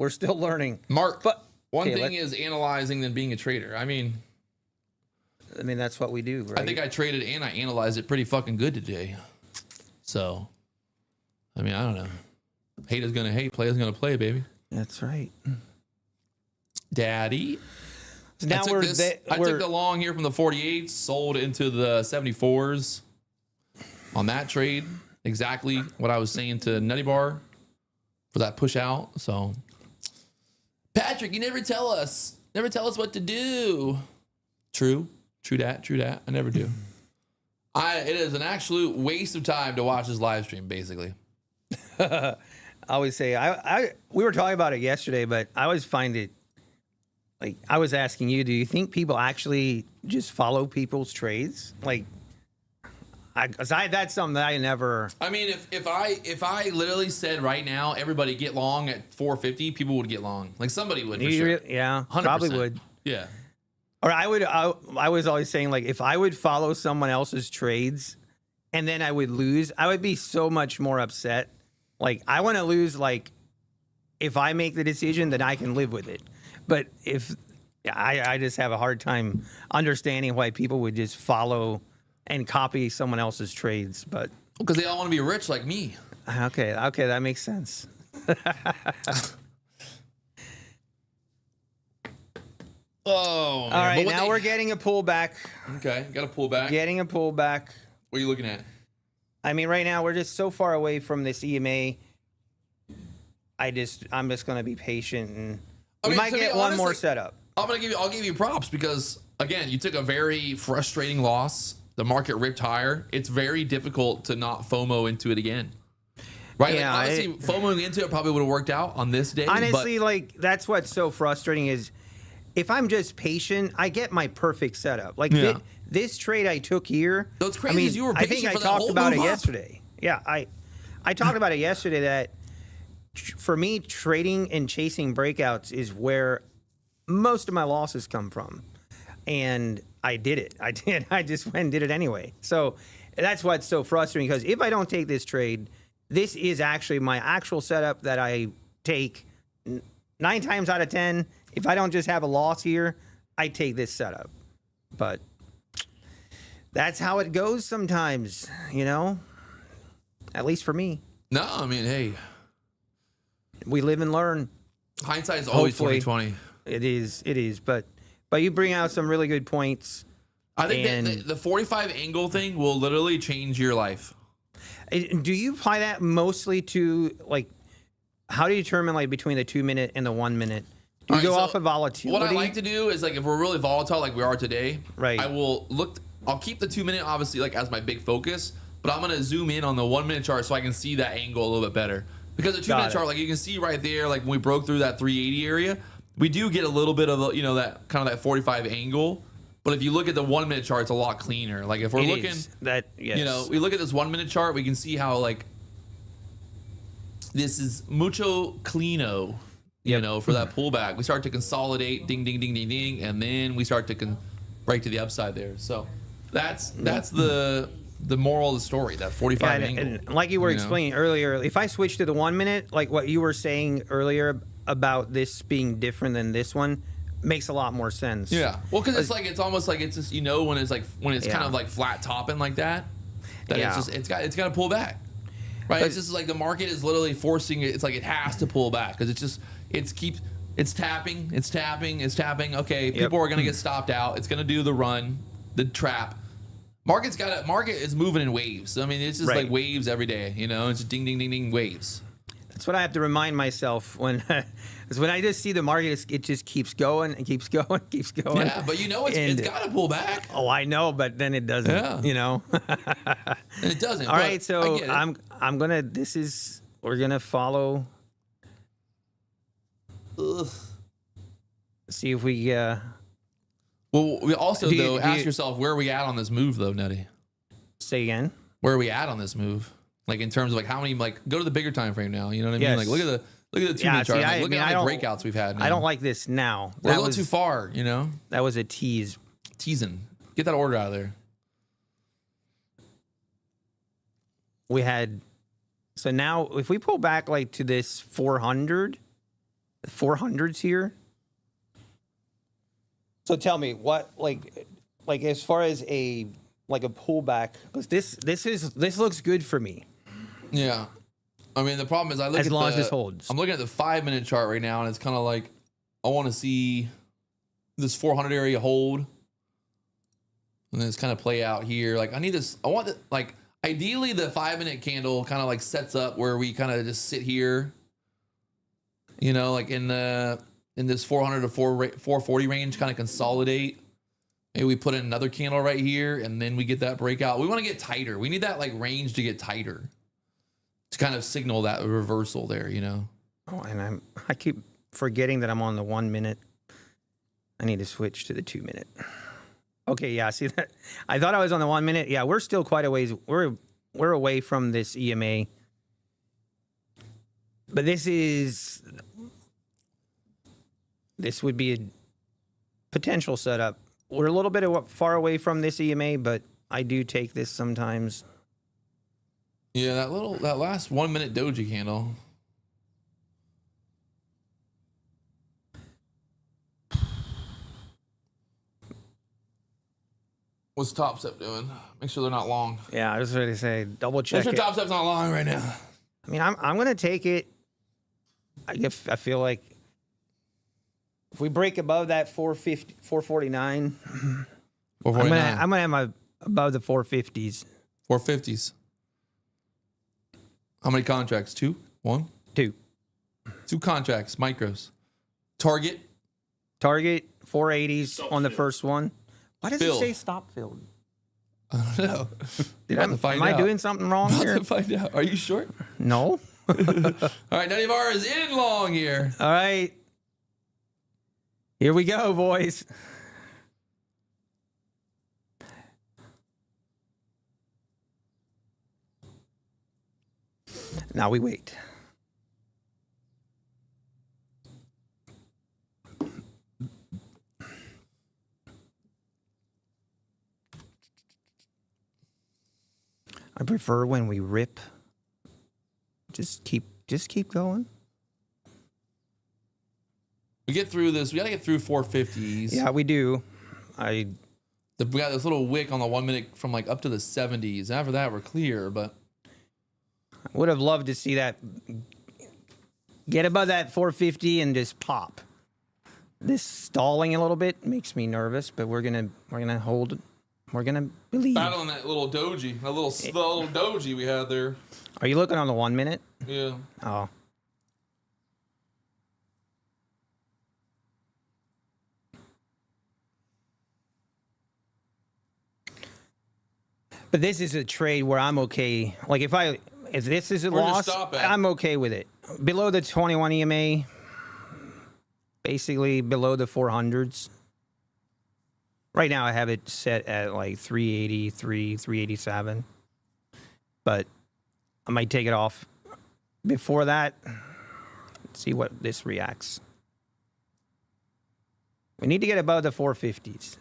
still learning. Mark, But one okay, thing is analyzing than being a trader. I mean, that's what we do, right? I think I traded and I analyzed it pretty fucking good today. So, I mean, I don't know. Hate is gonna hate, play is gonna play, baby. That's right. Daddy. So now I took the long here from the 48s, sold into the 74s on that trade. Exactly what I was saying to NUTTYBAR for that push out. So, Patrick, you never tell us what to do. True that. I never do. It is an absolute waste of time to watch this live stream, basically. I always say we were talking about it yesterday, but I always find it like I was asking you, do you think people actually just follow people's trades? Like, that's something that I never. I mean, if I literally said right now, everybody get long at 450, people would get long. Like somebody would for sure. Yeah, 100%. probably would. Yeah. Or I was always saying, like, if I would follow someone else's trades and then I would lose, I would be so much more upset. Like, I want to lose, like, if I make the decision, then I can live with it. But I just have a hard time understanding why people would just follow and copy someone else's trades. But Because they all want to be rich like me. okay, that makes sense. Oh, man. All right, now we're getting a pullback. Okay, got to pull back. Getting a pullback. What are you looking at? I mean, right now we're just so far away from this EMA. I'm just going to be patient, and we might get one more setup. I'll give you props because again, you took a very frustrating loss. The market ripped higher. It's very difficult to not FOMO into it again. Right? Yeah, like, honestly, FOMOing into it probably would have worked out on this day. Honestly, like that's what's so frustrating is if I'm just patient, I get my perfect setup. Like this trade I took here. That's crazy. You were patient I think I for that talked whole about it move up. yesterday. Yeah, I talked about it yesterday that for me, trading and chasing breakouts is where most of my losses come from. And I did it. I just went and did it anyway. So that's what's so frustrating because if I don't take this trade, this is actually my actual setup that I take 9 times out of 10. If I don't just have a loss here, I take this setup. But that's how it goes sometimes, you know, at least for me. No, I mean, hey, we live and learn. hindsight is always Hopefully. 2020. It is. But you bring out some really good points. I think the 45 angle thing will literally change your life. Do you apply that mostly to, like, how do you determine, like, between the 2 minute and the 1 minute? Do you go off of volatility? What I like to do is, like, if we're really volatile like we are today, Right. I'll keep the 2 minute obviously like as my big focus, but I'm gonna zoom in on the 1 minute chart so I can see that angle a little bit better. Because the 2 minute chart, like you can see right there, like when we broke through that 380 area, we do get a little bit of that kind of that 45 angle. But if you look at the 1 minute chart, it's a lot cleaner. Like if we're looking, we look at this 1 minute chart, we can see how like this is mucho cleano, for that pullback. We start to consolidate, ding, ding, ding, ding, ding, and then we start to break to the upside there. So that's the moral of the story, that 45 angle. And like you were explaining earlier, if I switch to the 1 minute, like what you were saying earlier about this being different than this one, makes a lot more sense. Yeah. Well, because it's almost like it's just when it's kind of like flat topping like that it's got to pull back, right? It's just like the market is literally forcing it. It's like it has to pull back because it's tapping. Okay, people are gonna get stopped out. It's gonna do the run, the trap. Market is moving in waves. I mean, it's just like waves every day. It's just ding, ding, ding, ding, waves. That's what I have to remind myself when I just see the market, it just keeps going and keeps going, keeps going. Yeah, but it's got to pull back. Oh, I know, but then it doesn't. Yeah. And it doesn't. All right, so we're gonna follow. Ugh. See if we. Well, we also ask yourself, where are we at on this move, though, Nutty? Say again. Where are we at on this move? Like in terms of like how many, like go to the bigger time frame now. You know what I mean? Yes. Like look at the 2 Yeah, minute chart. see, Like, I look mean, at I how many don't- breakouts we've had. Now. I don't like this now. We're a That little was too far, you know? that was a tease. Teasing. Get that order out of there. We had so now if we pull back like to this 400s here. So tell me what like as far as a pullback, because this looks good for me. Yeah. I mean, the problem is I look As at long the, as this holds. I'm looking at the 5 minute chart right now, and it's kind of like I want to see this 400 area hold, and then it's kind of play out here. Like I need this. I want like ideally the 5 minute candle kind of like sets up where we kind of just sit here. You know, like in this 400 to 440 range, kind of consolidate. Maybe we put in another candle right here, and then we get that breakout. We want to get tighter. We need that like range to get tighter to kind of signal that reversal there, you know? Oh, and I keep forgetting that I'm on the 1 minute. I need to switch to the 2 minute. Okay, yeah, see that? I thought I was on the 1 minute. Yeah, we're still quite a ways. We're away from this EMA. But this would be a potential setup. We're a little bit far away from this EMA, but I do take this sometimes. Yeah, that last 1 minute doji candle. What's Top Step doing? Make sure they're not long. Yeah, I was ready to say double Make check sure it. Top Step's not long right now. I mean, I'm going to take it. I feel like if we break above that 450, 449, 449. I'm gonna have my above the 450s. 450s. How many contracts? 2? 1? 2. 2 contracts, micros. Target. 480s Stop on the field. first one. Why does Filled. it say stop filled? I don't know. Am I doing something wrong About here? to find out. Are you sure? No. All right, NUTTYBAR is in long here. All right. Here we go, boys. Now we wait. I prefer when we rip. Just keep going. We get through this. We got to get through 450s. Yeah, we do. We got this little wick on the 1 minute from like up to the 70s. After that, we're clear, but Would have loved to see that get above that 450 and just pop. This stalling a little bit makes me nervous, but we're gonna hold. We're gonna believe. battling that little doji, that little doji we had there. Are you looking on the 1 minute? Yeah. Oh. But this is a trade where I'm okay. Like if this is a Where'd you loss, stop at? I'm okay with it. Below the 21 EMA, basically below the 400s. Right now I have it set at like 383, 387. But I might take it off before that. See what this reacts. We need to get above the 450s.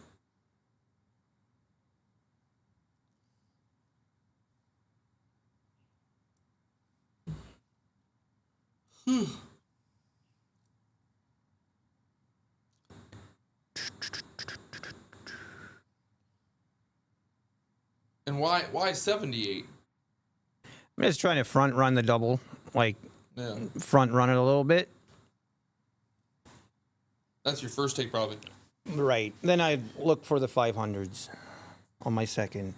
And why 78? I'm just trying to front run the double, like Yeah. front run it a little bit. That's your first take profit. Right. Then I look for the 500s on my second.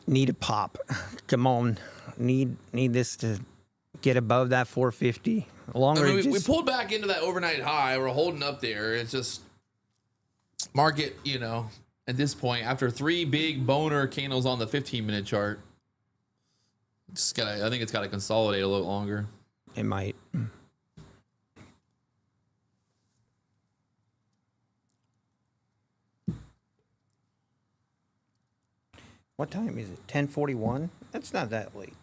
Need a pop. Come on. Need this to get above that 450. Longer. I mean, it we just- pulled back into that overnight high. We're holding up there. It's just market, and at this point, after 3 big boner candles on the 15-minute chart, I think it's got to consolidate a little longer. It might. What time is it? 10:41? That's not that late.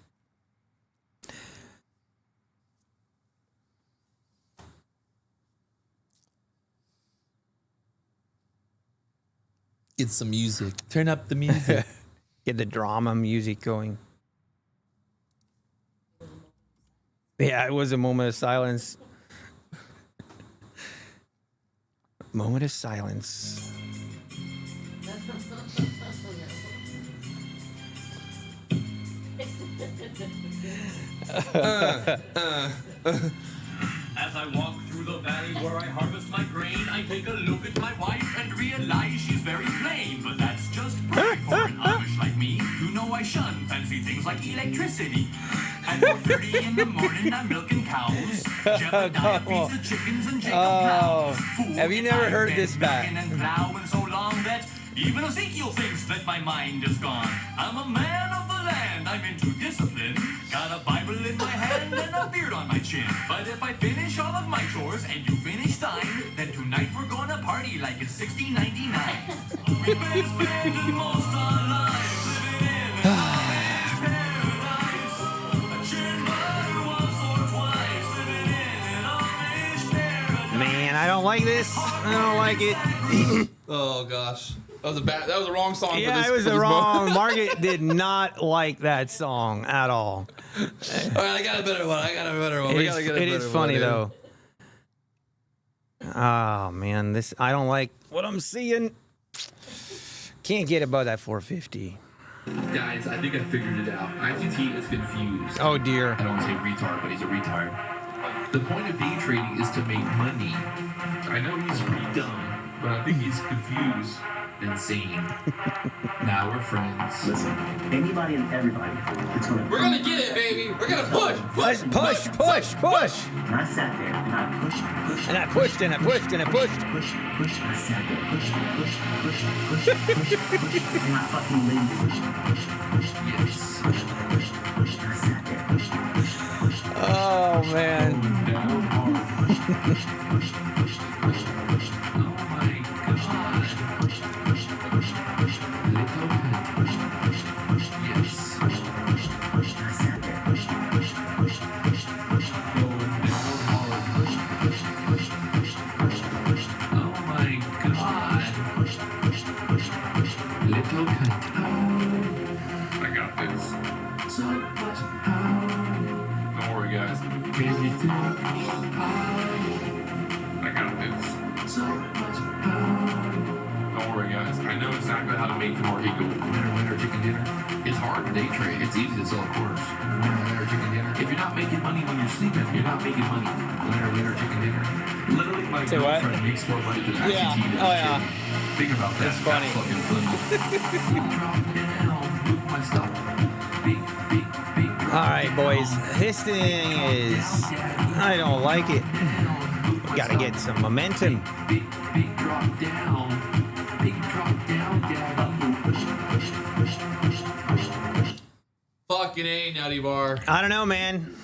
Get some music. Turn up the music. Get the drama music going. Yeah, it was a moment of silence. Moment of silence. As I walk through the valley where I harvest my grain, I take a look at my wife and realize she's very plain. But that's just perfect for an Amish like me. You know I shun fancy things like electricity. At 4:30 in the morning, I'm milking cows. Jeopardizing feeds the chickens and Jacob plows. Have you never heard this back? And plowing so long that even Ezekiel thinks that my mind is gone. I'm a man of the land, I'm into discipline. Got a Bible in my hand and a beard on my chin. But if I finish all of my chores and you finish thine, then tonight we're gonna party like it's 1699. We've been spending most our lives living in an Amish paradise. I churned butter once or twice, living in an Amish paradise. Man, I don't like this. I don't like it. Oh gosh, that was the wrong song. Yeah, for this, it was for the this wrong. Margaret did not like that song at all. All right, I got a better one. It is funny though. Oh man, I don't like what I'm seeing. Can't get above that 450. Guys, I think I figured it out. ITT is confused. Oh dear. I don't want to say retard, but he's a retard. The point of day trading is to make money. I know he's pretty dumb, but I think he's confused and sane. Now we're friends. Listen, anybody and everybody that's gonna. We're gonna get it, baby. We're gonna push. Push. And I sat there and I pushed. And I pushed and I pushed and I pushed. Push. I sat there, push. And I fucking laid push. Yes. And I sat there, push. Oh man. Down hard. Oh my god. Little bit. Yes. And I sat there, push. Going down hard. Oh my god. Little bit. I got this. So much power. Don't worry, guys. Can you take I got this. So much power. Don't worry, guys. I know exactly how to make the market go winner, chicken dinner. It's hard to day trade. It's easy to sell quarters. Winner, chicken dinner. If you're not making money when you're sleeping, you're not making money. Winner, chicken dinner. Literally, my Say what? girlfriend makes more money than ICT Yeah. does. Oh, yeah. Think about that. It's funny. That's fucking funny. Drop down. Move my stop. Big. All right, boys. This thing is. I don't like it. Got to get some momentum. Big drop down. Big drop down, daddy. Fucking A, Nutty Bar. I don't know, man.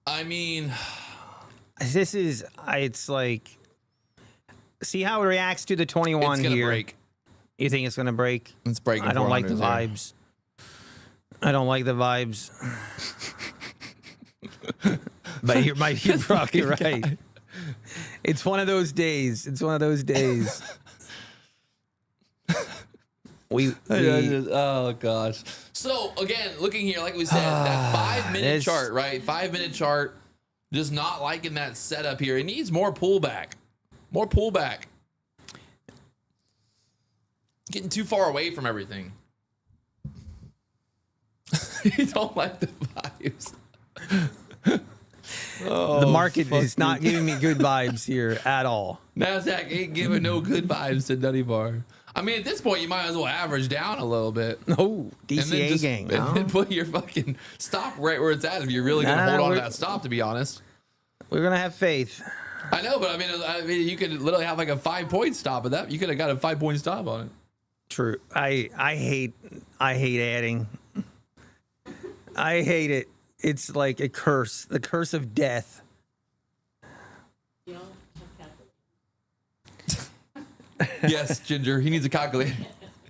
I mean, This is. It's like. See how it reacts to the 21 it's gonna here. break. You think it's gonna break? It's breaking. I don't like the 400s here. vibes. I don't like the vibes. But you might be probably right. It's one of those days. We Oh gosh. So again, looking here, like we said, that 5-minute this- chart, right? 5-minute chart. Just not liking that setup here. It needs more pullback. Getting too far away from everything. You don't like the vibes. the market is not giving me good vibes here at all. NASDAQ ain't giving no good vibes to Nutty Bar. I mean, at this point, you might as well average down a little bit. Oh, DCA gang. And huh? then put your fucking stop right where it's at if you're really going to Nah, hold on to we're- that stop, to be honest. We're gonna have faith. I know, but I mean, you could literally have like a 5-point stop of that. You could have got a 5-point stop on it. True. I hate adding. I hate it. It's like a curse. The curse of death. Yes, Ginger. He needs a calculator.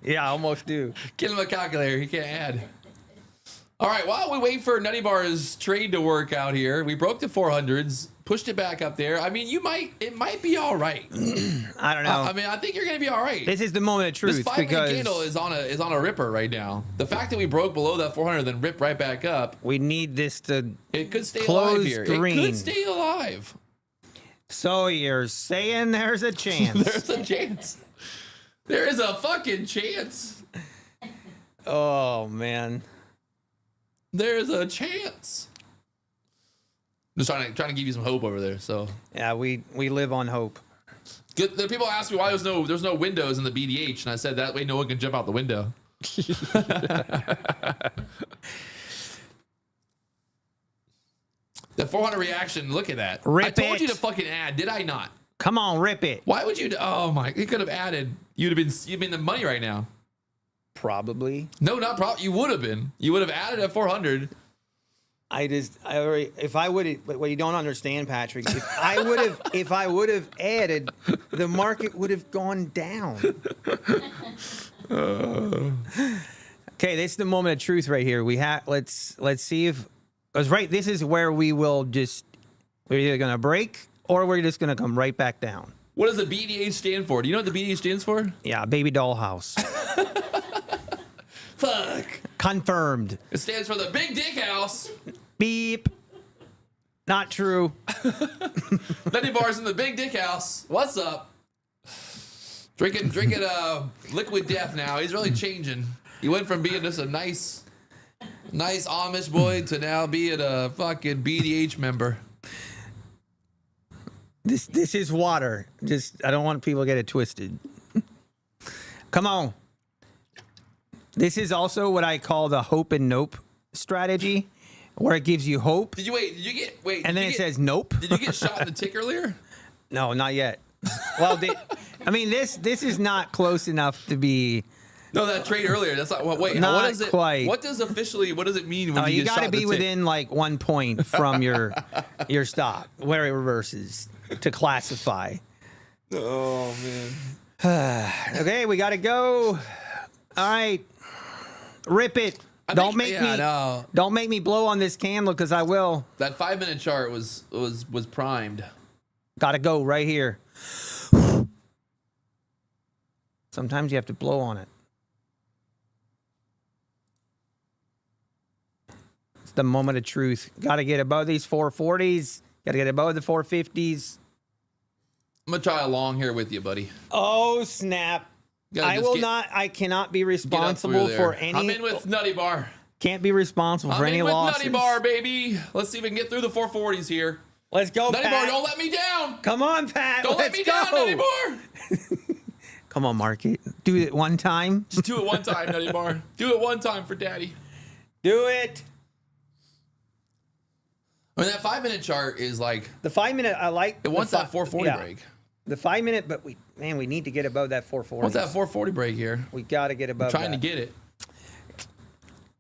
Yeah, I almost do. Get him a calculator. He can't add. All right. While we wait for NUTTYBAR's trade to work out here, we broke the 400s, pushed it back up there. I mean, it might be all right. I don't know. I mean, I think you're going to be all right. This is the moment of truth. This 5-minute candle is on a ripper right now. The fact that we broke below that 400, then ripped right back up. We need this to It could stay close alive here. green. It could stay alive. So you're saying there's a chance? There's a chance. There is a fucking chance. Oh man. There's a chance. Just trying to give you some hope over there. So Yeah, we live on hope. good. The people ask me why there's no windows in the BDH, and I said that way no one can jump out the window. The 400 reaction. Look at that. Rip I told it. you to fucking add. Did I not? Come on, rip it. Why would you? Oh my! You could have added. You'd been the money right now. Probably. No, not probably. You would have been. You would have added at 400. If I would have, what you don't understand, Patrick, if I would have added, the market would have gone down. Okay, this is the moment of truth right here. Let's see if, because this is where we're either gonna break or we're just gonna come right back down. What does the BDH stand for? Do you know what the BDH stands for? Yeah, baby doll house. Fuck. Confirmed. It stands for the Big Dick House. Beep. Not true. NUTTYBAR's in the Big Dick House. What's up? Drinking liquid death now. He's really changing. He went from being just a nice Amish boy to now being a fucking BDH member. This is water. I don't want people to get it twisted. Come on. This is also what I call the hope and nope strategy, where it gives you hope. Did you get And then it says nope. Did you get shot in the tick earlier? No, not yet. Well, this is not close enough to be. No, that trade earlier. That's not. Wait, Not what is it? quite. What does it mean when You get got shot to in the be tick? within like 1 point from your stop where it reverses to classify. Oh man. Okay, we got to go. All right, rip it. Don't make me blow on this candle because I will. That 5-minute chart was primed. Got to go right here. Sometimes you have to blow on it. It's the moment of truth. Got to get above these 440s. Got to get above the 450s. I'm gonna try along here with you, buddy. Oh snap! I cannot be responsible for any. I'm in with NUTTYBAR. Can't be responsible for any losses. NUTTYBAR, baby. Let's see if we can get through the 440s here. Let's go, NUTTYBAR, Pat. don't let me down. Come on, Pat. Don't let Let's me go. down, NUTTYBAR. Come on, market. Do it one time. Just do it one time, NUTTYBAR. Do it one time for daddy. Do it. I mean, that 5-minute chart is like, The 5-minute, I like. it wants that 440 break. The 5-minute, but we need to get above that 440. What's that 440 break here? We got to get above. Trying to that. get it.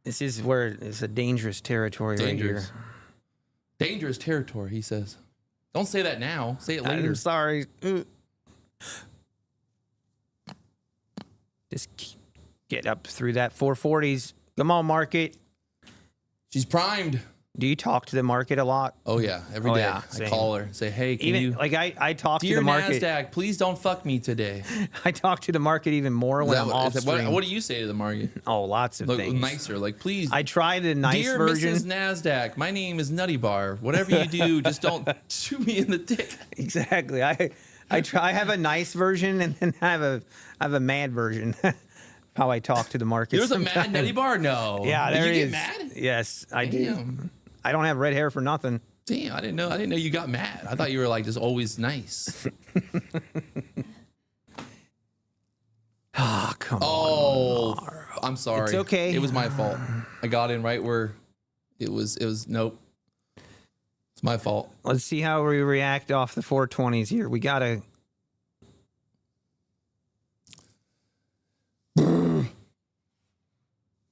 This is where it's a dangerous territory Dangerous. right here. Dangerous territory, he says. Don't say that now. Say it later. I'm sorry. Just get up through that 440s. Come on, market. She's primed. Do you talk to the market a lot? Oh yeah, every day. yeah, I same. call her, say, hey, can Even you? like I talk to Dear the market. NASDAQ, please don't fuck me today. I talk to the market even more when I'm off stream. What do you say to the market? Oh, lots of Look, things. nicer, like please. I tried the nice Dear version. Mrs. NASDAQ, my name is NUTTYBAR. Whatever you do, just don't shoot me in the dick. Exactly. I have a nice version and then I have a mad version. How I talk to the market. There's a mad sometimes. NUTTYBAR? No. Yeah, Did there you is. get mad? Yes, I Damn. do. I don't have red hair for nothing. Damn, I didn't know you got mad. I thought you were like just always nice. Oh, come on. Oh, I'm sorry. It's okay. It was my fault. I got in right where it was nope. It's my fault. Let's see how we react off the 420s here. We got to...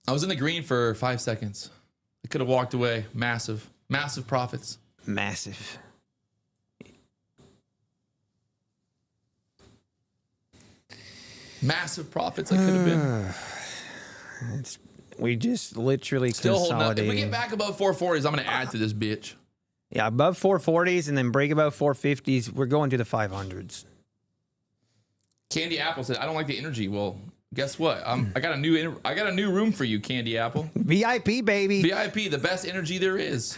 I was in the green for 5 seconds. I could have walked away. Massive profits. Massive. Massive profits I could have been. We just literally Still holding up. If we consolidating. get back above 440s, I'm going to add to this bitch. Yeah, above 440s and then break above 450s. We're going to the 500s. Candy Apple said, "I don't like the energy." Well, guess what? I got a new room for you, Candy Apple. VIP, baby. VIP, the best energy there is.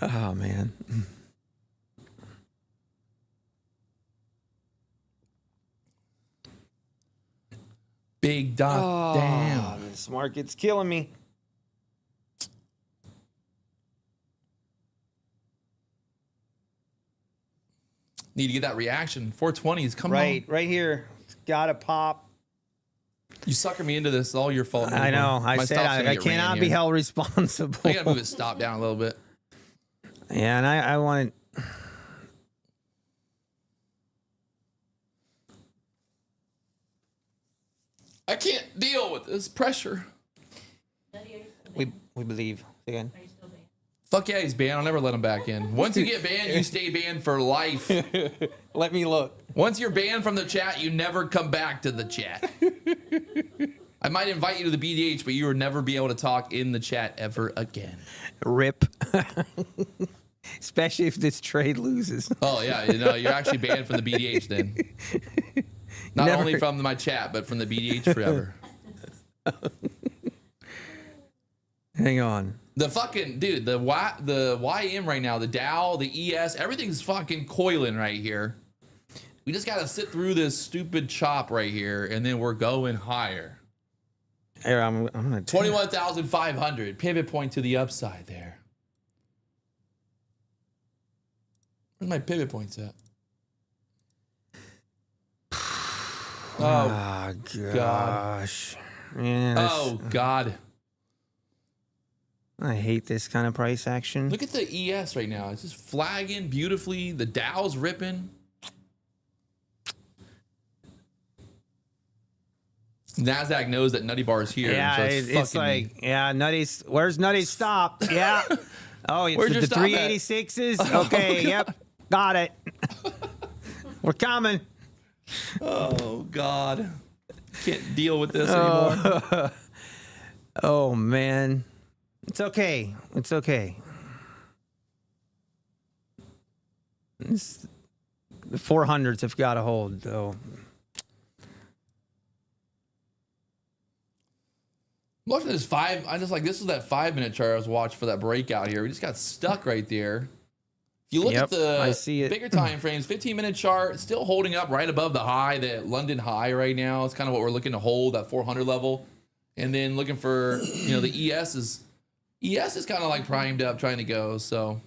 Oh, man. Big dot. Damn. This market's killing me. Need to get that reaction. 420s. Come on. Right here. It's got to pop. You sucker me into this. It's all your fault. I know. I My said stop's gonna I get cannot ran be here. held responsible. I gotta move it stop down a little bit. Yeah, and I want I can't deal with this pressure. we believe again. Fuck yeah, he's banned. I'll never let him back in. Once you get banned, you stay banned for life. Let me look. Once you're banned from the chat, you never come back to the chat. I might invite you to the BDH, but you will never be able to talk in the chat ever again. Rip. Especially if this trade loses. Oh yeah, you're actually banned from the BDH then. Not Never. only from my chat, but from the BDH forever. Hang on. The fucking dude, the YM right now, the Dow, the ES, everything's fucking coiling right here. We just gotta sit through this stupid chop right here, and then we're going higher. Here, I'm gonna 21,500 pivot point to the upside there. Where's my pivot points at? Oh gosh. Yeah, Oh God. I hate this kind of price action. Look at the ES right now. It's just flagging beautifully. The Dow's ripping. NASDAQ knows that Nutty Bar is here. Yeah, so it's fucking like, yeah, Nutty's. Where's Nutty's stop? Yeah. Oh, it's Where's your the stop at? 386s. Okay, yep, got it. We're coming. Oh God. Can't deal with this anymore. Oh man, it's okay. It's okay. The 400s have got to hold though. Watching this this is that 5-minute chart I was watching for that breakout here. We just got stuck right there. If you look Yep, at the I see it. bigger time frames, 15-minute chart, still holding up right above the high, the London high right now. It's kind of what we're looking to hold, that 400 level. And then looking for, the ES is kind of like primed up, trying to go. So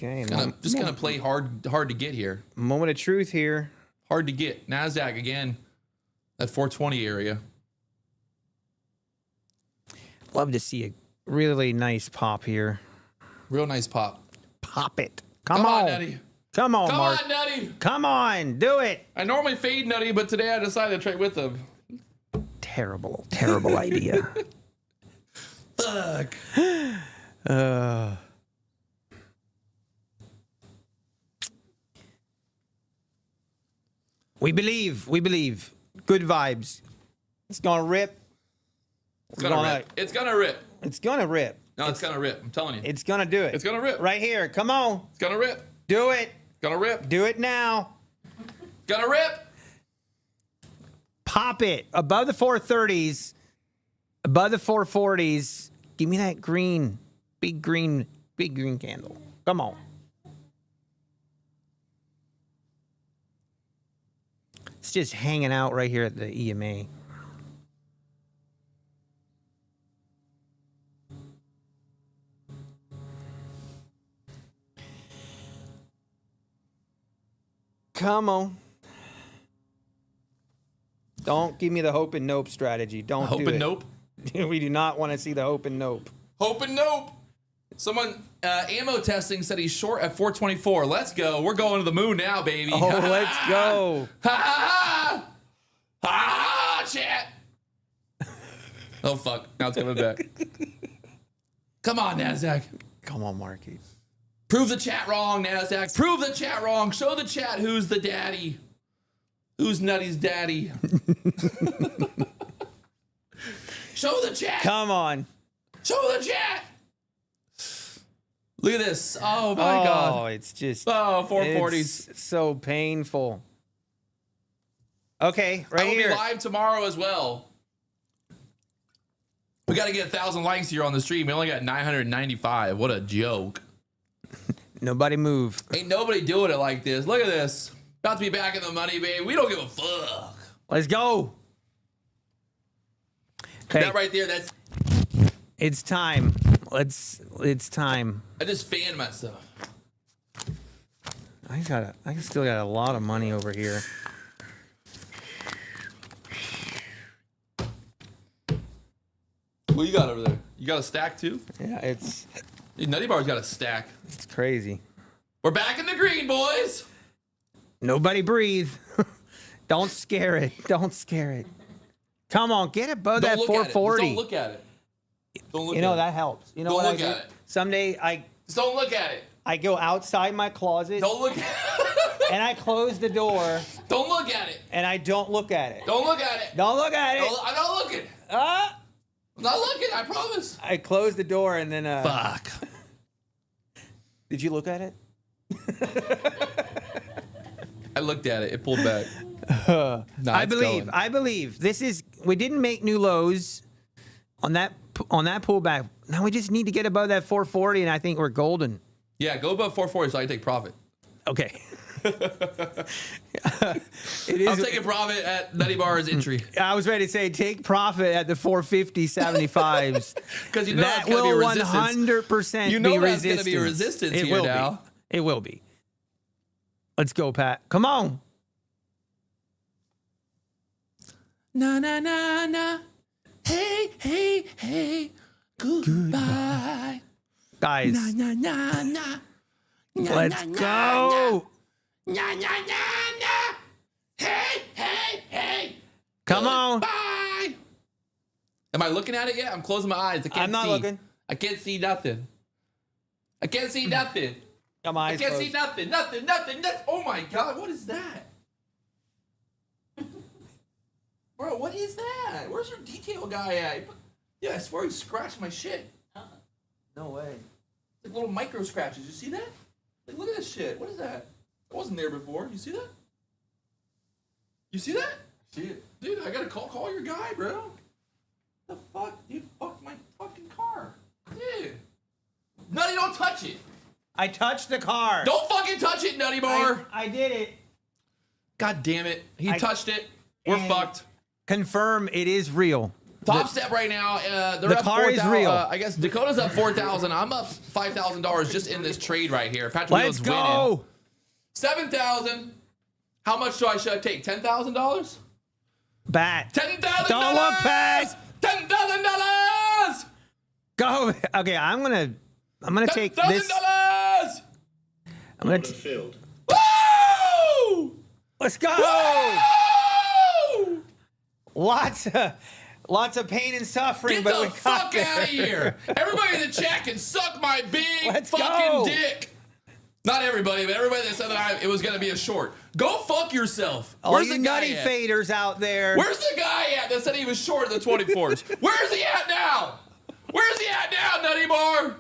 Okay, just gonna play hard to get here. moment of truth here. Hard to get. NASDAQ again, that 420 area. Love to see a really nice pop here. Real nice pop. Pop it. Come on, Nutty. Come on, Come Mark. on, Nutty. Come on, do it. I normally fade Nutty, but today I decided to trade with him. Terrible, terrible idea. Fuck. We believe. We believe. Good vibes. It's gonna rip. It's gonna rip. It's gonna rip. It's gonna rip. No, it's gonna rip. I'm telling you. It's gonna do it. It's gonna rip. Right here. Come on. It's gonna rip. Do it. It's gonna rip. Do it now. Gonna rip. Pop it. Above the 430s. Above the 440s. Give me that green. Big green candle. Come on. It's just hanging out right here at the EMA. Come on. Don't give me the hope and nope strategy. Don't Hope do and it. nope. We do not want to see the hope and nope. Hope and nope. Someone ammo testing said he's short at 424. Let's go. We're going to the moon now, baby. Oh, let's go. Ha ha ha! Ha ha, chat. Oh fuck! Now it's coming back. Come on, Nasdaq. Come on, Marky. Prove the chat wrong, Nasdaq. Prove the chat wrong. Show the chat who's the daddy. Who's Nutty's daddy? Show the chat. Come on. Show the chat. Look at this. Oh my Oh, god. it's just. Oh, 440s. It's so painful. Okay, I right will here. be live tomorrow as well. We got to get 1,000 likes here on the stream. We only got 995. What a joke. Nobody move. Ain't nobody doing it like this. Look at this. About to be back in the money, baby. We don't give a fuck. Let's go. Okay, That right there, that's. it's time. It's time. I just fanned myself. I still got a lot of money over here. What you got over there? You got a stack too? Yeah, it's Dude, Nutty Bar's got a stack. crazy. We're back in the green, boys. Nobody breathe. Don't scare it. Don't scare it. Come on, get above that Don't look at it. 440. Don't look at it. Don't look You know at that helps. You know Don't what I look do? at it. Someday it. Just don't look at it. I go outside my closet Don't look at it. and I close the door Don't look at it. and I don't look at it. Don't look at it. Don't look at it. I'm not looking. Ah! I'm not looking, I promise. I close the door and then Fuck. did you look at it? I looked at it. It pulled back. Nah, I it's believe. going. I believe. This is. We didn't make new lows on that pullback. Now we just need to get above that 440, and I think we're golden. Yeah, go above 440 so I can take profit. Okay. It is. I'm taking profit at Nutty Bar's entry. I was ready to say take profit at the 450 75s. Because you know That that's going to be will a resistance. 100% You know be that's resistance. gonna be a resistance it here will now. Be. It will be. Let's go, Pat. Come on. Na na na na. Hey, hey, hey. Goodbye. Guys, Na na na na. Na, let's na, go. Na na na na. Hey, hey, hey. Come on. Bye. Am I looking at it yet? I'm closing my eyes. I can't I'm not see. looking. I can't see nothing. I can't see nothing. Got my I eyes can't closed. see nothing. Nothing. Oh my god, what is that? Bro, what is that? Where's your detail guy at? Yeah, I swear he scratched my shit. No way. Like little micro scratches. You see that? Like, look at this shit. What is that? It wasn't there before. You see that? You see that? See it. Dude, I gotta call your guy, bro. The fuck? You fucked my fucking car. Dude. Nutty, don't touch it. I touched the car. Don't fucking touch it, Nutty Bar. I did it. God damn it. He I- touched it. We're and- fucked. Confirm it is real. Top step right now. They're the up car is 4,000. real. I guess Dakota's up 4,000. I'm up $5,000 just in this trade right here. Patrick Let's Wieland's winning. go. 7,000. How much should I take? $10,000? Bat. $10,000. Don't look, Pat. $10,000. Go. Okay, I'm gonna take this. $10,000. I'm gonna. Woo! Let's go. Woo! Lots of pain and suffering, Get but we the got fuck there. out of here. Everybody in the chat can suck my big Let's fucking go. dick. Not everybody, but everybody that said that it was going to be a short. Go fuck yourself. All Where's you the guy nutty at? faders out there. Where's the guy at that said he was short at the 24s? Where's he at now? Where's he at now, Nutty Bar?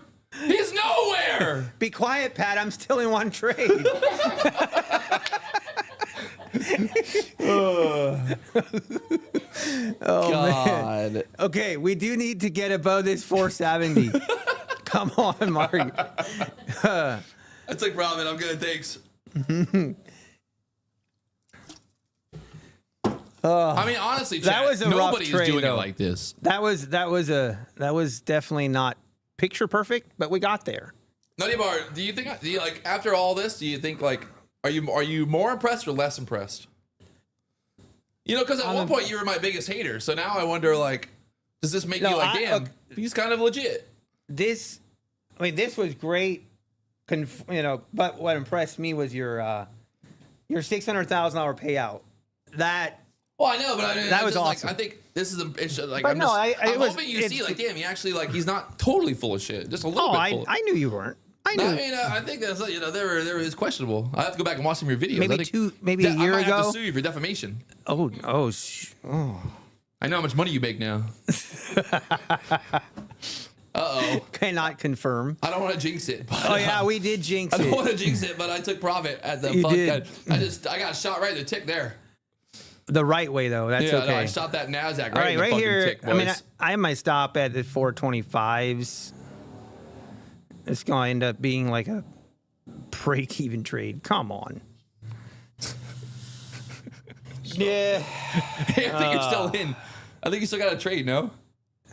He's nowhere. Be quiet, Pat. I'm still in one trade. Oh, man. God. Okay, we do need to get above this 470. Come on, Mark. That's like ramen. I'm good. Thanks. I mean, honestly, That chat, was a rough nobody's trade, doing though. it like this. That was definitely not picture perfect, but we got there. Nutty Bar, do you like after all this? Do you think like are you more impressed or less impressed? You know, because at one point you were my biggest hater. So now I wonder, like, does this make you like, damn, he's kind of legit? This was great. But what impressed me was your $600,000 payout. Well, I know, but I mean, that was awesome. Like, I think this is like. But I'm hoping you see, like, damn, he actually, like, he's not totally full of shit. Just a little bit full. I knew you weren't. I mean, I think that's, you know, there is questionable. I have to go back and watch some of your videos. Maybe a year ago. I might have to sue you for defamation. Oh. I know how much money you make now. Uh-oh. Cannot confirm. I don't want to jinx it. But, yeah, we did jinx it. I don't want to jinx it, but I took profit at the You fuck. did. I got shot right in the tick there. The right way, though. That's okay. No, I shot that NASDAQ All right in the right fucking here. tick, boys. I mean, I have my stop at the 425s. It's going to end up being like a break-even trade. Come on. Yeah. Hey, I think you're still in. I think you still got a trade, no?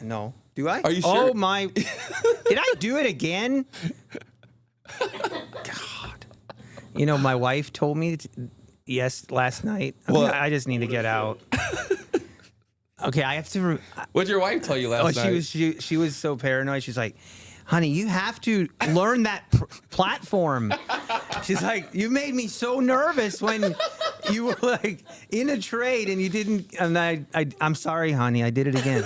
No. Do I? Are you sure? Oh, my. Did I do it again? God. You know, my wife told me, last night. What? I just need to get out. Okay, I have to. What'd your wife tell you last night? She was so paranoid. She's like, honey, you have to learn that platform. She's like, you made me so nervous when you were like in a trade and you didn't. And I'm sorry, honey, I did it again.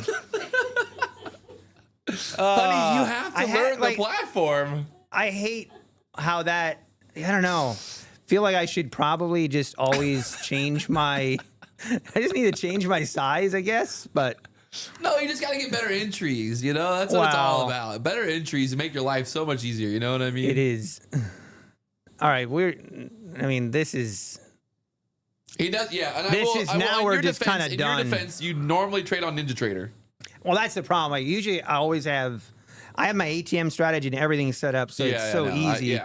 Honey, you have to learn the platform. I hate how that. I don't know. Feel like I should probably just always change my. I just need to change my size, I guess, but. No, you just got to get better entries, you know? That's what it's all about. Better entries make your life so much easier, you know what I mean? It is. All right, this is... He does, yeah. And we're just kind of done. In your defense, you normally trade on NinjaTrader. Well, that's the problem. I always have... I have my ATM strategy and everything set up, so it's so easy.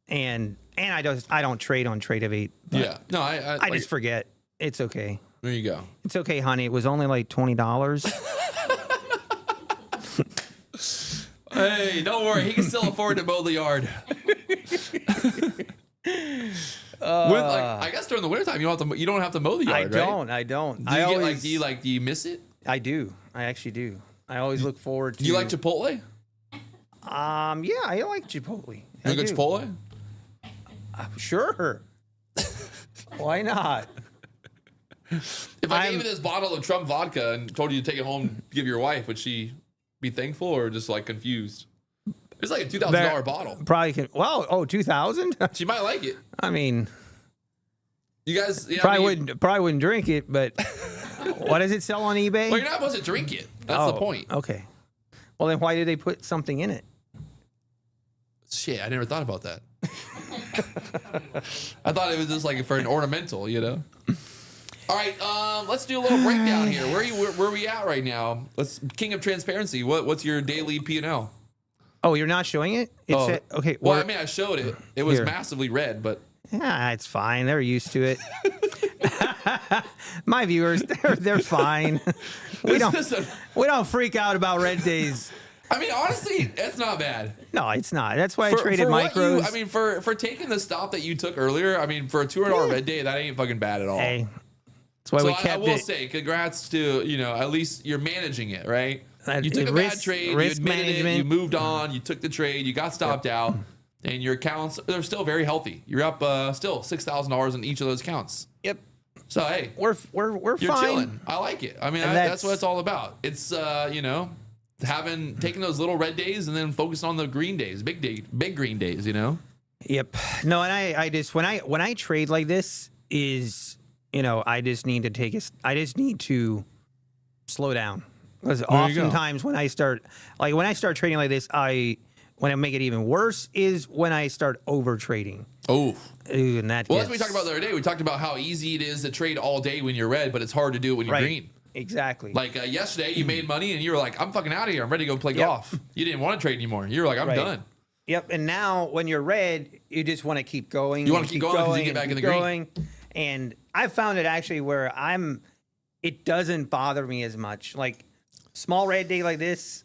And I don't trade on Trade of 8. Yeah. No, I just forget. It's okay. There you go. It's okay, honey. It was only like $20. Hey, don't worry. He can still afford to mow the yard. I guess during the wintertime, you don't have to mow the yard, right? I don't. Do you miss it? I do. I actually do. I always look forward to. Do you like Chipotle? Yeah, I like Chipotle. You like Chipotle? Sure. Why not? If I gave you this bottle of Trump vodka and told you to take it home and give your wife, would she be thankful or just like confused? It's like a $2,000 bottle. Probably can. Well, $2,000? She might like it. I mean, you guys probably wouldn't drink it, but what does it sell on eBay? Well, you're not supposed to drink it. That's the point. Okay. Well, then why did they put something in it? Shit, I never thought about that. I thought it was just like for an ornamental, you know? All right, let's do a little breakdown here. Where are we at right now? King of Transparency. What's your daily P&L? Oh, you're not showing it? Okay. Well, I mean, I showed it. It was massively red, but yeah, it's fine. They're used to it. My viewers, they're fine. We don't freak out about red days. I mean, honestly, it's not bad. No, it's not. That's why I traded micros. For taking the stop that you took earlier, I mean, for a $200 red day, that ain't fucking bad at all. Hey, that's why we kept it. I will say, congrats to, at least you're managing it, right? You took a bad trade, you admitted it, you moved on, you took the trade, you got stopped out, and your accounts, they're still very healthy. You're up still $6,000 in each of those accounts. Yep. So, hey. We're you're fine. Chilling. I like it. I mean, that's what it's all about. It's, taking those little red days and then focusing on the green days, big green days, Yep. No, and I just when I trade like this is I just need to slow down, because oftentimes when I start trading like this, when I make it even worse is when I start over trading. Oh. And that. Well, as we talked about the other day, we talked about how easy it is to trade all day when you're red, but it's hard to do it when you're green. Exactly. Like yesterday, you made money and you were like, I'm fucking out of here. I'm ready to go play golf. You didn't want to trade anymore. You were like, I'm done. Yep. And now when you're red, you just want to keep going. You want to keep going until you get back in the green. And I've found it actually where it doesn't bother me as much. Like small red day like this.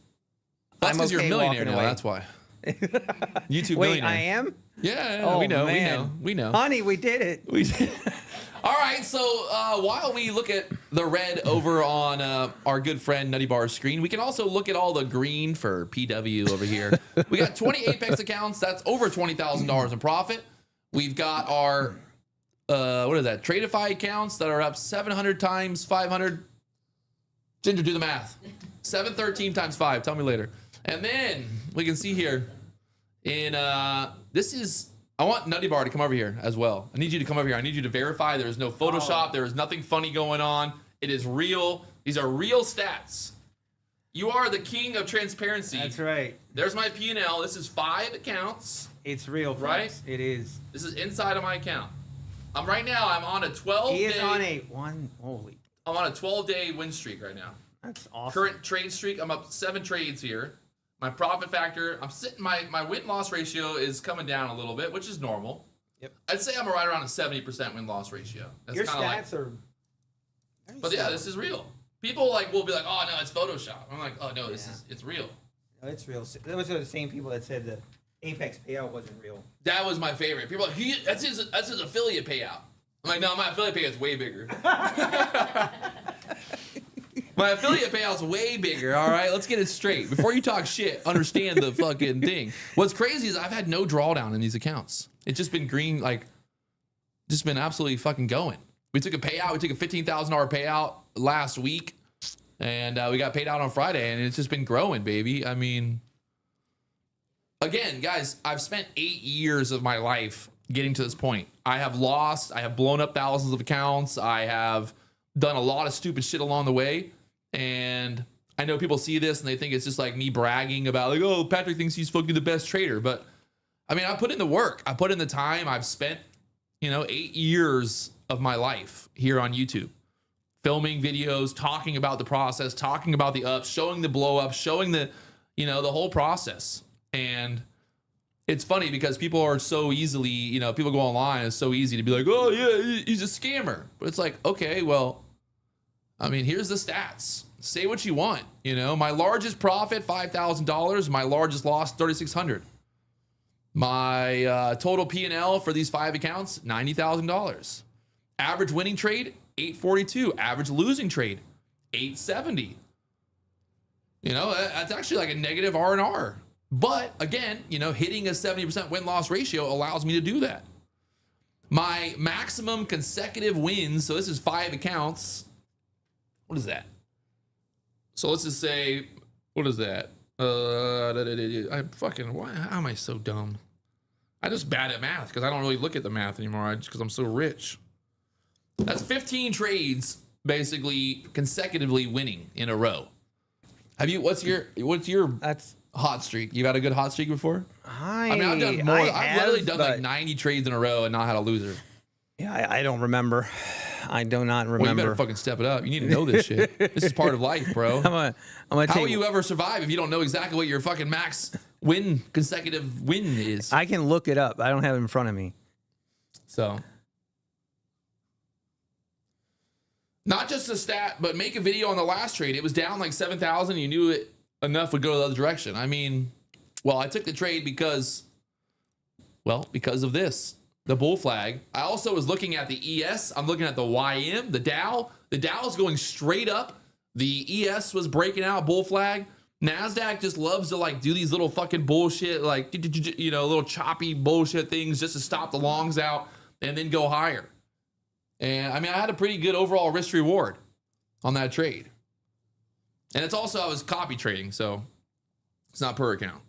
That's because you're a millionaire now. That's why. YouTube millionaire. I am? Yeah, we know. Honey, we did it. All right, so while we look at the red over on our good friend NUTTYBAR's screen, we can also look at all the green for PW over here. We got 20 Apex accounts. That's over $20,000 in profit. We've got our, what is that, Tradeify accounts that are up 700 times 500. Ginger, do the math. 713 times 5. Tell me later. And then we can see here in, this is, I want NUTTYBAR to come over here as well. I need you to come over here. I need you to verify there is no Photoshop. There is nothing funny going on. It is real. These are real stats. You are the king of transparency. That's right. There's my P&L. This is 5 accounts. It's real, folks. Right? It is. This is inside of my account. I'm on a 12-day. He is on a one. Holy. I'm on a 12-day win streak right now. That's awesome. Current trade streak. I'm up 7 trades here. My profit factor, I'm sitting, my win-loss ratio is coming down a little bit, which is normal. Yep. I'd say I'm right around a 70% win-loss ratio. That's Your kinda stats are. But yeah, this is real. People will be like, oh no, it's Photoshop. I'm like, oh no, it's real. No, it's real. Those are the same people that said the Apex payout wasn't real. That was my favorite. People are like, that's his affiliate payout. I'm like, no, my affiliate payout's way bigger. My affiliate payout's way bigger, all right? Let's get it straight. Before you talk shit, understand the fucking thing. What's crazy is I've had no drawdown in these accounts. It's just been green, just been absolutely fucking going. We took a payout. We took a $15,000 payout last week, and we got paid out on Friday, and it's just been growing, baby. I mean, again, guys, I've spent 8 years of my life getting to this point. I have lost. I have blown up thousands of accounts. I have done a lot of stupid shit along the way. And I know people see this and they think it's just like me bragging about like, oh, Patrick thinks he's fucking the best trader. But I mean, I put in the work. I put in the time. I've spent, 8 years of my life here on YouTube, filming videos, talking about the process, talking about the ups, showing the blow up, showing the whole process. And it's funny because people are so easily, people go online. It's so easy to be like, oh yeah, he's a scammer. But it's like, okay, well, I mean, here's the stats. Say what you want. My largest profit, $5,000. My largest loss, $3,600. My total P&L for these 5 accounts, $90,000. Average winning trade, $842. Average losing trade, $870. That's actually like a negative R&R. But again, hitting a 70% win-loss ratio allows me to do that. My maximum consecutive wins, so this is 5 accounts. What is that? So let's just say, what is that? How am I so dumb? I just bad at math because I don't really look at the math anymore because I'm so rich. That's 15 trades basically consecutively winning in a row. What's your That's hot streak? You got a good hot streak before? I've done more. I've literally done like 90 trades in a row and not had a loser. Yeah, I don't remember. I do not remember. Well, you better fucking step it up. You need to know this shit. This is part of life, bro. I'm gonna How will you ever survive if you don't know exactly what your fucking max consecutive win is? I can look it up. I don't have it in front of me. So, not just a stat, but make a video on the last trade. It was down like 7,000. You knew it enough would go the other direction. I mean, I took the trade because of this. The bull flag. I also was looking at the ES. I'm looking at the YM, the Dow. The Dow is going straight up. The ES was breaking out bull flag. NASDAQ just loves to do these little fucking bullshit, little choppy bullshit things just to stop the longs out and then go higher. And I mean, I had a pretty good overall risk reward on that trade. And it's also, I was copy trading, so it's not per account.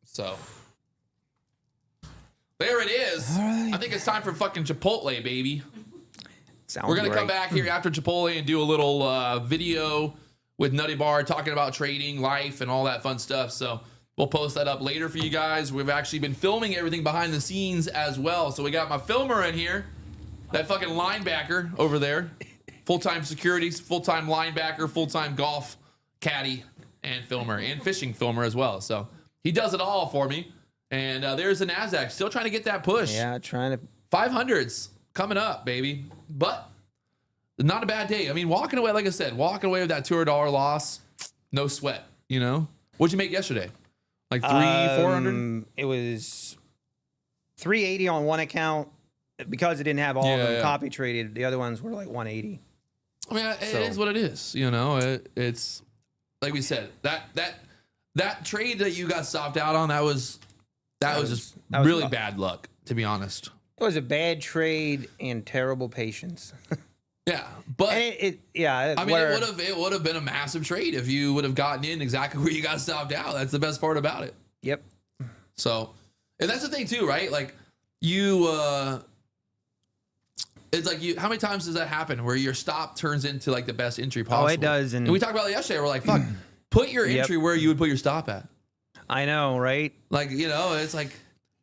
So there it is. Right. I think it's time for fucking Chipotle, baby. Sounds We're going to right. come back here after Chipotle and do a little video with NUTTYBAR talking about trading, life, and all that fun stuff. So we'll post that up later for you guys. We've actually been filming everything behind the scenes as well. So we got my filmer in here, that fucking linebacker over there, full-time security, full-time linebacker, full-time golf caddy, and filmer, and fishing filmer as well. So he does it all for me. And there's the NASDAQ, still trying to get that push. Yeah, trying to. 500s coming up, baby. But not a bad day. I mean, walking away, like I said, walking away with that $200 loss, no sweat, What'd you make yesterday? Like 400? It was 380 on one account, because it didn't have all of them Yeah. copy traded, the other ones were like 180. I mean, it is what it is. You know, it's like we said, that trade that you got stopped out on, that was just really rough. bad luck, to be honest. It was a bad trade and terrible patience. Yeah, but And it would have been a massive trade if you would have gotten in exactly where you got stopped out. That's the best part about it. Yep. So, and that's the thing too, right? Like you, it's like how many times does that happen where your stop turns into like the best entry possible? Oh, it does. And we talked about it yesterday. We're like, fuck, put your entry where you would put your stop at. I know, right? Like, you know, it's like,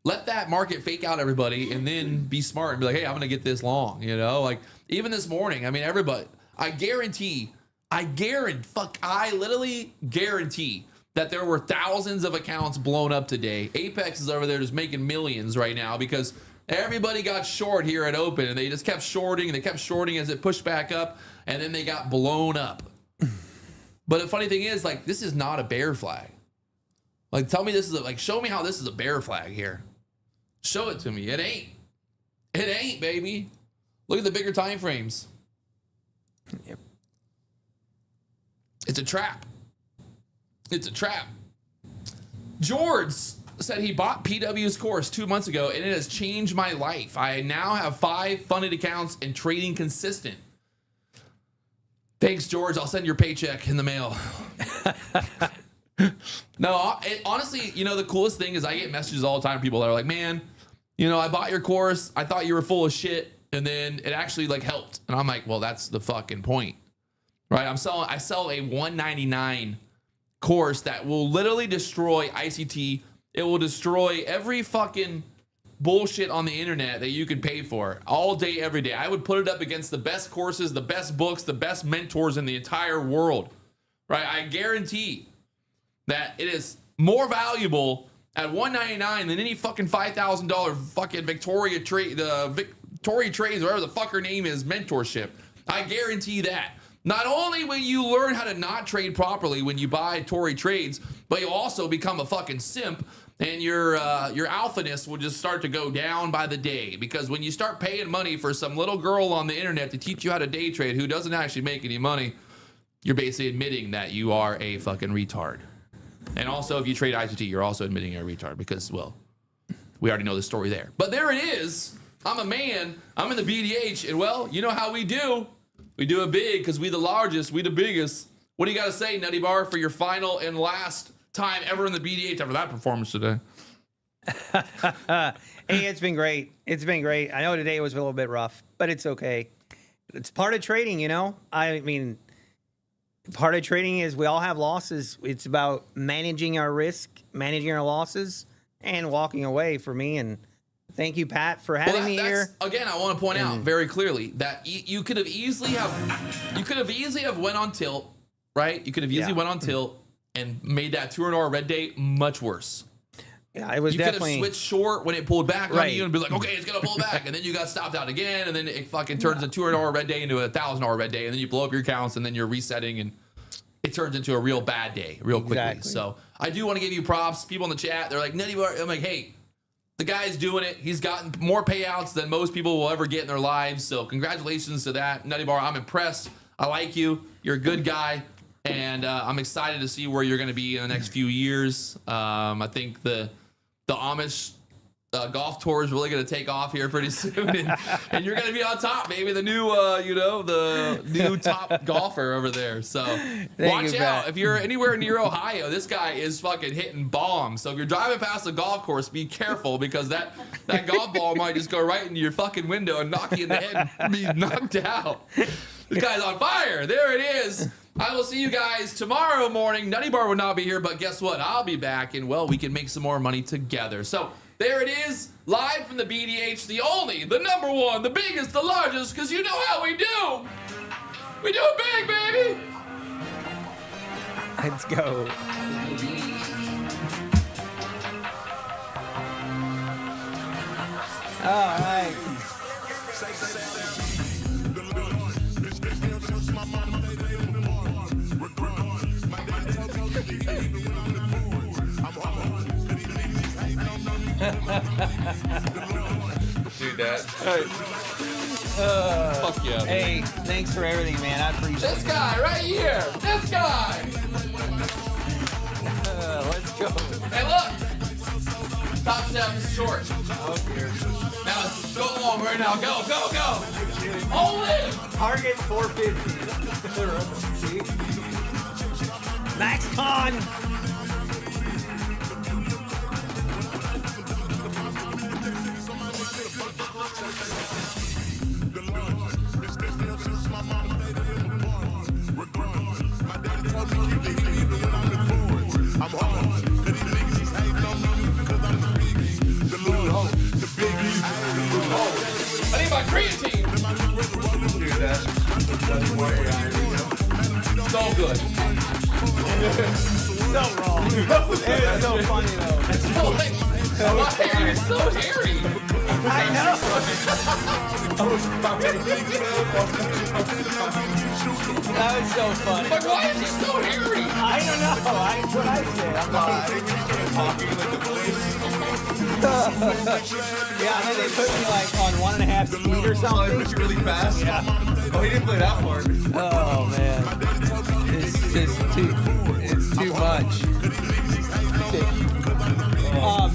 let that market fake out everybody and then be smart and be like, hey, I'm going to get this long, you know? Like, even this morning, I mean, everybody, I literally guarantee that there were thousands of accounts blown up today. Apex is over there just making millions right now because everybody got short here at open and they just kept shorting and they kept shorting as it pushed back up and then they got blown up. But the funny thing is, like, this is not a bear flag. Like, tell me this is show me how this is a bear flag here. Show it to me. It ain't. It ain't, baby. Look at the bigger time frames. Yep. It's a trap. It's a trap. George said he bought PW's course 2 months ago and it has changed my life. I now have 5 funded accounts and trading consistent. Thanks, George. I'll send your paycheck in the mail. No, honestly, you know, the coolest thing is I get messages all the time from people that are like, man, you know, I bought your course. I thought you were full of shit. And then it actually like helped. And I'm like, well, that's the fucking point, right? I sell a $199 course that will literally destroy ICT. It will destroy every fucking bullshit on the internet that you can pay for all day, every day. I would put it up against the best courses, the best books, the best mentors in the entire world, right? I guarantee that it is more valuable at $199 than any fucking $5,000 fucking Victoria Trades, whatever the fuck her name is, mentorship. I guarantee that. Not only will you learn how to not trade properly when you buy Tory Trades, but you'll also become a fucking simp, and your alphaness will just start to go down by the day. Because when you start paying money for some little girl on the internet to teach you how to day trade who doesn't actually make any money, you're basically admitting that you are a fucking retard. And also, if you trade ICT, you're also admitting you're a retard because, well, we already know the story there. But there it is. I'm a man. I'm in the BDH. And, well, you know how we do. We do it big because we the largest. We the biggest. What do you got to say, Nutty Bar, for your final and last time ever in the BDH after that performance today? Hey, it's been great. It's been great. I know today was a little bit rough, but it's okay. It's part of trading, you know? I mean, part of trading is we all have losses. It's about managing our risk, managing our losses, and walking away for me. And thank you, Pat, for having me here. Again, I want to point out very clearly that you could have easily have went on tilt, right? You could have easily went on tilt and made that 200-hour red day much worse. Yeah, it was definitely. You could have switched short when it pulled back on Right. you and be like, okay, it's gonna pull back, and then you got stopped out again, and then it fucking turns a 200-hour red day into a 1,000-hour red day, and then you blow up your accounts, and then you're resetting, and it turns into a real bad day real quickly. Exactly. So I do want to give you props. People in the chat, they're like, Nutty Bar. I'm like, hey, the guy's doing it. He's gotten more payouts than most people will ever get in their lives. So congratulations to that, Nutty Bar. I'm impressed. I like you. You're a good guy. And I'm excited to see where you're going to be in the next few years. I think the Amish golf tour is really going to take off here pretty soon, and you're going to be on top, baby. The new, the new top golfer over there. So watch you, out Pat. if you're anywhere near Ohio. This guy is fucking hitting bombs. So if you're driving past the golf course, be careful because that golf ball might just go right into your fucking window and knock you in the head and be knocked out. This guy's on fire. There it is. I will see you guys tomorrow morning. Nutty Bar will not be here, but guess what? I'll be back, and, well, we can make some more money together. So there it is, live from the BDH, the only, the number one, the biggest, the largest, because you know how we do. We do it big, baby. Let's go. All right. Dude, appreciate that. Fuck yeah. Hey, thanks for everything, man. I appreciate This it. guy right here. This guy. Let's go. Hey, look. Top step is short. Now go long right now. Go, go, go. All in. Target 450. Max Con. I'm hard, cause these niggas is hating on me because I'm the biggest. The Lord, the biggest. I need my creatine. Dude, that's way So good. So wrong. It's so funny though. My hair is so hairy. I know. That was so funny. Like, why is he so hairy? I don't know. That's what I said. I'm like, talking like the police. yeah, and then they put me like on 1.5 speed or Oh, they something. push you really fast? Yeah. Oh, he didn't play that part. Oh man, it's just it's too much.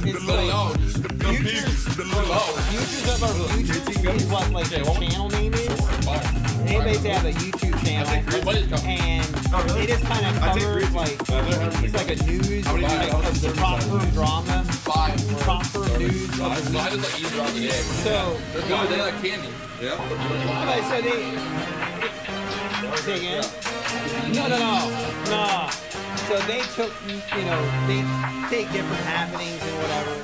It's Go like low. Go Futures Go low. of our Futures is what like the channel name is. Anybody's have a YouTube channel, and it is kind of covers like it's like a news like of the prop firm drama, 5. prop firm news. I just like eat throughout the day. So They're good. They like candy. Yeah. okay, so say again? No. So they took, they take different happenings and whatever,